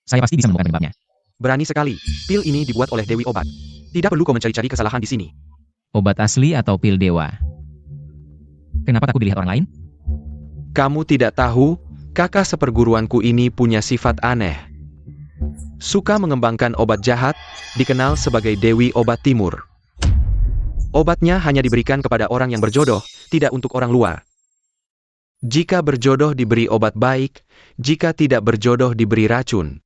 Saya pasti bisa menemukan penyebabnya. Berani sekali, pil ini dibuat oleh Dewi Obat. Tidak perlu kau mencari-cari kesalahan di sini. Obat asli atau pil dewa? Kenapa takut dilihat orang lain? Kamu tidak tahu, kakak seperguruanku ini punya sifat aneh. Suka mengembangkan obat jahat, dikenal sebagai Dewi Obat Timur. Obatnya hanya diberikan kepada orang yang berjodoh, tidak untuk orang luar. Jika berjodoh diberi obat baik, jika tidak berjodoh diberi racun.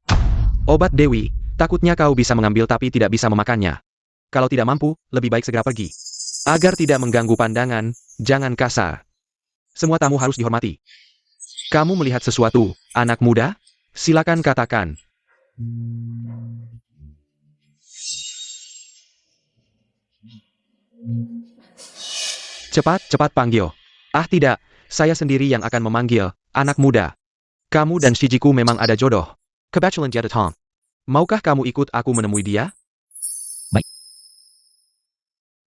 Obat Dewi, takutnya kau bisa mengambil tapi tidak bisa memakannya. Kalau tidak mampu, lebih baik segera pergi. Agar tidak mengganggu pandangan, jangan kasar. Semua tamu harus dihormati. Kamu melihat sesuatu, anak muda? Silakan katakan. Cepat panggil. Ah tidak, saya sendiri yang akan memanggil, anak muda. Kamu dan Shijiku memang ada jodoh. Kebetulan dia datang. Maukah kamu ikut aku menemui dia?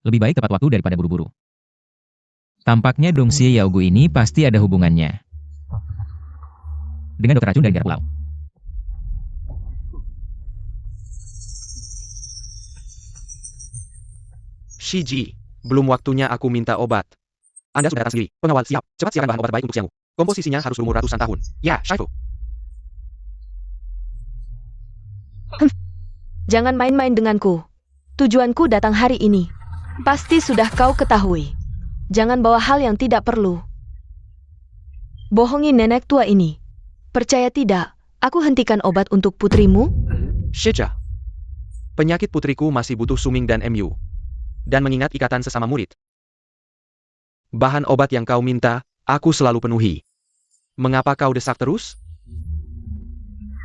Lebih baik tepat waktu daripada buru-buru. Tampaknya Dong Xie Yaogu ini pasti ada hubungannya dengan dokter racun dari daerah pulau. Shiji, belum waktunya aku minta obat. Anda sudah datang sendiri. Pengawal, siap. Cepat siapkan bahan obat terbaik untuk siangmu. Komposisinya harus berumur ratusan tahun. Ya, Shaifu. Jangan main-main denganku. Tujuanku datang hari ini. Pasti sudah kau ketahui. Jangan bawa hal yang tidak perlu. Bohongi nenek tua ini. Percaya tidak, aku hentikan obat untuk putrimu? Shija. Penyakit putriku masih butuh suming dan MU. Dan mengingat ikatan sesama murid. Bahan obat yang kau minta, aku selalu penuhi. Mengapa kau desak terus?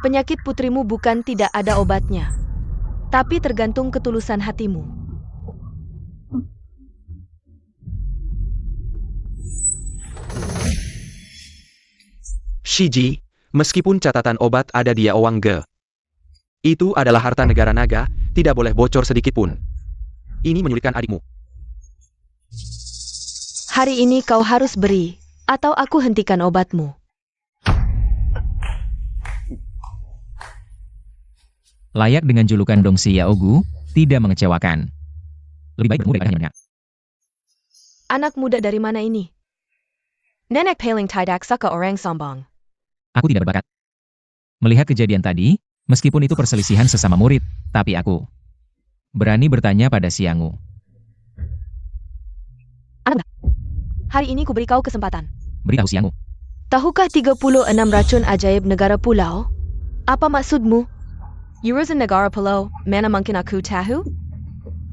Penyakit putrimu bukan tidak ada obatnya. Tapi tergantung ketulusan hatimu. Shiji, meskipun catatan obat ada di Yaowang Ge. Itu adalah harta negara naga, tidak boleh bocor sedikitpun. Ini menyulitkan adikmu. Hari ini kau harus beri, atau aku hentikan obatmu. Layak dengan julukan Dongsi Yaogu, tidak mengecewakan. Lebih baik bertemu daripada hanya mendengar. Anak muda dari mana ini? Nenek paling tidak suka orang sombong. Aku tidak berbakat. Melihat kejadian tadi, meskipun itu perselisihan sesama murid, tapi aku berani bertanya pada Xianggu. Hari ini kuberi kau kesempatan. Beritahu Xianggu. Tahukah 36 racun ajaib negara pulau? Apa maksudmu? Urusan negara pulau, mana mungkin aku tahu?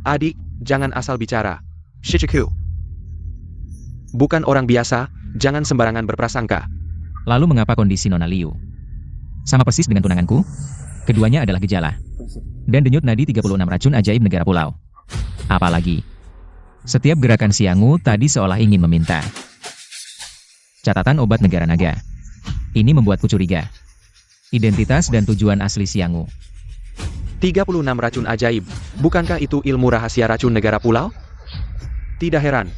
Adik, jangan asal bicara. Shichiku. Bukan orang biasa, jangan sembarangan berprasangka. Lalu mengapa kondisi Nona Liu? Sama persis dengan tunanganku? Keduanya adalah gejala. Dan denyut nadi 36 racun ajaib negara pulau. Apalagi, setiap gerakan Xianggu tadi seolah ingin meminta. Catatan obat negara naga. Ini membuatku curiga. Identitas dan tujuan asli Xianggu. 36 racun ajaib, bukankah itu ilmu rahasia racun negara pulau? Tidak heran.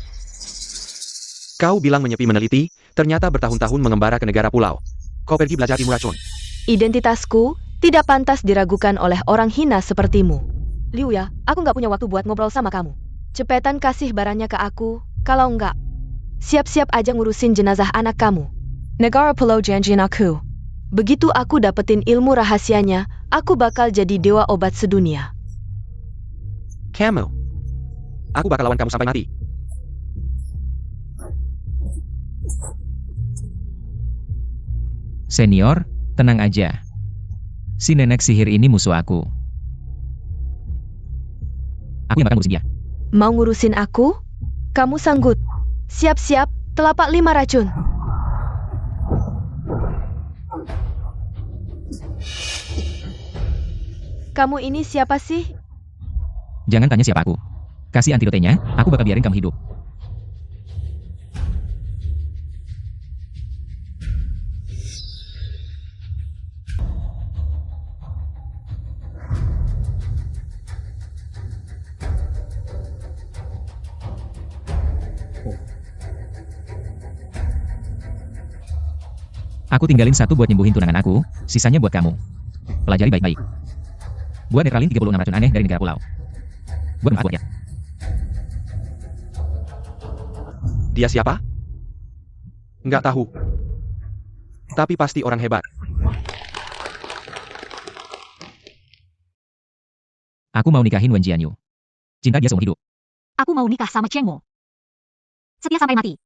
Kau bilang menyepi meneliti, ternyata bertahun-tahun mengembara ke negara pulau. Kau pergi belajar ilmu racun. Identitasku tidak pantas diragukan oleh orang hina sepertimu. Liu ya, aku nggak punya waktu buat ngobrol sama kamu. Cepetan kasih barangnya ke aku, kalau enggak, siap-siap aja ngurusin jenazah anak kamu. Negara pulau janjiin aku. Begitu aku dapetin ilmu rahasianya, aku bakal jadi dewa obat sedunia. Kamu. Aku bakal lawan kamu sampai mati. Senior, tenang aja. Si nenek sihir ini musuh aku. Aku yang bakal ngurusin dia. Mau ngurusin aku? Kamu sanggup. Siap-siap, telapak 5 racun. Kamu ini siapa sih? Jangan tanya siapa aku. Kasih antidotenya, aku bakal biarin kamu hidup. Aku tinggalin satu buat nyembuhin tunangan aku, sisanya buat kamu. Pelajari baik-baik. Buat netralin 36 racun aneh dari negara pulau. Buat bermanfaat buatnya. Dia siapa? Nggak tahu. Tapi pasti orang hebat. Aku mau nikahin Wen Jianyu. Cinta dia seumur hidup. Aku mau nikah sama Cheng Mo. Setia sampai mati.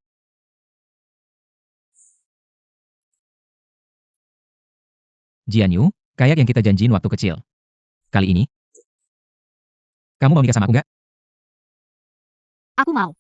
Jianyu, kayak yang kita janjiin waktu kecil. Kali ini, kamu mau nikah sama aku nggak? Aku mau.